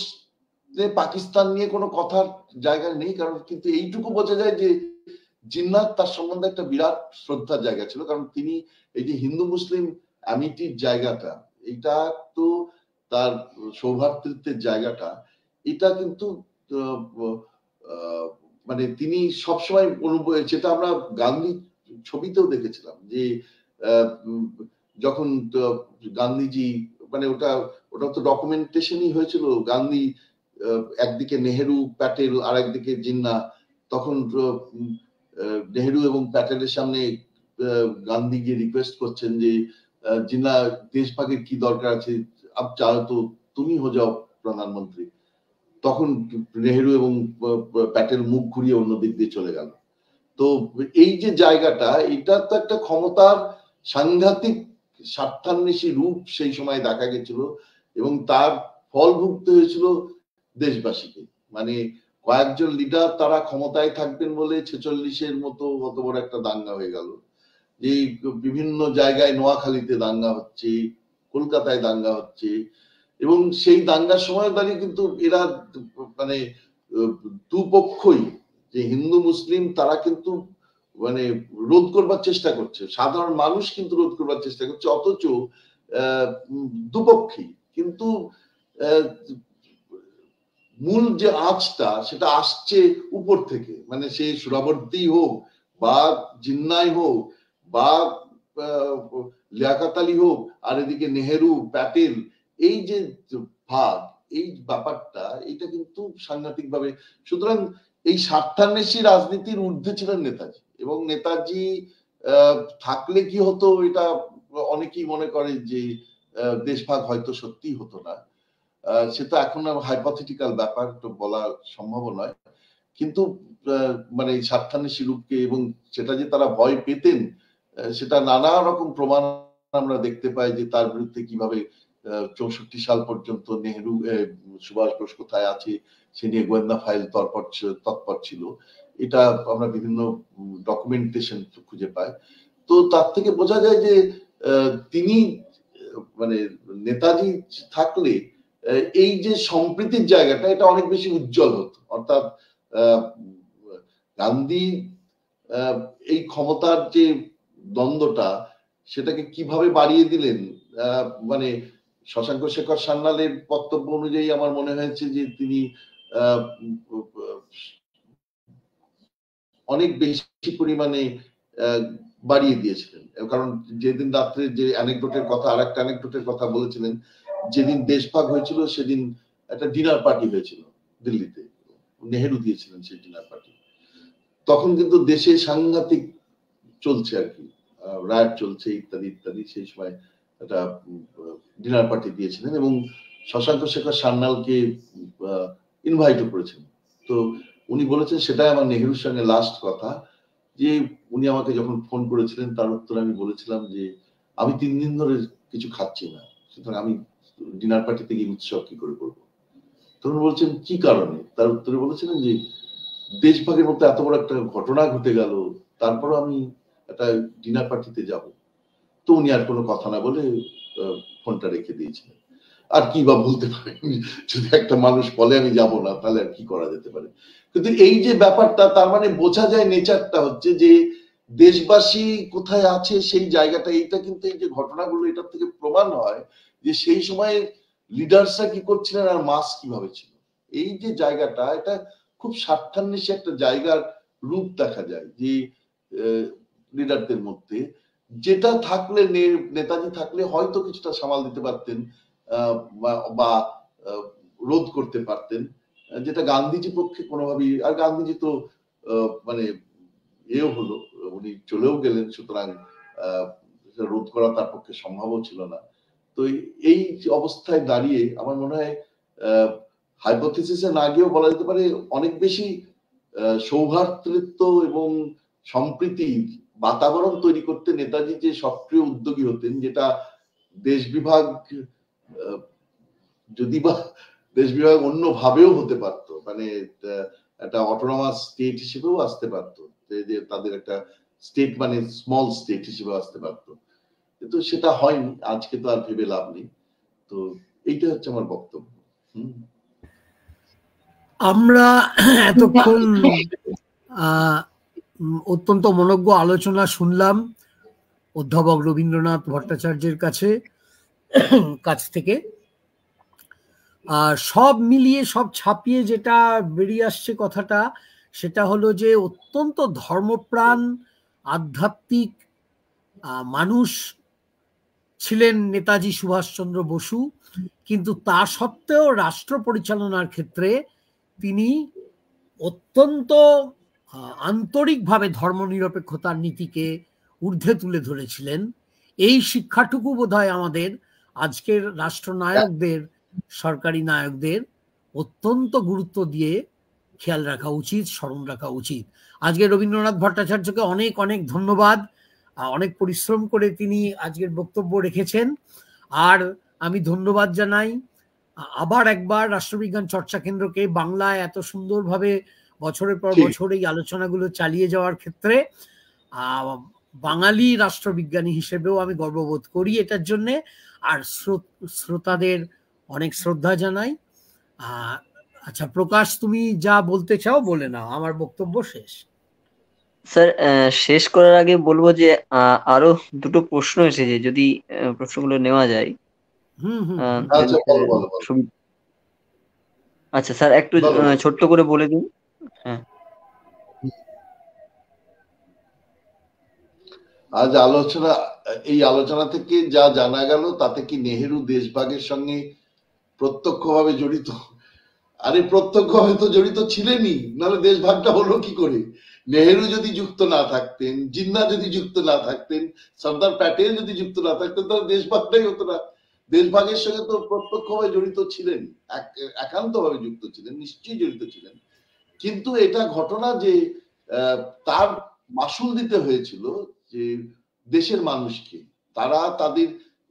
পাকিস্তান নিয়ে কোনো কথার জায়গা নেই, কারণ কিন্তু এইটুকু বোঝা যায় যে জিন্নাত তার সম্বন্ধে একটা বিরাট শ্রদ্ধার জায়গা ছিল। কারণ তিনি এই যে হিন্দু মুসলিম অ্যামিটির জায়গাটা, এটা তো তার সৌভ্রাতৃত্বের জায়গাটা, এটা কিন্তু মানে তিনি সবসময় যেটা আমরা গান্ধী ছবিতেও দেখেছিলাম, যে যখন গান্ধীজি, মানে ওটা তো ডকুমেন্টেশনই হয়েছিল, গান্ধী একদিকে নেহেরু, প্যাটেল, আর একদিকে জিন্না, তখন নেহেরু এবং প্যাটেলের সামনে গান্ধী গিয়ে রিকোয়েস্ট করছেন যে জিন্না, দেশভাগের কি দরকার আছে, আব চাও তো তুমি হো যাও প্রধানমন্ত্রী। তখন নেহেরু এবং প্যাটেল মুখ ঘুরিয়ে অন্য দিক দিয়ে চলে গেল। তো এই যে জায়গাটা, এটা তো একটা ক্ষমতার সাংঘাতিক স্বার্থান্বেষী রূপ সেই সময় দেখা গেছিল, এবং তার ফল ভুগতে হয়েছিল দেশবাসীকে। মানে কয়েকজন লিডার তারা ক্ষমতায় থাকবেন বলে 46-এর মতো অত বড় একটা দাঙ্গা হয়ে গেল, যে বিভিন্ন জায়গায়, নোয়াখালীতে দাঙ্গা হচ্ছে, কলকাতায় দাঙ্গা হচ্ছে, এবং সেই দাঙ্গার সময় দাঁড়িয়ে কিন্তু এরা, মানে দুপক্ষই, যে হিন্দু মুসলিম, তারা কিন্তু মানে রোধ করবার চেষ্টা করছে, সাধারণ মানুষ কিন্তু রোধ করবার চেষ্টা করছে, অথচ দুপক্ষই কিন্তু মূল যে আঁচটা, সেটা আসছে উপর থেকে, মানে সে সুরাবর্তী হোক বা জিন্নাই হোক বা লিয়াকত আলী হোক, আর এদিকে নেহেরু, প্যাটেল, এই যে ভাগ, এই ব্যাপারটা, এটা কিন্তু সাংঘাতিক ভাবে। সুতরাং এই স্বার্থান্বেষী রাজনীতির ঊর্ধ্বে ছিলেন নেতাজি, এবং নেতাজি থাকলে কি হতো এটা অনেকেই মনে করে যে দেশভাগ হয়তো সত্যি হতো না, সেটা এখন হাইপোথেটিক্যাল ব্যাপার, তো বলা সম্ভব নয়। কিন্তু মানে স্বার্থান্বেষী রূপকে, এবং সেটা যে তারা ভয় পেতেন, সেটা নানা রকম প্রমাণ আমরা দেখতে পাই, যে তার বিরুদ্ধে কিভাবে 64 সাল পর্যন্ত নেহেরু, সুভাষ বোস কোথায় আছে সে নিয়ে গোয়েন্দা ফাইল তৎপর ছিল। এটা আমরা বিভিন্ন ডকুমেন্টেশন খুঁজে পাই। তো তার থেকে বোঝা যায় যে তিনি মানে নেতাজি থাকলে এই যে সম্প্রীতির জায়গাটা, এটা অনেক বেশি উজ্জ্বল হতো। অর্থাৎ গান্ধী এই ক্ষমতার যে দ্বন্দ্বটা, সেটাকে কিভাবে বাড়িয়ে দিলেন, মানে শশাঙ্ক শেখর সান্যালের বক্তব্য অনুযায়ী আমার মনে হয়েছে যে তিনি অনেক বেশি পরিমাণে বাড়িয়ে দিয়েছিলেন। কারণ যেদিন রাত্রে যে অ্যানেকডোটের কথা, আর একটা অ্যানেকডোটের কথা বলেছিলেন, যেদিন দেশভাগ হয়েছিল সেদিন একটা ডিনার পার্টি হয়েছিল দিল্লিতে, নেহেরু দিয়েছিলেন সেই ডিনার পার্টি। তখন কিন্তু দেশে সাংঘাতিক চলছে আর কি, রায়ট চলছে ইত্যাদি ইত্যাদি। সেই সময় একটা ডিনার পার্টি দিয়েছিলেন এবং শশাঙ্ক শেখর সান্যালকে ইনভাইটও করেছেন। তো উনি বলেছেন, সেটাই আমার নেহেরুর সঙ্গে লাস্ট কথা, যে উনি আমাকে যখন ফোন করেছিলেন তার উত্তরে আমি বলেছিলাম যে আমি 3 দিন ধরে কিছু খাচ্ছি না, সুতরাং আমি ডিনার পার্টিতে গিয়ে উৎসব কি করে করবো। তখন বলছেন কি কারণে, তার উত্তরে বলেছিলেন যে দেশভাগের মধ্যে এত বড় একটা ঘটনা ঘটে গেল, তারপরও আমি একটা ডিনার পার্টিতে যাব। তো উনি আর কোনো কথা না বলে ফোনটা রেখে দিয়েছিলেন। আর কি বা বলতে পারেন, যদি একটা মানুষ বলে আমি যাব না, তাহলে আর কি করা যেতে পারে। কিন্তু এই যে ব্যাপারটা, তার মানে বোঝা যায় নেচারটা হচ্ছে যে দেশবাসী কোথায় আছে সেই জায়গাটা। এইটা কিন্তু এই যে ঘটনাগুলো, এটার থেকে প্রমাণ হয় যে সেই সময় লিডার্সরা কি করছিলেন আর মাস কিভাবে ছিল। এই যে জায়গাটা, এটা খুব স্বার্থান্বেষী একটা জায়গার রূপ দেখা যায় যে লিডারদের মধ্যে, যেটা থাকলে নেতাজি থাকলে হয়তো কিছুটা সামাল দিতে পারতেন বা রোধ করতে পারতেন, যেটা গান্ধীজি পক্ষে কোনোভাবেই। আর গান্ধীজি তো মানে এও হলো, উনি চলেও গেলেন, সুতরাং রোধ করা তার পক্ষে সম্ভবও ছিল না। তো এই অবস্থায় দাঁড়িয়ে আমার মনে হয় হাইপোথিসিসে না গিয়েও বলা যেতে পারে অনেক বেশি সৌহার্দ্যত্ব এবং সম্প্রীতির বাতাবরণ তৈরি করতে নেতাজি যে সক্রিয় উদ্যোগী হতেন, যেটা দেশ বিভাগ, যদি বা দেশ বিভাগ অন্য ভাবেও হতে পারত, মানে একটা অটোনমাস স্টেট হিসেবেও আসতে পারত, যে তাদের একটা স্টেট মানে স্মল স্টেট হিসেবে আসতে পারত, কিন্তু সেটা হয়নি। আজকে তো আর ভেবে লাভ নেই। তো এইটা হচ্ছে আমার বক্তব্য। আমরা এতক্ষণ অত্যন্ত মনোজ্ঞ আলোচনা শুনলাম অধ্যাপক রবীন্দ্রনাথ ভট্টাচার্যের কাছ থেকে। সব মিলিয়ে, সব ছাপিয়ে যেটা বেরিয়ে আসছে কথাটা, সেটা হলো যে অত্যন্ত ধর্মপ্রাণ আধ্যাত্মিক মানুষ ছিলেন নেতাজি সুভাষচন্দ্র বসু, কিন্তু তা সত্ত্বেও রাষ্ট্র পরিচালনার ক্ষেত্রে তিনি অত্যন্ত আন্তরিকভাবে ধর্মনিরপেক্ষতার নীতিকে ঊর্ধ্বে তুলে ধরেছিলেন। এই শিক্ষাটুকু বোধহয় আমাদের আজকের রাষ্ট্রনায়কদের, সরকারি নায়কদের অত্যন্ত গুরুত্ব দিয়ে খেয়াল রাখা উচিত, স্মরণ রাখা উচিত। আজকে রবীন্দ্রনাথ ভট্টাচার্যকে অনেক অনেক ধন্যবাদ। অনেক পরিশ্রম করে তিনি আজকের বক্তব্য রেখেছেন। আর আমি ধন্যবাদ জানাই আবার একবার রাষ্ট্রবিজ্ঞান চর্চা কেন্দ্রকে, বাংলায় এত সুন্দরভাবে বছরের পর বছর এই আলোচনাগুলো চালিয়ে যাওয়ার ক্ষেত্রে। বাঙালি রাষ্ট্রবিজ্ঞানী হিসেবেও আমি গর্ববোধ করি এটার জন্যে। আর শ্রোতাদের অনেক শ্রদ্ধা জানাই। আচ্ছা প্রকাশ, তুমি যা বলতে চাও বলে নাও, আমার বক্তব্য শেষ। স্যার, শেষ করার আগে বলবো যে আরো দুটো প্রশ্ন এসেছে, যদি প্রশ্নগুলো নেওয়া যায়। আচ্ছা স্যার, একটু ছোট্ট করে বলে দিন। হ্যাঁ, আজ এই আলোচনা থেকে যা জানা গেল তাতে কি নেহেরু দেশভাগের সঙ্গে প্রত্যক্ষভাবে জড়িত? আরে প্রত্যক্ষভাবে তো জড়িত ছিলেনই, নাহলে দেশভাগটা হলো কি করে? নেহেরু যদি যুক্ত না থাকতেন, জিন্না যদি যুক্ত না থাকতেন, সর্দার প্যাটেল যদি যুক্ত না থাকতেন, তাহলে দেশভাগটাই হতো না। দেশভাগের সঙ্গে তো প্রত্যক্ষভাবে জড়িত ছিলেন, একান্তভাবে যুক্ত ছিলেন, নিশ্চয়ই জড়িত ছিলেন। কিন্তু এটা ঘটনা যে তার মাসুল দিতে হয়েছিল যে দেশের মানুষকে। তারা তাদের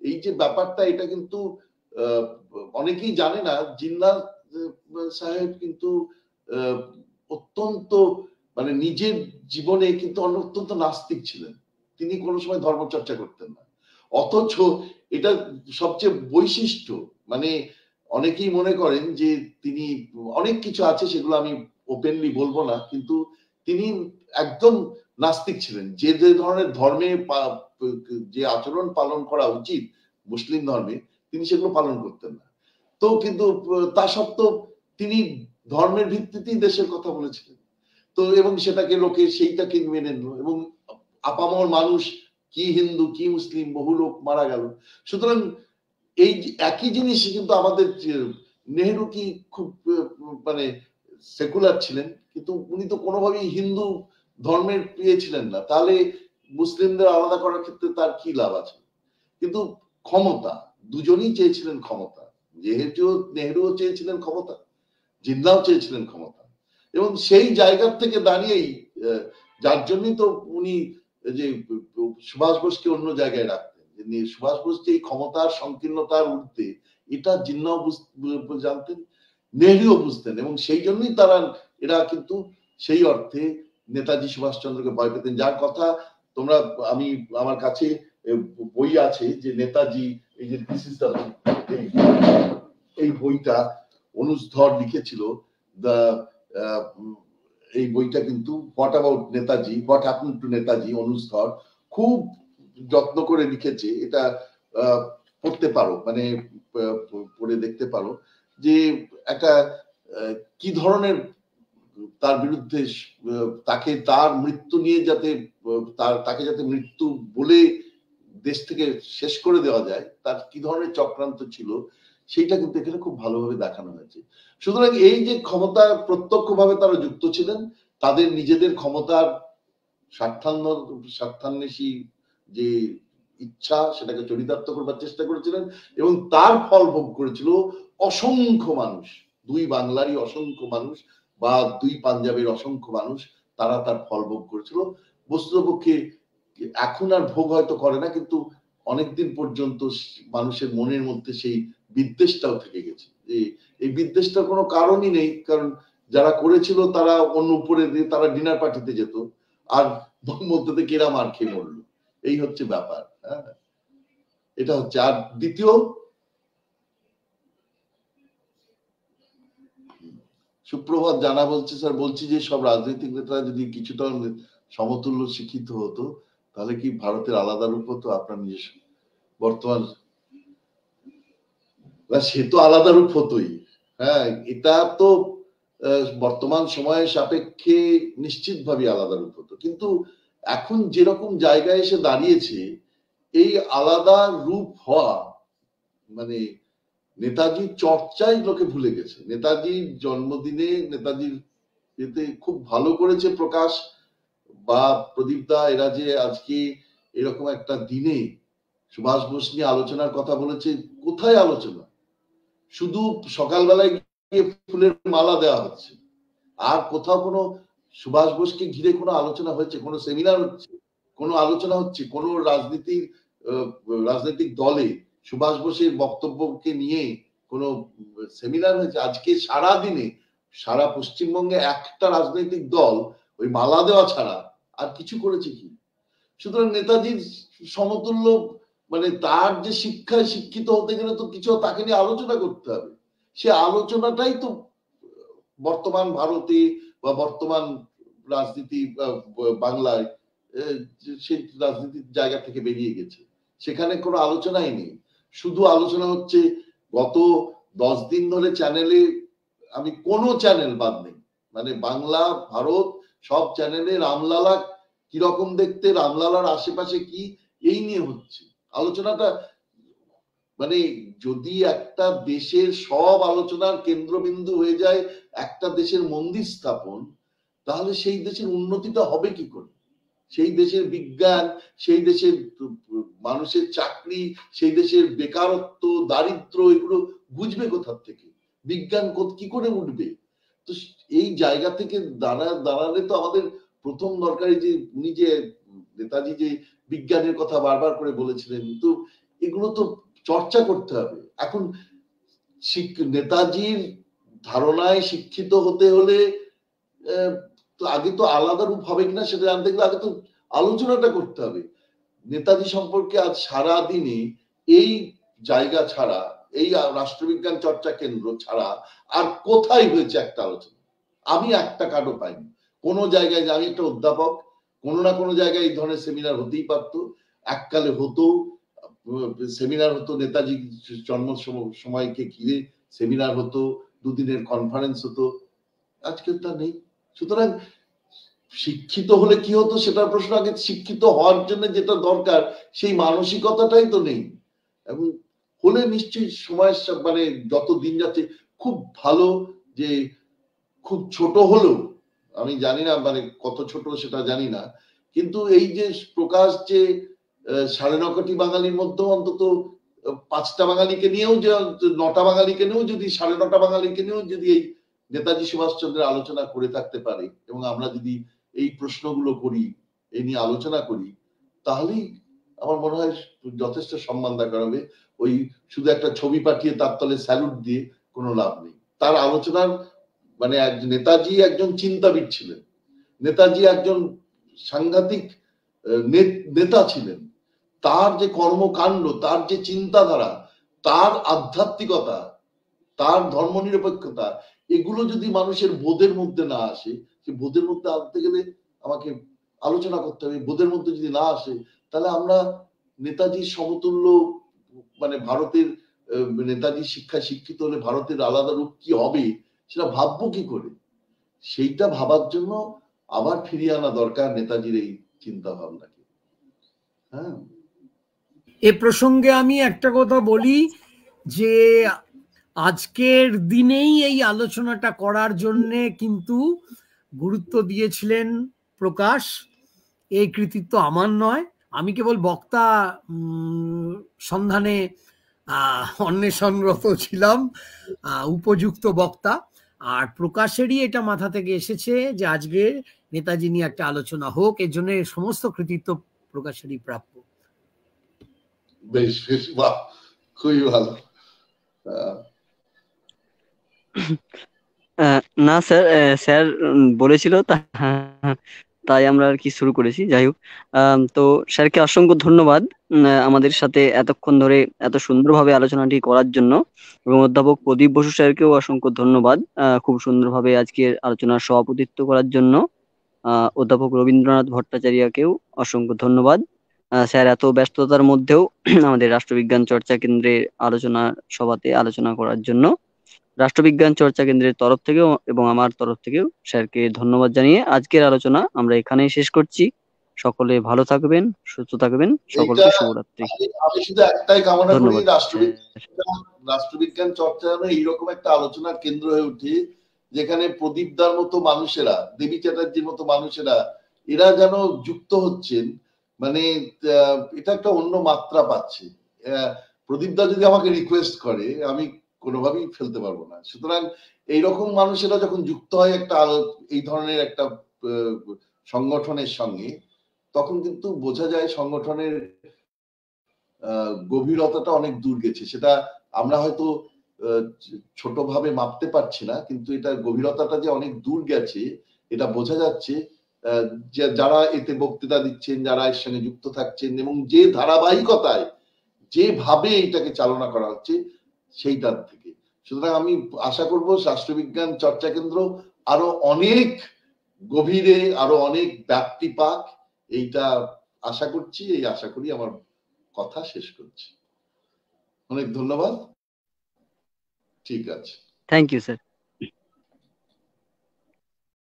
এই যে ব্যাপারটা, এটা কিন্তু অনেকেই জানে না, জিন্নাহ সাহেব কিন্তু অত্যন্ত মানে নিজের জীবনে কিন্তু অত্যন্ত নাস্তিক ছিলেন। তিনি কোনো সময় ধর্মচর্চা করতেন না, অথচ এটা সবচেয়ে বৈশিষ্ট্য। মানে অনেকেই মনে করেন যে তিনি অনেক কিছু আছে, সেগুলো আমি ওপেনলি বলবো না, কিন্তু তিনি একদম নাস্তিক ছিলেন। যে যে ধরনের ধর্মে যে আচরণ পালন করা উচিত মুসলিম ধর্মে, তিনি সেগুলো পালন করতেন না। তো কিন্তু তা সত্ত্বেও তিনি ধর্মের ভিত্তিতেই দেশের কথা বলেছিলেন। তো এবং সেটাকে লোকে সেইটাকে মেনে নিল, এবং আপামর মানুষ কি হিন্দু কি মুসলিম বহু লোক মারা গেল। সুতরাং এই একই জিনিস কিন্তু আমাদের নেহেরু কি খুব মানে সেকুলার ছিলেন, কিন্তু উনি তো কোনোভাবেই হিন্দু ধর্মের প্রিয় ছিলেন না। তাহলে মুসলিমদের আলাদা করার ক্ষেত্রে তার কি লাভ আছে? কিন্তু ক্ষমতা, দুজনেই চেয়েছিলেন ক্ষমতা। যেহেতু নেহেরুও চেয়েছিলেন ক্ষমতা, জিন্নাও চেয়েছিলেন ক্ষমতা, এবং সেই জায়গার থেকে দাঁড়িয়েই যার জন্যই তো উনি যে সুভাষ বোসকে অন্য জায়গায় রাখতেন, সুভাষ বোস যে এই ক্ষমতার সংকীর্ণতার ঊর্ধ্বে, এটা জিন্নাও জানতেন, নেহরুও বুঝতেন, এবং সেই জন্যই এরা কিন্তু সেই অর্থে নেতাজি সুভাষচন্দ্রকে ভয় পেতেন। যার কথা তোমরা, আমার কাছে বই আছে যে নেতাজি, এই যে এই বইটা অনুজ ধর লিখেছিল, এই বইটা কিন্তু what about Netaji, what happened to Netaji, Anuj Dhar খুব যত্ন করে লিখেছে। এটা পড়তে পারো, মানে পড়ে দেখতে পারো যে একটা কি ধরনের তার বিরুদ্ধে, তার মৃত্যু নিয়ে যাতে তাকে যাতে মৃত্যু বলে দেশ থেকে শেষ করে দেওয়া যায়, তার কি ধরনের চক্রান্ত ছিল, সেইটা কিন্তু এখানে খুব ভালোভাবে দেখানো হয়েছে। সুতরাং এই যে ক্ষমতা প্রত্যক্ষভাবে তারা যুক্ত ছিলেন, তাদের নিজেদের ক্ষমতার স্বার্থান্বেষী যে ইচ্ছা, সেটাকে চরিতার্থ করবার চেষ্টা করেছিলেন, এবং তার ফল ভোগ করেছিল অসংখ্য মানুষ, দুই বাংলারই অসংখ্য মানুষ বা দুই পাঞ্জাবের অসংখ্য মানুষ, তারা তার ফল ভোগ করেছিল। বস্তুতপক্ষে এখন আর ভোগ হয়তো করে না, কিন্তু অনেকদিন পর্যন্ত মানুষের মনের মধ্যে সেই বিদ্বেষটাও থেকে গেছে। এই বিদ্বেষটার কোনো কারণই নেই, কারণ যারা করেছিল তারা অন্য উপরে দিয়ে তারা ডিনার পার্টিতে যেত, আর মধ্যে থেকে এরা মার খেয়ে মরলো। এই হচ্ছে ব্যাপার। হ্যাঁ, এটা হচ্ছে। আর দ্বিতীয়, সুপ্রভাত জানা বলছে, স্যার বলছি যে সব রাজনৈতিক নেতারা যদি কিছুটা সমতুল্য শিক্ষিত হতো, তাহলে কি ভারতের আলাদা রূপ হতো? আপনার নিজস্ব বর্তমান, সে তো আলাদা রূপ হতোই। হ্যাঁ, এটা তো বর্তমান সময়ের সাপেক্ষে নিশ্চিতভাবে আলাদা রূপ হতো, কিন্তু এখন যেরকম জায়গায় এসে দাঁড়িয়েছে, এই আলাদা রূপ হওয়া মানে নেতাজির চর্চাই লোকে ভুলে গেছে। নেতাজির জন্মদিনে নেতাজির এতে খুব ভালো করেছে প্রকাশ বা প্রদীপ দা, এরা যে আজকে এরকম একটা দিনে সুভাষ বোস নিয়ে আলোচনার কথা বলেছে। কোথায় আলোচনা? শুধু সকালবেলায় গিয়ে ফুলের মালা দেওয়া হচ্ছে, আর কোথাও কোনো সুভাষ বোসকে ঘিরে কোনো আলোচনা হচ্ছে, কোনো সেমিনার হচ্ছে, কোনো আলোচনা হচ্ছে, কোনো রাজনৈতিক দলে সুভাষ বোসের বক্তব্যকে নিয়ে কোনো সেমিনার হয়েছে? আজকে সারা দিনে সারা পশ্চিমবঙ্গে একটা রাজনৈতিক দল ওই মালা দেওয়া ছাড়া আর কিছু করেছে কি? সুতরাং নেতাজির সমতুল্য, মানে তার যে শিক্ষায় শিক্ষিত হতে গেলে তো কিছু তাকে নিয়ে আলোচনা করতে হবে। সে আলোচনাটাই তো বর্তমান ভারতে বা বর্তমান রাজনীতি বাংলায় সেই রাজনীতির জায়গা থেকে বেরিয়ে গেছে। সেখানে কোনো আলোচনাই নেই, শুধু আলোচনা হচ্ছে। গত 10 দিন ধরে চ্যানেলে, আমি কোনো চ্যানেল বাদ নেই, মানে বাংলা ভারত সব চ্যানেলে রামলালা কিরকম দেখতে, রামলালার আশেপাশে কি, এই নিয়ে হচ্ছে আলোচনাটা। মানে যদি একটা দেশের সব আলোচনার কেন্দ্রবিন্দু হয়ে যায় একটা দেশের মন্দির স্থাপন, তাহলে সেই দেশের উন্নতিটা হবে কি করে? সেই দেশের বিজ্ঞান, সেই দেশের মানুষের চাকরি, সেই দেশের বেকারত্ব, দারিদ্র, এগুলো বুঝবে কোথা থেকে? বিজ্ঞান কি করে উঠবে? তো এই জায়গা থেকে দাঁড়ালে তো আমাদের প্রথম দরকারি যে উনি যে নেতাজি যে বিজ্ঞানের কথা বারবার করে বলেছিলেন, তো এগুলো তো চর্চা করতে হবে। এখন নেতাজির ধারণায় শিক্ষিত হতে হলে তো আগে তো আলাদা রূপ হবে কিনা সেটা জানতে গেলে আগে তো আলোচনাটা করতে হবে। নেতাজি সম্পর্কে আজ সারা দিনে এই জায়গা ছাড়া, এই রাষ্ট্রবিজ্ঞান চর্চা কেন্দ্র ছাড়া আর কোথায় হয়েছে একটা আলোচনা? আমি একটা কার্ডও পাইনি কোনো জায়গায়। যে আমি একটা অধ্যাপক, কোনো না কোনো জায়গায় এই ধরনের সেমিনার হতেই পারতো, এককালে হতো, সেমিনার হতো, নেতাজি জন্ম সময়কে ঘিরে সেমিনার হতো, দুদিনের কনফারেন্স হতো, আজকে তা নেই। সুতরাং শিক্ষিত হলে কি হতো সেটার প্রশ্ন আগে। শিক্ষিত হওয়ার জন্য যেটা দরকার সেই মানসিকতাটাই তো নেই। এবং হলে নিশ্চয়ই সময় মানে যত দিন যাচ্ছে খুব ভালো, যে খুব ছোট হলেও, আমি জানি না মানে কত ছোট সেটা জানি না, কিন্তু এই যে প্রকাশ যে 9.5 কোটি বাঙালির মধ্যে অন্তত 5টা বাঙালিকে নিয়েও, যে 9টা বাঙালিকে নিয়েও যদি 9.5 বাঙালিকে নিয়েও যদি এই নেতাজি সুভাষচন্দ্রের আলোচনা করে থাকতে পারে, এবং আমরা যদি এই প্রশ্নগুলো করি, এই নিয়ে আলোচনা করি, তাহলেই আমার মনে হয় যথেষ্ট সম্মান দেখানো হবে। ওই শুধু একটা ছবি পাঠিয়ে তার তলে স্যালুট দিয়ে কোনো লাভ নেই। তার আলোচনার মানে নেতাজি একজন চিন্তাবিদ ছিলেন, নেতাজি একজন সাংঘাতিক নেতা ছিলেন। তার যে কর্মকাণ্ড, তার যে চিন্তাধারা, তার আধ্যাত্মিকতা, তার ধর্মনিরপেক্ষতা, এগুলো যদি মানুষের বোধের মধ্যে না আসে, সে বোধের মধ্যে আনতে গেলে আমাকে আলোচনা করতে হবে। বোধের মধ্যে যদি না আসে, তাহলে আমরা নেতাজির সমতুল্য, মানে ভারতের নেতাজির শিক্ষায় শিক্ষিত হলে ভারতের আলাদা রূপ কি হবে সেটা ভাববো কি করে? সেইটা ভাবার জন্য আবার ফিরিয়ে আনা দরকার নেতাজির এই চিন্তা ভাবনাকে। হ্যাঁ, এ প্রসঙ্গে আমি একটা কথা বলি, যে আজকের দিনেই এই আলোচনাটা করার জন্য কিন্তু গুরুত্ব দিয়েছিলেন প্রকাশ। এই কৃতিত্ব আমার নয়, আমি কেবল বক্তা সন্ধানে অন্বেষণরত ছিলাম, উপযুক্ত বক্তা। আর প্রকাশেরই এটা মাথা থেকে এসেছে যে আজকে নেতাজি নিয়ে একটা আলোচনা হোক, এর জন্য সমস্ত কৃতিত্ব প্রকাশেরই প্রাপ্য। বেশ বেশ, বাহ, খুবই ভালো। না স্যার, স্যার বলেছিল তাই আমরা আর কি শুরু করেছি। যাই হোক, তো স্যারকে অসংখ্য ধন্যবাদ আমাদের সাথে এতক্ষণ ধরে এত সুন্দরভাবে আলোচনাটি করার জন্য, এবং অধ্যাপক প্রদীপ বসু স্যারকেও অসংখ্য ধন্যবাদ খুব সুন্দরভাবে আজকের আলোচনার সভাপতিত্ব করার জন্য। অধ্যাপক রবীন্দ্রনাথ ভট্টাচার্যকেও অসংখ্য ধন্যবাদ। স্যার এত ব্যস্ততার মধ্যেও আমাদের রাষ্ট্রবিজ্ঞান চর্চা কেন্দ্রের আলোচনা সভাতে আলোচনা করার জন্য রাষ্ট্রবিজ্ঞান চর্চা কেন্দ্রের তরফ থেকেও এবং আমার তরফ থেকেও স্যারকে ধন্যবাদ জানিয়ে আজকের আলোচনা আমরা এখানেই শেষ করছি। সকলে ভালো থাকবেন, সুস্থ থাকবেন, এইটা সকলকে শুভরাত্রি। আমি শুধু একটাই কামনা করি, ধন্যবাদ স্যার। রাষ্ট্রবিজ্ঞান চর্চা যেন এইরকম একটা আলোচনার কেন্দ্র হয়ে ওঠে, যেখানে প্রদীপদার মতো মানুষেরা, দেবী চ্যাটার্জির মতো মানুষেরা, এরা যেন যুক্ত হচ্ছেন। মানে এটা একটা অন্য মাত্রা পাচ্ছে। প্রদীপদা যদি আমাকে রিকোয়েস্ট করে, আমি কোনোভাবেই ফেলতে পারবো না। সুতরাং এইরকম মানুষেরা যখন যুক্ত হয় একটা এই ধরনের একটা সংগঠনের সঙ্গে, তখন কিন্তু বোঝা যায় সংগঠনের গভীরতাটা অনেক দূর গেছে। সেটা আমরা হয়তো ছোটভাবে মাপতে পারছি না, কিন্তু এটার গভীরতাটা যে অনেক দূর গেছে এটা বোঝা যাচ্ছে। যারা এতে বক্তৃতা দিচ্ছেন, যারা এর সঙ্গে যুক্ত থাকছেন, এবং যে ধারাবাহিকতায় যেভাবে এটাকে চালনা করা হচ্ছে সেইটার থেকে। সুতরাং আমি আশা করব রাষ্ট্রবিজ্ঞান চর্চা কেন্দ্র আরো অনেক গভীরে, আরো অনেক ব্যাপ্তি পাক, এইটা আশা করছি। এই আশা করি আমার কথা শেষ করছি। অনেক ধন্যবাদ। ঠিক আছে, থ্যাংক ইউ স্যার।